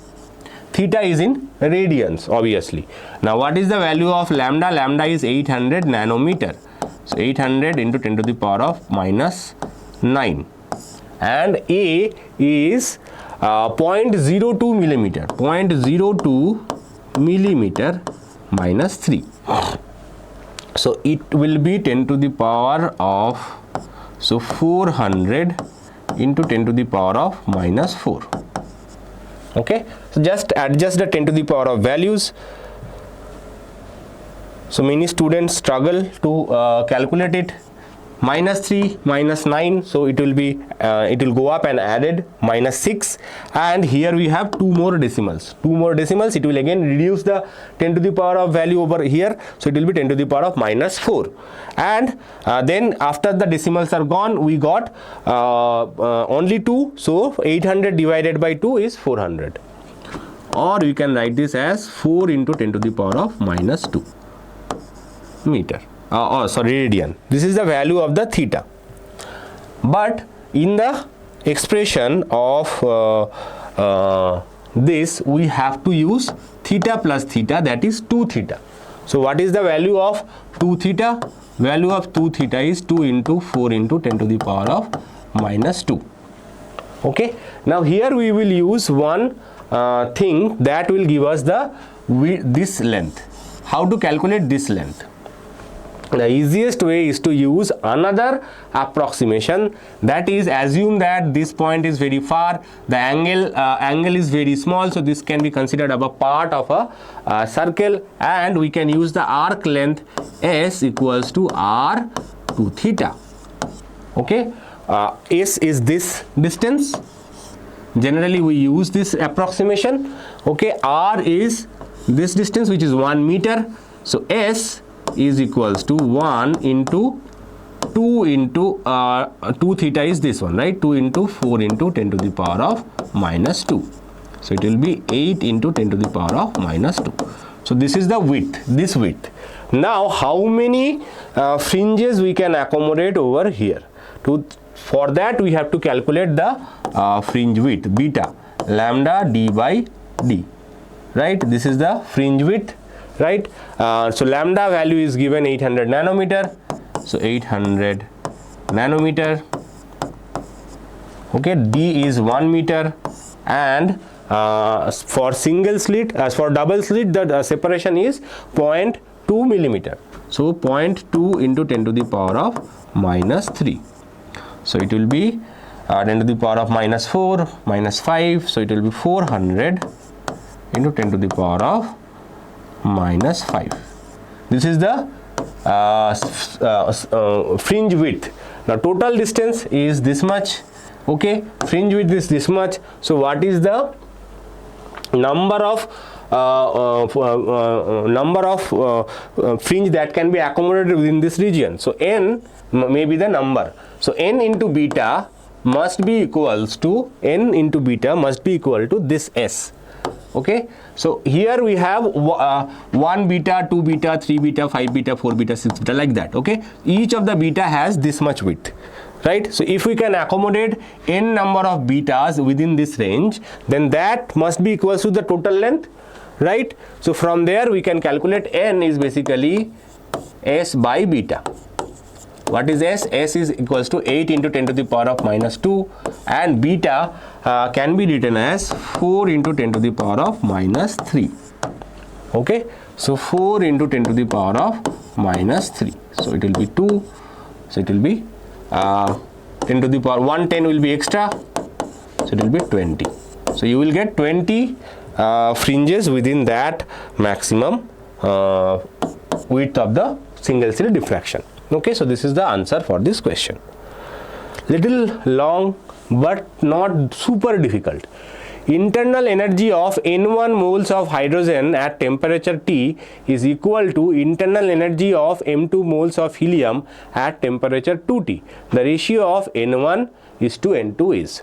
Speaker 1: Theta is in radians obviously. Now what is the value of lambda? Lambda is 800 nanometer. So 800 into 10 to the power of minus 9, and A is 0.02 millimeter, 0.02 millimeter minus 3. So it will be 10 to the power of, so 400 into 10 to the power of minus 4. Okay, so just adjust the 10 to the power of values. So many students struggle to calculate it. Minus 3, minus 9, so it will be it will go up and added minus 6, and here we have two more decimals. It will again reduce the 10 to the power of value over here, so it will be 10 to the power of minus 4. And then after the decimals are gone, we got only 2, so 800 divided by 2 is 400, or you can write this as 4 into 10 to the power of minus 2 meter. Radian. This is the value of the theta. But in the expression of this, we have to use theta plus theta, that is 2 theta. So what is the value of 2 theta? Value of 2 theta is 2 into 4 into 10 to the power of minus 2. Okay. Now here we will use one thing that will give us the this length. How to calculate this length? The easiest way is to use another approximation, that is, assume that this point is very far, the angle is very small, so this can be considered as a part of a circle, and we can use the arc length S equals to R to theta. Okay, S is this distance. Generally we use this approximation. Okay, R is this distance, which is 1 meter, so S is equals to 1 into 2 into 2 theta is this one, right? 2 into 4 into 10 to the power of minus 2. So it will be 8 into 10 to the power of minus 2. So this is the width, this width. Now how many fringes we can accommodate over here? For that we have to calculate the fringe width, beta, lambda d by d, right? This is the fringe width, right? So lambda value is given 800 nanometer, so 800 nanometer. Okay, d is 1 meter, and for single slit, as for double slit, the separation is 0.2 millimeter. So 0.2 into 10 to the power of minus 3. So it will be 10 to the power of minus 4 minus 5. So it will be 400 into 10 to the power of minus 5. This is the fringe width. Now total distance is this much. Okay, fringe width is this much. So what is the number of fringe that can be accommodated within this region? So n may be the number. So n into beta must be equals to this s. Okay, so here we have 1 beta, 2 beta, 3 beta, 5 beta, 4 beta, 6 beta, like that. Okay, each of the beta has this much width, right? So if we can accommodate n number of betas within this range, then that must be equals to the total length, right? So from there we can calculate n is basically s by beta. What is s? S is equals to 8 into 10 to the power of minus 2, and beta can be written as 4 into 10 to the power of minus 3. Okay, so 4 into 10 to the power of minus 3. So it will be 2. So it will be 10 to the power 110 will be extra. So it will be 20. So you will get 20 fringes within that maximum width of the single slit diffraction. Okay, so this is the answer for this question. Little long but not super difficult. Internal energy of N1 moles of hydrogen at temperature T is equal to internal energy of M2 moles of helium at temperature 2T. The ratio of N1 is to N2 is.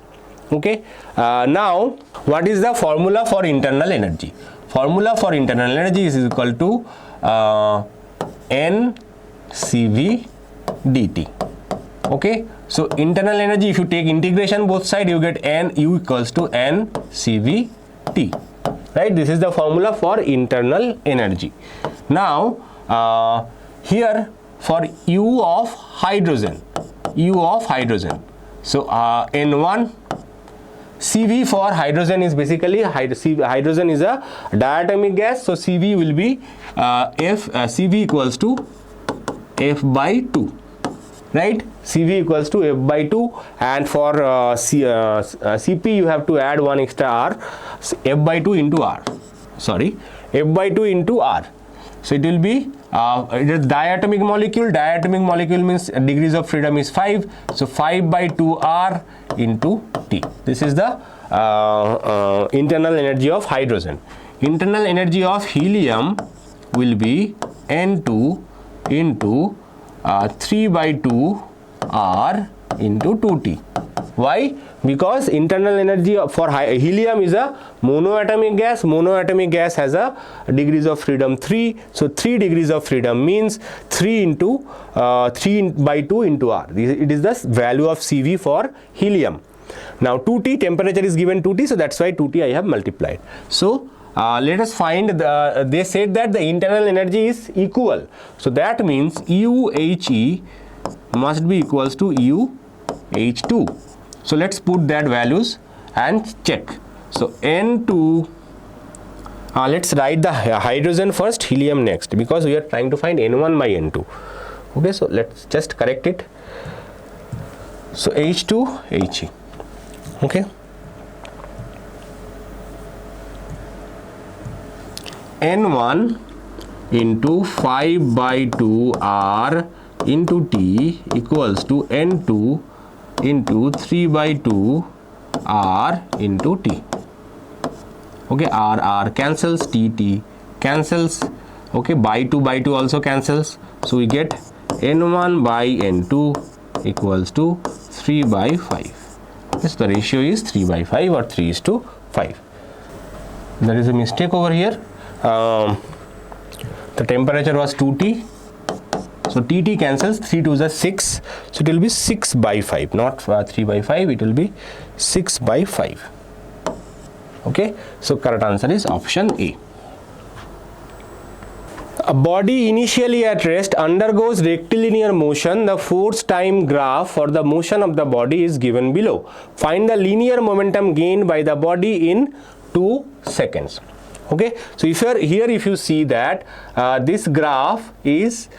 Speaker 1: Okay, now what is the formula for internal energy? Formula for internal energy is equal to N CV dt. Okay, so internal energy, if you take integration both side, you get n u equals to n CV t, right? This is the formula for internal energy. Now here for u of hydrogen, so n1 CV for hydrogen is basically hydrogen is a diatomic gas, so CV will be CV equals to F by 2, right? CV equals to F by 2, and for CP you have to add one extra R, F by 2 into R, sorry, F by 2 into R. So it will be it is diatomic molecule means degrees of freedom is 5, so 5 by 2 R into T. This is the internal energy of hydrogen. Internal energy of helium will be N2 into 3 by 2 R into 2T. Why? Because internal energy for helium is a monoatomic gas. Monoatomic gas has a degrees of freedom 3. So 3 degrees of freedom means 3 into 3 by 2 into R. It is the value of CV for helium. Now 2T, temperature is given 2T, so that's why 2T I have multiplied. So let us find they said that the internal energy is equal. So that means UHE must be equals to UH2. So let's put that values and check. So N2, let's write the hydrogen first, helium next, because we are trying to find N1 by N2. Okay, so let's just correct it. So H2 He. Okay, N1 into 5 by 2 R into T equals to N2 into 3 by 2 R into T. Okay, R cancels, T cancels. Okay, by 2 also cancels. So we get N1 by N2 equals to 3 by 5. Yes, the ratio is 3 by 5 or 3:5. There is a mistake over here. The temperature was 2T. So TT cancels, 3 2s are 6. So it will be 6 by 5, not 3 by 5. It will be 6 by 5. Okay, so correct answer is option A. A body initially at rest undergoes rectilinear motion. The force time graph for the motion of the body is given below. Find the linear momentum gained by the body in 2 seconds. Okay, so if you see that this graph is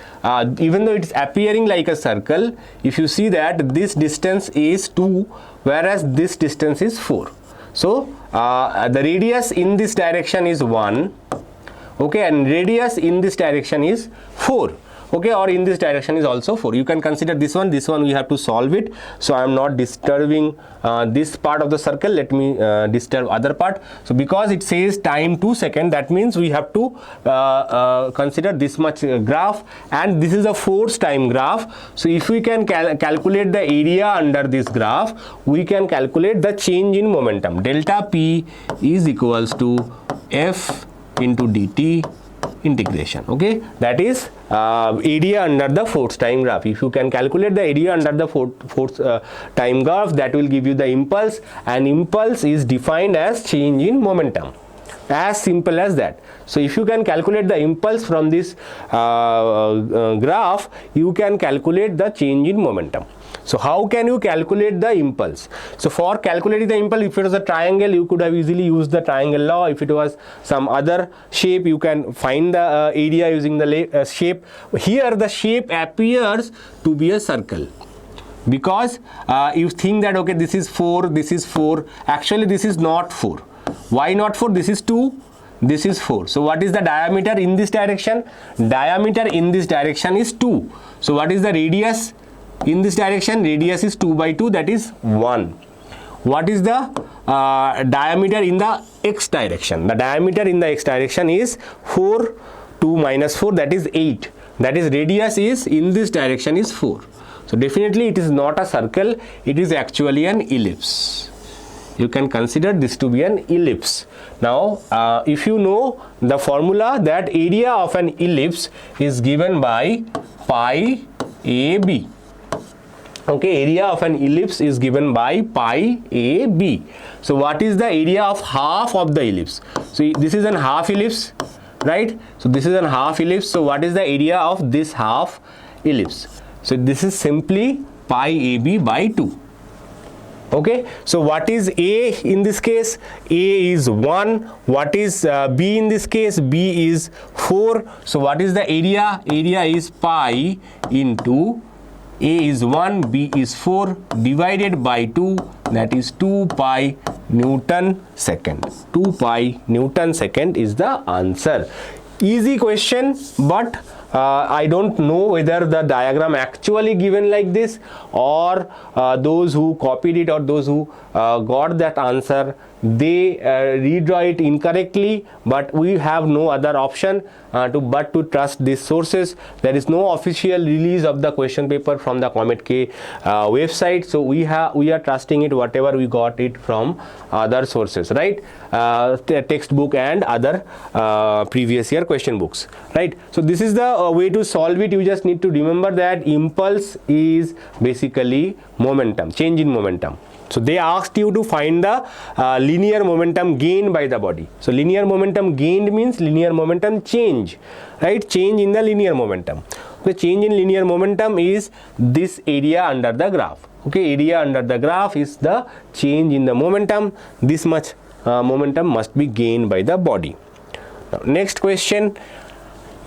Speaker 1: even though it's appearing like a circle, if you see that this distance is 2 whereas this distance is 4. So the radius in this direction is 1, okay, and radius in this direction is 4. Okay, or in this direction is also 4. You can consider this one we have to solve it. So I am not disturbing this part of the circle. Let me disturb other part. So because it says time 2 seconds, that means we have to consider this much graph, and this is a force time graph. So if we can calculate the area under this graph, we can calculate the change in momentum. Delta P is equals to F into dt integration. Okay, that is area under the force time graph. If you can calculate the area under the force time graph, that will give you the impulse, and impulse is defined as change in momentum. As simple as that. So if you can calculate the impulse from this graph, you can calculate the change in momentum. So how can you calculate the impulse? So for calculating the impulse, if it was a triangle, you could have easily used the triangle law. If it was some other shape, you can find the area using the shape. Here the shape appears to be a circle, because you think that okay, this is 4, this is 4. Actually this is not 4. Why not 4? This is 2, this is 4. So what is the diameter in this direction? Diameter in this direction is 2. So what is the radius in this direction? Radius is 2 by 2, that is 1. What is the diameter in the x direction? The diameter in the x direction is 4, 2 minus 4, that is 8. That is radius is in this direction is 4. So definitely it is not a circle, it is actually an ellipse. You can consider this to be an ellipse. Now if you know the formula, that area of an ellipse is given by pi AB. Okay, area of an ellipse is given by pi AB. So what is the area of half of the ellipse? So this is an half ellipse, right? So this is an half ellipse. So what is the area of this half ellipse? So this is simply pi AB by 2. Okay, so what is A in this case? A is 1. What is B in this case? B is 4. So what is the area? Area is pi into A is 1, B is 4 divided by 2, that is 2 pi Newton second. 2 pi Newton second is the answer. Easy question, but I don't know whether the diagram actually given like this, or those who copied it or those who got that answer, they redraw it incorrectly, but we have no other option but to trust these sources. There is no official release of the question paper from the COMEDK website, so we are trusting it whatever we got it from other sources, right? Textbook and other previous year question books, right? So this is the way to solve it. You just need to remember that impulse is basically momentum, change in momentum. So they asked you to find the linear momentum gained by the body. So linear momentum gained means linear momentum change, right? Change in the linear momentum. The change in linear momentum is this area under the graph. Okay, area under the graph is the change in the momentum. This much momentum must be gained by the body. Now, next question.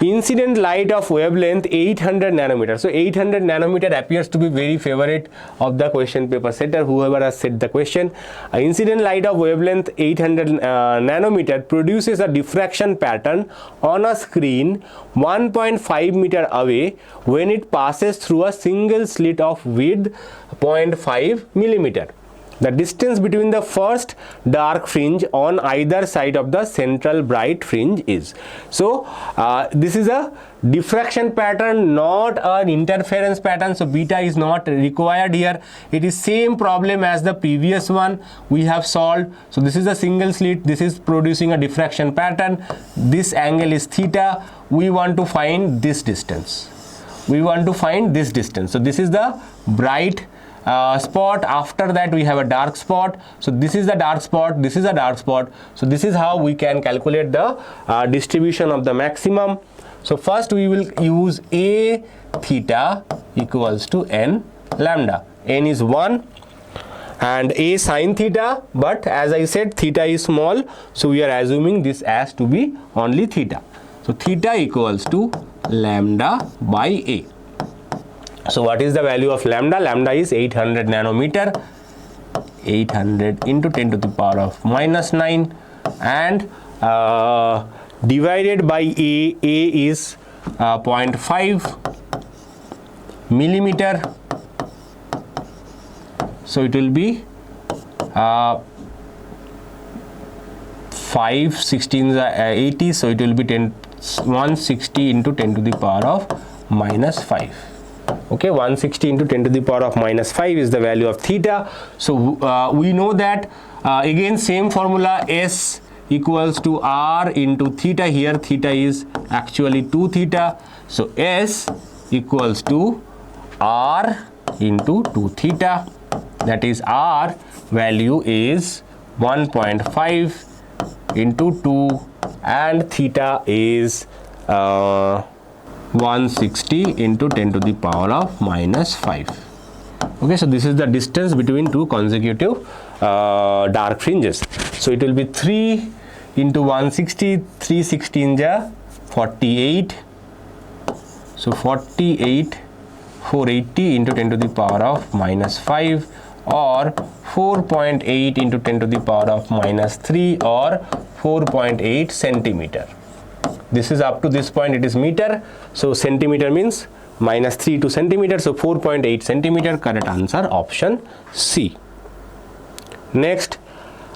Speaker 1: Incident light of wavelength 800 nanometer. So 800 nanometer appears to be very favorite of the question paper setter, whoever has set the question. Incident light of wavelength 800 nanometer produces a diffraction pattern on a screen 1.5 meter away when it passes through a single slit of width 0.5 millimeter. The distance between the first dark fringe on either side of the central bright fringe is. So this is a diffraction pattern, not an interference pattern. So beta is not required here. It is same problem as the previous one we have solved. So this is a single slit. This is producing a diffraction pattern. This angle is theta. We want to find this distance. We want to find this distance. So this is the bright spot. After that we have a dark spot. So this is the dark spot, this is a dark spot. So this is how we can calculate the distribution of the maximum. So first we will use A theta equals to n lambda. N is 1 and A sin theta, but as I said theta is small, so we are assuming this as to be only theta. So theta equals to lambda by A. So what is the value of lambda? Lambda is 800 nanometer, 800 into 10 to the power of minus 9, and divided by A is 0.5 millimeter. So it will be 5 16s are 80, so it will be 160 into 10 to the power of minus 5. Okay, 160 into 10 to the power of minus 5 is the value of theta. So we know that again same formula, S equals to R into theta. Here theta is actually 2 theta, so S equals to R into 2 theta, that is R value is 1.5 into 2 and theta is 160 into 10 to the power of minus 5. Okay, so this is the distance between two consecutive dark fringes. So it will be 3 into 160, 3 16 ja 48, so 48 480 into 10 to the power of minus 5, or 4.8 into 10 to the power of minus 3, or 4.8 centimeter. This is up to this point, it is meter, so centimeter means minus 3 to centimeter, so 4.8 centimeter. Correct answer option C. Next,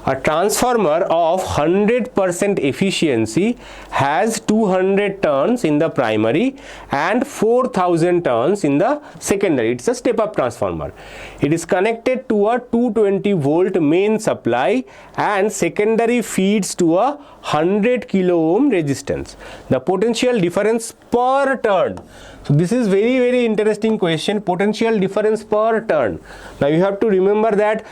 Speaker 1: a transformer of 100% efficiency has 200 turns in the primary and 4000 turns in the secondary. It's a step-up transformer. It is connected to a 220 volt main supply and secondary feeds to a 100 kilo ohm resistance. The potential difference per turn. So this is very interesting question, potential difference per turn. Now you have to remember that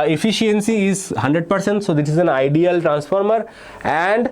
Speaker 1: efficiency is 100%, so this is an ideal transformer, and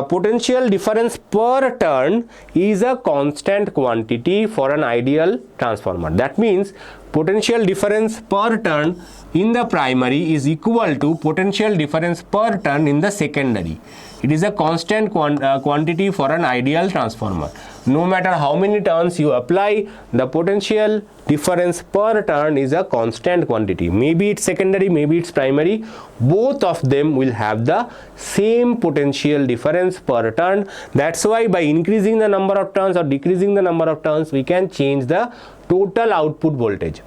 Speaker 1: potential difference per turn is a constant quantity for an ideal transformer. That means potential difference per turn in the primary is equal to potential difference per turn in the secondary. It is a constant quantity for an ideal transformer. No matter how many turns you apply, the potential difference per turn is a constant quantity. Maybe it's secondary, maybe it's primary, both of them will have the same potential difference per turn. That's why by increasing the number of turns or decreasing the number of turns, we can change the total output voltage.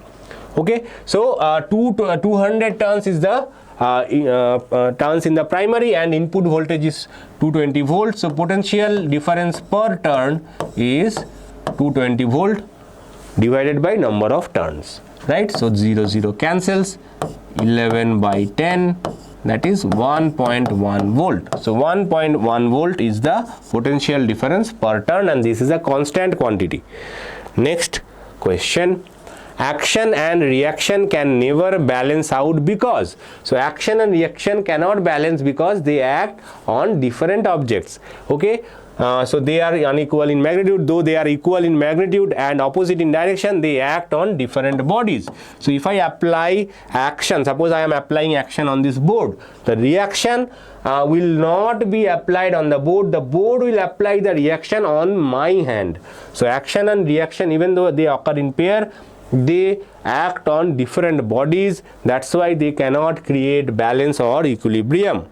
Speaker 1: Okay, so 200 turns is the turns in the primary, and input voltage is 220 volts, so potential difference per turn is 220 volt divided by number of turns, right? So 0 cancels, 11 by 10, that is 1.1 volt. So 1.1 volt is the potential difference per turn, and this is a constant quantity. Next question. Action and reaction can never balance out because, so action and reaction cannot balance because they act on different objects. Okay, so they are unequal in magnitude, though they are equal in magnitude and opposite in direction, they act on different bodies. So if I apply action, suppose I am applying action on this board, the reaction will not be applied on the board will apply the reaction on my hand. So action and reaction, even though they occur in pair, they act on different bodies. That's why they cannot create balance or equilibrium.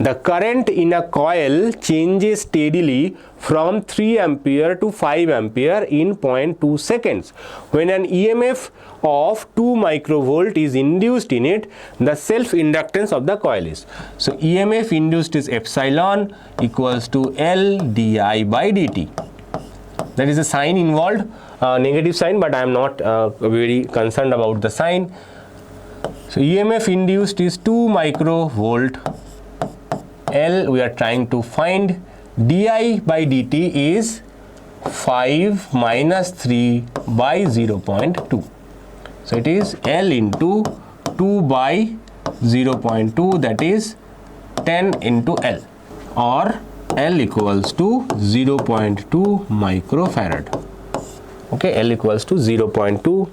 Speaker 1: The current in a coil changes steadily from 3 ampere to 5 ampere in 0.2 seconds. When an EMF of 2 microvolt is induced in it, the self-inductance of the coil is. So EMF induced is epsilon equals to L di by dt. There is a sign involved, negative sign, but I am not very concerned about the sign. So EMF induced is 2 microvolt. L we are trying to find. Di by dt is 5 minus 3 by 0.2. So it is L into 2 by 0.2, that is 10 into L, or L equals to 0.2 microfarad. Okay, L equals to 0.2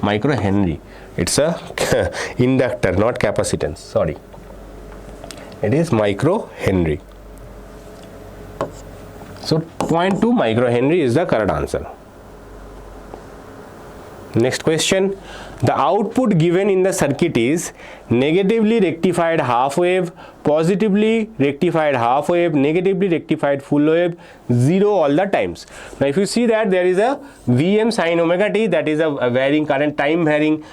Speaker 1: microhenry. It's a inductor, not capacitance, sorry. It is microhenry. So 0.2 microhenry is the correct answer. Next question. The output given in the circuit is negatively rectified half wave, positively rectified half wave, negatively rectified full wave, 0 all the times. Now if you see that there is a Vm sin omega t, that is a varying current, time varying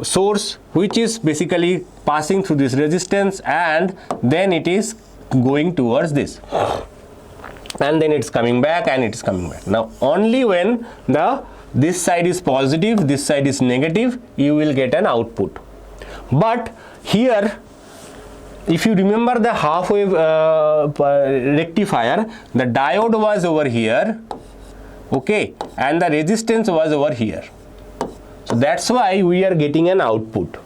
Speaker 1: source which is basically passing through this resistance, and then it is going towards this, and then it's coming back and it's coming back. Now only when this side is positive, this side is negative, you will get an output. But here, if you remember the half wave rectifier, the diode was over here, okay, and the resistance was over here. So that's why we are getting an output.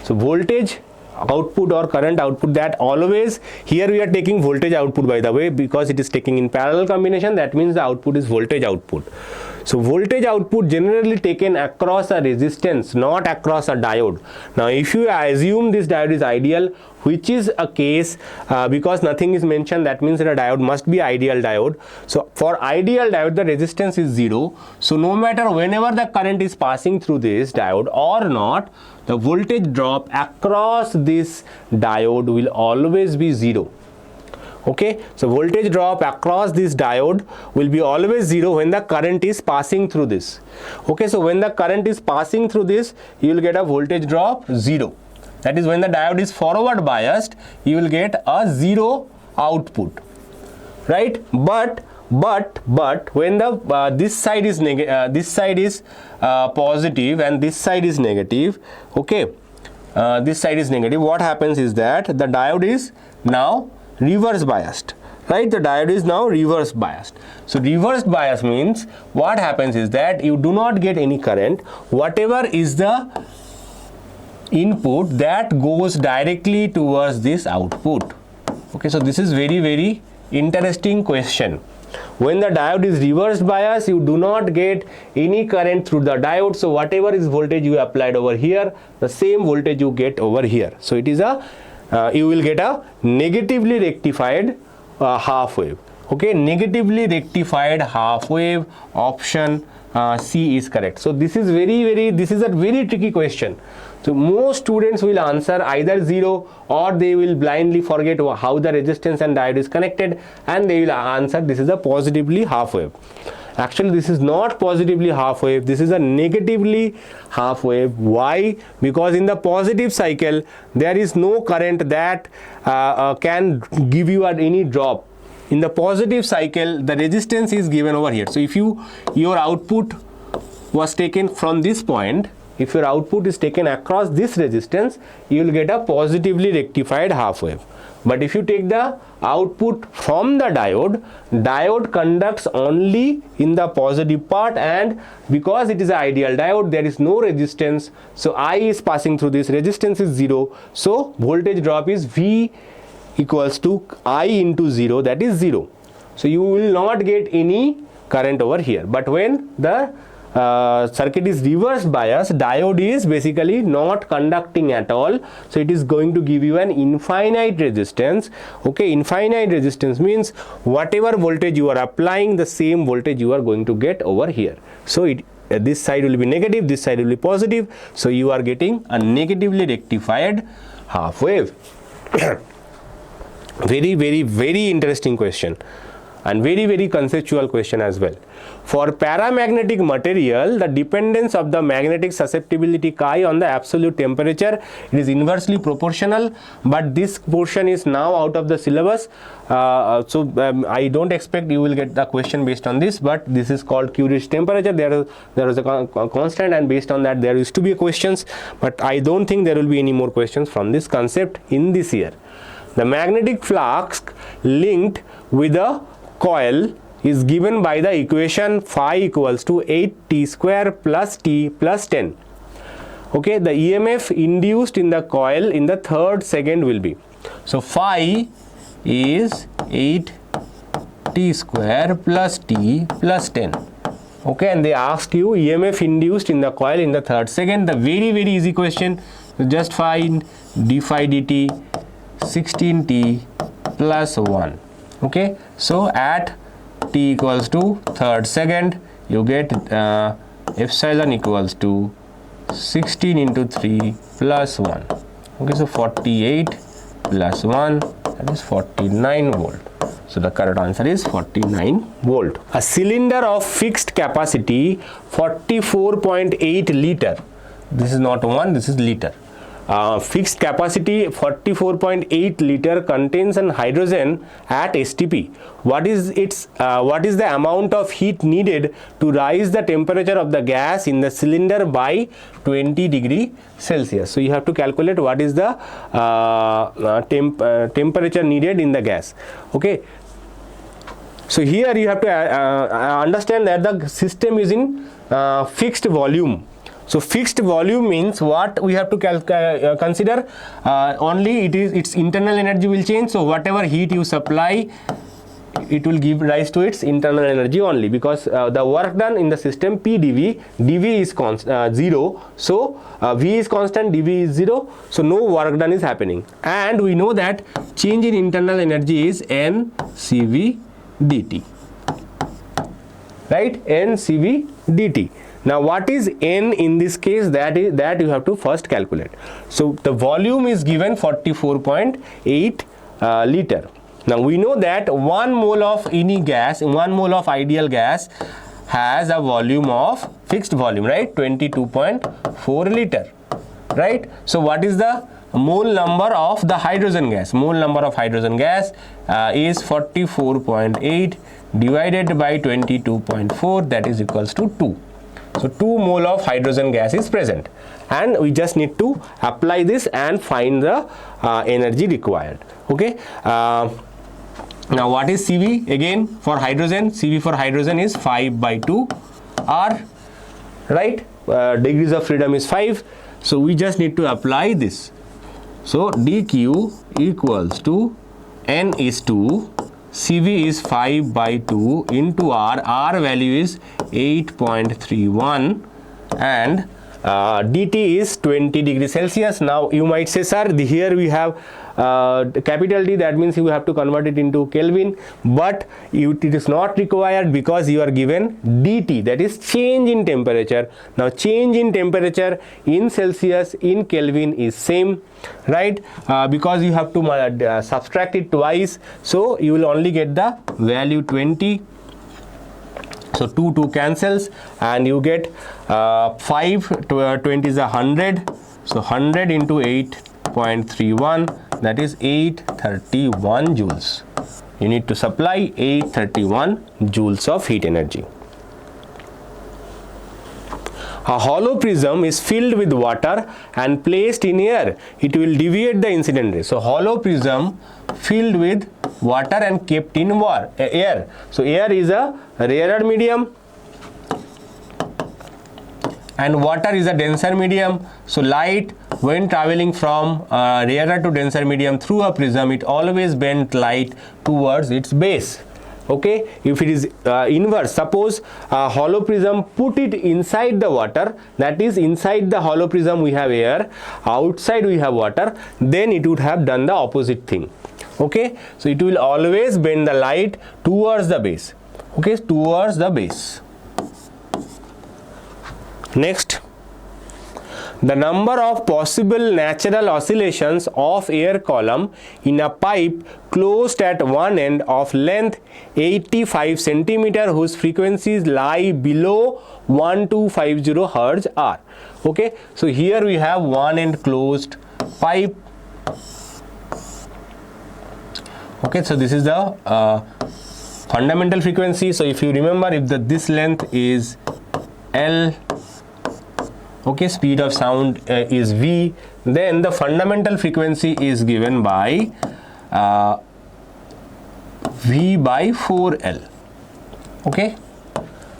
Speaker 1: So voltage output or current output, that always, here we are taking voltage output, by the way, because it is taking in parallel combination, that means the output is voltage output. So voltage output generally taken across a resistance, not across a diode. Now if you assume this diode is ideal, which is a case because nothing is mentioned, that means that a diode must be ideal diode. So for ideal diode, the resistance is 0. So no matter whenever the current is passing through this diode or not, the voltage drop across this diode will always be 0. Okay, so voltage drop across this diode will be always 0 when the current is passing through this. Okay, so when the current is passing through this, you will get a voltage drop 0. That is, when the diode is forward biased, you will get a 0 output, right? But when the this side is positive and this side is negative, okay, this side is negative, what happens is that the diode is now reverse biased, right? The diode is now reverse biased. So reverse bias means what happens is that you do not get any current. Whatever is the input, that goes directly towards this output. Okay, so this is very interesting question. When the diode is reverse bias, you do not get any current through the diode. So whatever is voltage you applied over here, the same voltage you get over here. So it is a you will get a negatively rectified half wave. Okay, negatively rectified half wave, option C is correct. So this is this is a very tricky question. So most students will answer either 0 or they will blindly forget how the resistance and diode is connected, and they will answer this is a positively half wave. Actually this is not positively half wave, this is a negatively half wave. Why? Because in the positive cycle there is no current that can give you any drop. In the positive cycle the resistance is given over here. So if your output was taken from this point, if your output is taken across this resistance, you will get a positively rectified half wave. But if you take the output from the diode conducts only in the positive part, and because it is an ideal diode, there is no resistance, so I is passing through this, resistance is 0, so voltage drop is V equals to I into 0, that is 0. So you will not get any current over here. But when the circuit is reverse bias, diode is basically not conducting at all, so it is going to give you an infinite resistance. Okay, infinite resistance means whatever voltage you are applying, the same voltage you are going to get over here. So this side will be negative, this side will be positive, so you are getting a negatively rectified half wave. Very interesting question, and very conceptual question as well. For paramagnetic material, the dependence of the magnetic susceptibility chi on the absolute temperature, it is inversely proportional, but this portion is now out of the syllabus, I don't expect you will get the question based on this, but this is called Curie's temperature. There is a constant, and based on that there used to be questions, but I don't think there will be any more questions from this concept in this year. The magnetic flux linked with a coil is given by the equation phi equals to 8t square plus t plus 10. Okay, the EMF induced in the coil in the third second will be, so phi is 8 T square plus T plus 10. Okay, and they asked you EMF induced in the coil in the third second. The very easy question. So just find d phi dt 16T plus 1. Okay, so at T equals to third second, you get epsilon equals to 16 into 3 plus 1. Okay, so 48 plus 1, that is 49 volt. So the correct answer is 49 volt. A cylinder of fixed capacity 44.8 liter. This is not 1, this is liter. Fixed capacity 44.8 liter contains an hydrogen at STP. What is the amount of heat needed to rise the temperature of the gas in the cylinder by 20 degree Celsius? So you have to calculate what is the temperature needed in the gas. Okay, so here you have to understand that the system is in fixed volume. So fixed volume means what we have to consider, only its internal energy will change. So whatever heat you supply, it will give rise to its internal energy only, because the work done in the system P dV, dV is 0, so V is constant, dV is 0, so no work done is happening. And we know that change in internal energy is N CV dt, right? N CV dt. Now what is N in this case? That you have to first calculate. So the volume is given 44.8 liter. Now we know that 1 mole of any gas, 1 mole of ideal gas has a volume of fixed volume, right? 22.4 liter, right? So what is the mole number of the hydrogen gas? Mole number of hydrogen gas is 44.8 divided by 22.4, that is equals to 2. So 2 mole of hydrogen gas is present, and we just need to apply this and find the energy required. Okay, now what is CV? Again, for hydrogen, CV for hydrogen is 5 by 2 R, right? Degrees of freedom is 5, so we just need to apply this. So dq equals to N is 2, CV is 5 by 2 into R value is 8.31, and dt is 20 degrees Celsius. Now you might say, sir, here we have capital D, that means you have to convert it into Kelvin, but it is not required because you are given dt, that is change in temperature. Now change in temperature in Celsius, in Kelvin is same, right? Because you have to subtract it twice, so you will only get the value 20. So 2 cancels, and you get 5 to 20 is 100, so 100 into 8.31, that is 831 joules. You need to supply 831 joules of heat energy. A hollow prism is filled with water and placed in air. It will deviate the incident ray. So hollow prism filled with water and kept in air. So air is a rarer medium and water is a denser medium. So light, when traveling from rarer to denser medium through a prism, it always bends light towards its base. Okay, if it is inverse, suppose a hollow prism, put it inside the water, that is inside the hollow prism we have air, outside we have water, then it would have done the opposite thing. Okay, so it will always bend the light towards the base. Okay, towards the base. Next, the number of possible natural oscillations of air column in a pipe closed at one end of length 85 cm whose frequencies lie below 1250 Hz are. Okay, so here we have one end closed pipe. Okay, so this is the fundamental frequency. So if you remember, if this length is L, okay, speed of sound is V, then the fundamental frequency is given by V by 4L. Okay,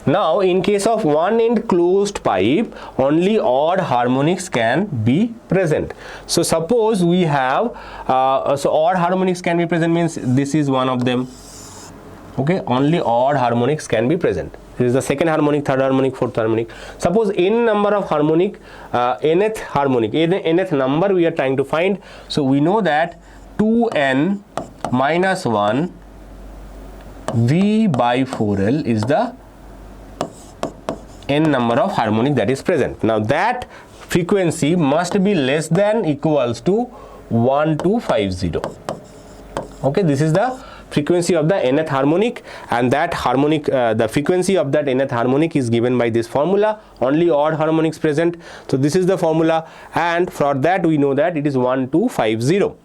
Speaker 1: now in case of one end closed pipe, only odd harmonics can be present. So suppose we have so odd harmonics can be present means this is one of them, Okay, only odd harmonics can be present. This is the second harmonic, third harmonic, fourth harmonic. Suppose n number of harmonic, nth harmonic, nth number we are trying to find. So we know that 2n minus 1 V by 4L is the n number of harmonic that is present. Now that frequency must be less than equals to 1250. Okay, this is the frequency of the nth harmonic, and that harmonic, the frequency of that nth harmonic is given by this formula. Only odd harmonics present. So this is the formula, and for that we know that it is 1250.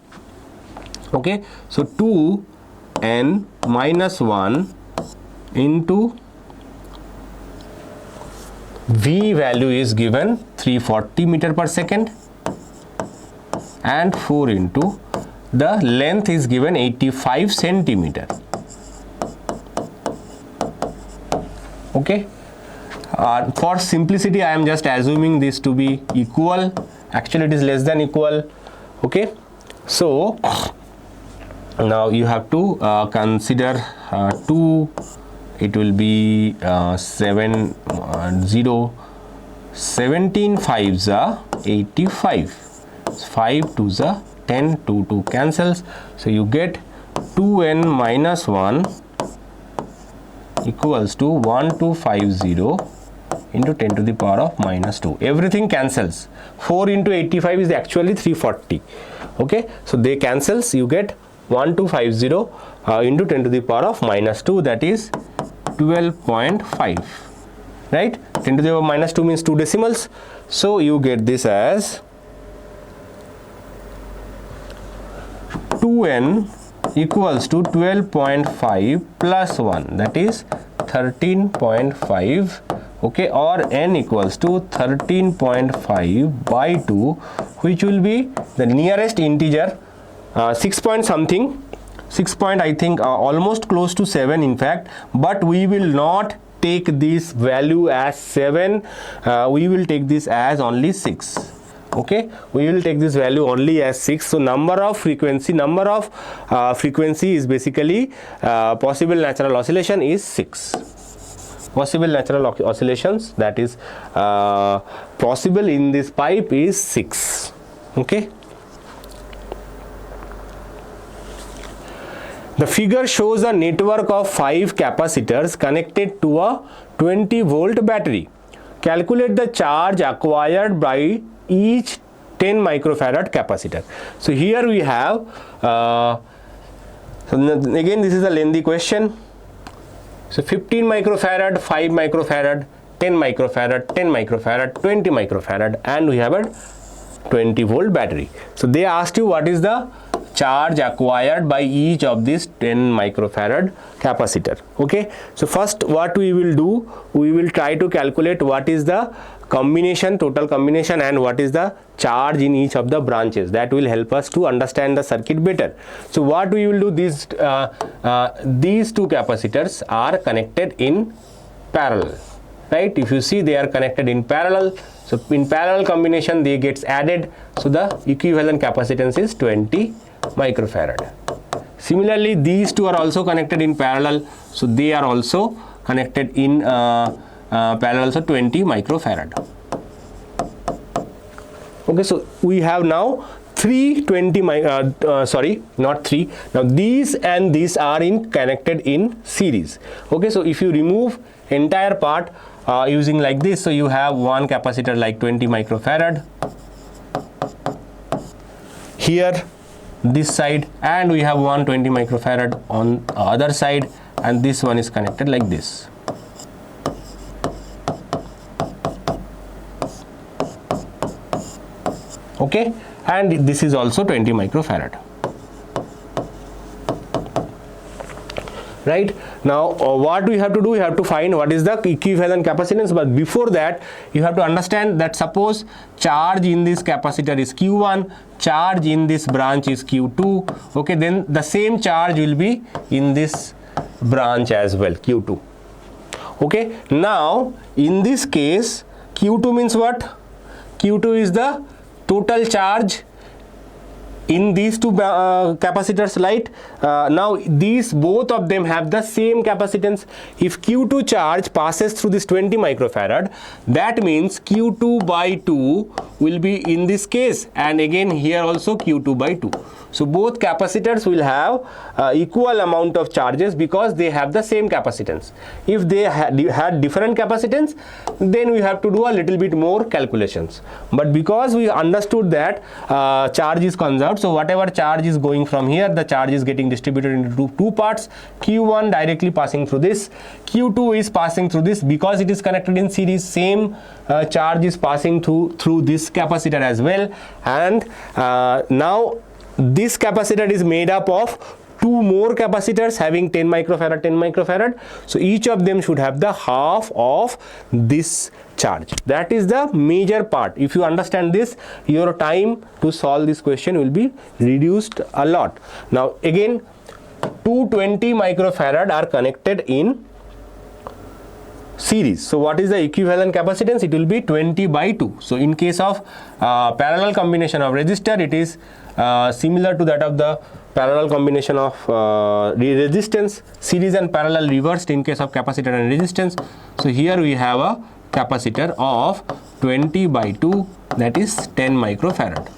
Speaker 1: Okay, so 2n minus 1 into V value is given 340 meter per second, and 4 into the length is given 85 centimeter. Okay, for simplicity I am just assuming this to be equal. Actually it is less than equal. Okay, so now you have to consider 2, it will be 17 5s are 85, 5 2s are 10, 2 2 cancels, so you get 2n minus 1 equals to 1250 into 10 to the power of minus 2. Everything cancels. 4 into 85 is actually 340. Okay, so they cancels, you get 1250 into 10 to the power of minus 2, that is 12.5, right? 10 to the power minus 2 means 2 decimals, so you get this as 2n equals to 12.5 plus 1, that is 13.5. Okay, or n equals to 13.5 by 2, which will be the nearest integer, 6 point something, 6 point I think almost close to 7 in fact, but we will not take this value as 7, we will take this as only 6. Okay, we will take this value only as 6. So number of frequency is basically possible natural oscillation is 6. Possible natural oscillations that is possible in this pipe is 6. Okay, the figure shows a network of 5 capacitors connected to a 20 volt battery. Calculate the charge acquired by each 10 microfarad capacitor. So here we have again this is a lengthy question. So 15 microfarad, 5 microfarad, 10 microfarad, 10 microfarad, 20 microfarad, and we have a 20 volt battery. So they asked you what is the charge acquired by each of these 10 microfarad capacitor. Okay, so first what we will do, we will try to calculate what is the combination, total combination, and what is the charge in each of the branches. That will help us to understand the circuit better. So what we will do, these two capacitors are connected in parallel, right? If you see, they are connected in parallel. So in parallel combination they gets added, so the equivalent capacitance is 20 microfarad. Similarly, these two are also connected in parallel, so they are also connected in parallel, so 20 microfarad. Okay, so we have now 320 not 3, now these and these are connected in series. Okay, so if you remove entire part using like this, so you have one capacitor like 20 microfarad here this side, and we have 120 microfarad on other side, and this one is connected like this. Okay, and this is also 20 microfarad. Right, now what we have to do, we have to find what is the equivalent capacitance, but before that you have to understand that suppose charge in this capacitor is Q1, charge in this branch is Q2, okay, then the same charge will be in this branch as well, Q2. Okay, now in this case Q2 means what? Q2 is the total charge in these two capacitors, right? Now these both of them have the same capacitance. If Q2 charge passes through this 20 microfarad, that means Q2 by 2 will be in this case, and again here also Q2 by 2. So both capacitors will have equal amount of charges because they have the same capacitance. If they had different capacitance, then we have to do a little bit more calculations. But because we understood that charge is conserved, so whatever charge is going from here, the charge is getting distributed into two parts. Q1 directly passing through this, Q2 is passing through this. Because it is connected in series, same charge is passing through this capacitor as well. And now this capacitor is made up of two more capacitors having 10 microfarad, 10 microfarad. So each of them should have the half of this charge. That is the major part. If you understand this, your time to solve this question will be reduced a lot. Now again, 220 microfarad are connected in series. So what is the equivalent capacitance? It will be 20 by 2. So in case of parallel combination of resistor, it is similar to that of the parallel combination of resistance, series and parallel reversed in case of capacitor and resistance. So here we have a capacitor of 20 by 2, that is 10 microfarad.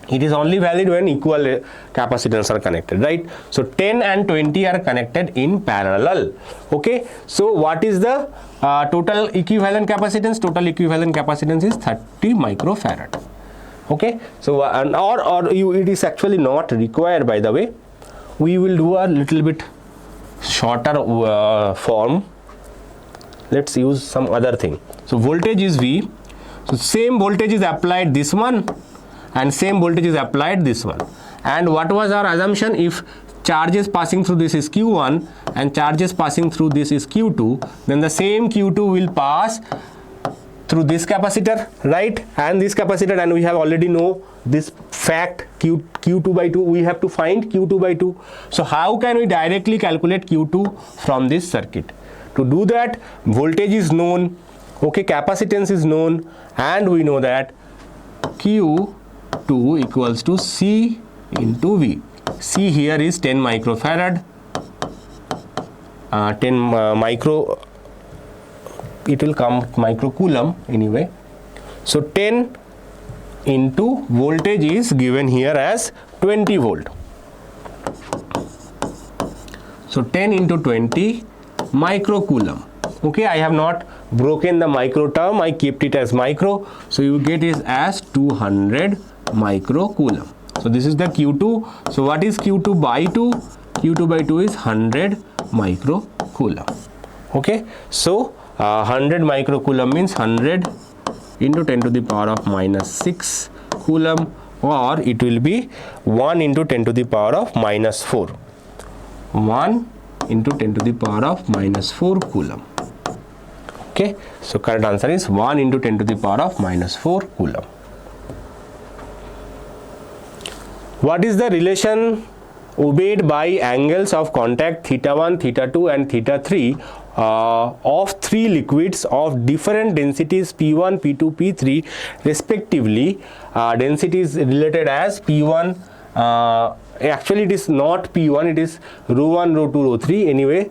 Speaker 1: It is only valid when equal capacitors are connected, right? So 10 and 20 are connected in parallel. Okay, so what is the total equivalent capacitance? Total equivalent capacitance is 30 microfarad. Okay, so it is actually not required, by the way. We will do a little bit shorter form. Let's use some other thing. So voltage is V. So same voltage is applied this one, and same voltage is applied this one. And what was our assumption? If charges passing through this is Q1 and charges passing through this is Q2, then the same Q2 will pass through this capacitor, right? And this capacitor, and we have already know this fact, Q2 by 2, we have to find Q2 by 2. So how can we directly calculate Q2 from this circuit? To do that, voltage is known, okay, capacitance is known, and we know that Q2 equals to C into V. C here is 10 microfarad, 10 micro, it will come microcoulomb anyway. So 10 into voltage is given here as 20 volt. So 10 into 20 microcoulomb. Okay, I have not broken the micro term, I kept it as micro. So you get it as 200 microcoulomb. So this is the Q2. So what is Q2 by 2? Q2 by 2 is 100 microcoulomb. Okay, so 100 microcoulomb means 100 into 10 to the power of minus 6 coulomb, or it will be 1 into 10 to the power of minus 4. 1 into 10 to the power of minus 4 coulomb. Okay, so correct answer is 1 into 10 to the power of minus 4 coulomb. What is the relation obeyed by angles of contact theta 1, theta 2 and theta 3 of three liquids of different densities P1, P2, P3 respectively? Density is related as P1, actually it is not P1, it is rho 1, rho 2, rho 3 anyway,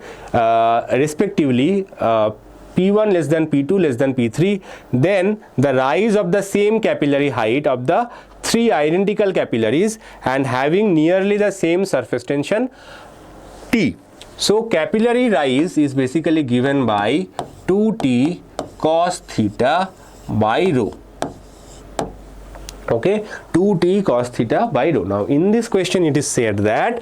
Speaker 1: respectively P1 less than P2 less than P3, then the rise of the same capillary height of the three identical capillaries and having nearly the same surface tension T. So capillary rise is basically given by 2T cos theta by rho. Okay, 2T cos theta by rho. Now in this question it is said that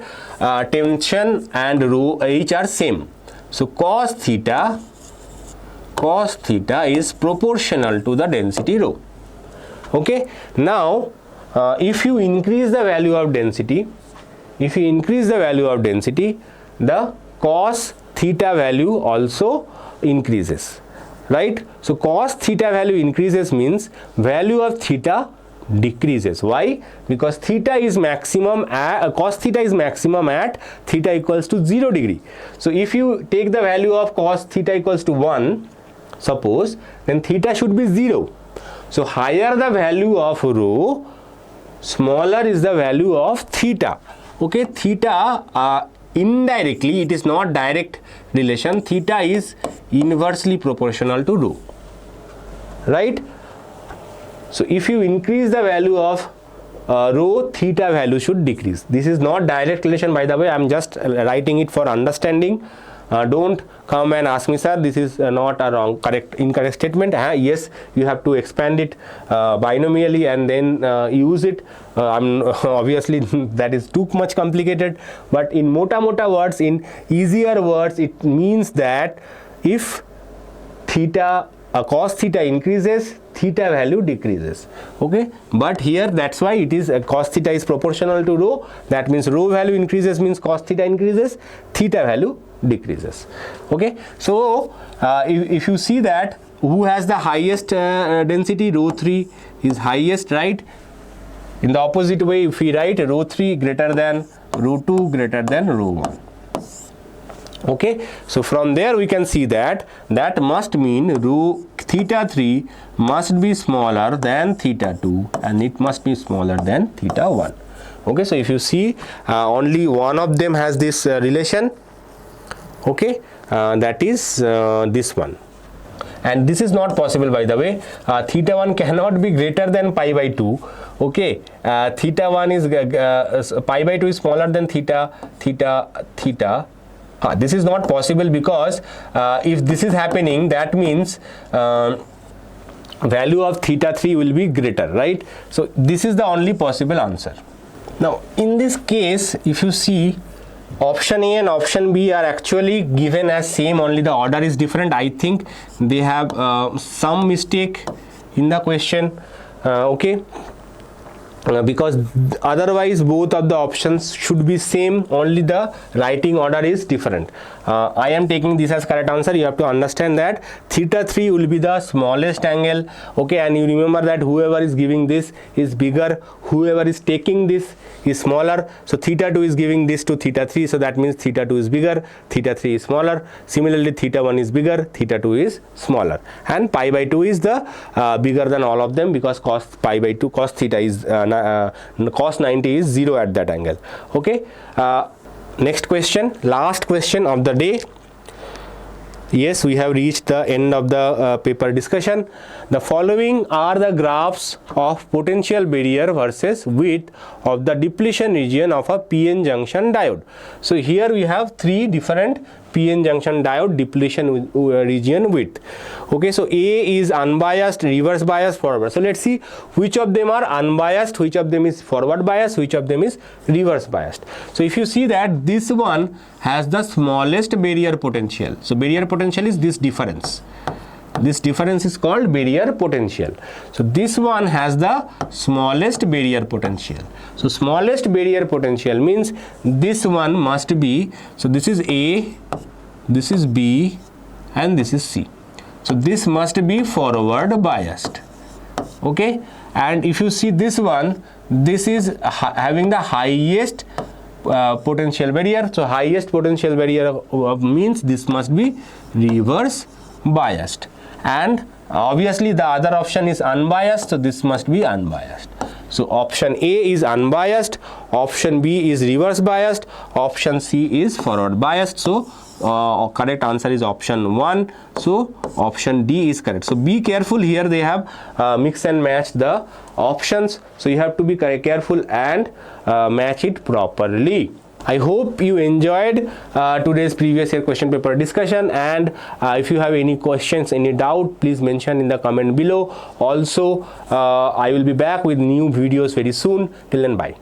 Speaker 1: tension and rho H are same. So cos theta is proportional to the density rho. Okay, now if you increase the value of density, the cos theta value also increases, right? So cos theta value increases means value of theta decreases. Why? Because theta is maximum at, cos theta is maximum at theta equals to 0 degree. So if you take the value of cos theta equals to 1, suppose, then theta should be 0. So higher the value of rho, smaller is the value of theta. Okay, theta indirectly, it is not direct relation, theta is inversely proportional to rho, right? So if you increase the value of rho, theta value should decrease. This is not direct relation, by the way, I am just writing it for understanding. Don't come and ask me, sir, this is not a incorrect statement. Yes, you have to expand it binomially and then use it. Obviously that is too much complicated, but in mota words, in easier words, it means that if theta cos theta increases, theta value decreases. Okay, but here that's why it is cos theta is proportional to rho. That means rho value increases means cos theta increases, theta value decreases. Okay, so if you see that who has the highest density, rho 3 is highest, right? In the opposite way, if we write rho 3 greater than rho 2 greater than rho 1. Okay, so from there we can see that must mean rho theta 3 must be smaller than theta 2 and it must be smaller than theta 1. Okay, so if you see only one of them has this relation. Okay, that is this one, and this is not possible, by the way. Theta 1 cannot be greater than pi by 2. Okay, theta 1 is pi by 2 is smaller than theta. This is not possible because if this is happening, that means value of theta 3 will be greater, right? So this is the only possible answer. Now in this case, if you see, option A and option B are actually given as same, only the order is different. I think they have some mistake in the question. Okay, because otherwise both of the options should be same, only the writing order is different. I am taking this as correct answer. You have to understand that theta 3 will be the smallest angle. Okay, and you remember that whoever is giving this is bigger, whoever is taking this is smaller. So theta 2 is giving this to theta 3, so that means theta 2 is bigger, theta 3 is smaller. Similarly, theta 1 is bigger, theta 2 is smaller, and pi by 2 is the bigger than all of them, because cos pi by 2 cos theta is cos 90 is 0 at that angle. Okay, next question, last question of the day. Yes, we have reached the end of the paper discussion. The following are the graphs of potential barrier versus width of the depletion region of a PN junction diode. So here we have three different PN junction diode depletion region width. Okay, so A is unbiased, reverse bias, forward. So let's see which of them are unbiased, which of them is forward bias, which of them is reverse biased. So if you see that this one has the smallest barrier potential. So barrier potential is this difference. This difference is called barrier potential. So this one has the smallest barrier potential. So smallest barrier potential means this one must be, so this is A, this is B, and this is C. So this must be forward biased. Okay, and if you see this one, this is having the highest potential barrier. So highest potential barrier means this must be reverse biased. And obviously the other option is unbiased, so this must be unbiased. So option A is unbiased, option B is reverse biased, option C is forward biased. So correct answer is option 1. So option D is correct. So be careful, here they have mix and match the options, so you have to be careful and match it properly. I hope you enjoyed today's previous year question paper discussion, and if you have any questions, any doubt, please mention in the comment below. Also, I will be back with new videos very soon. Till then, bye.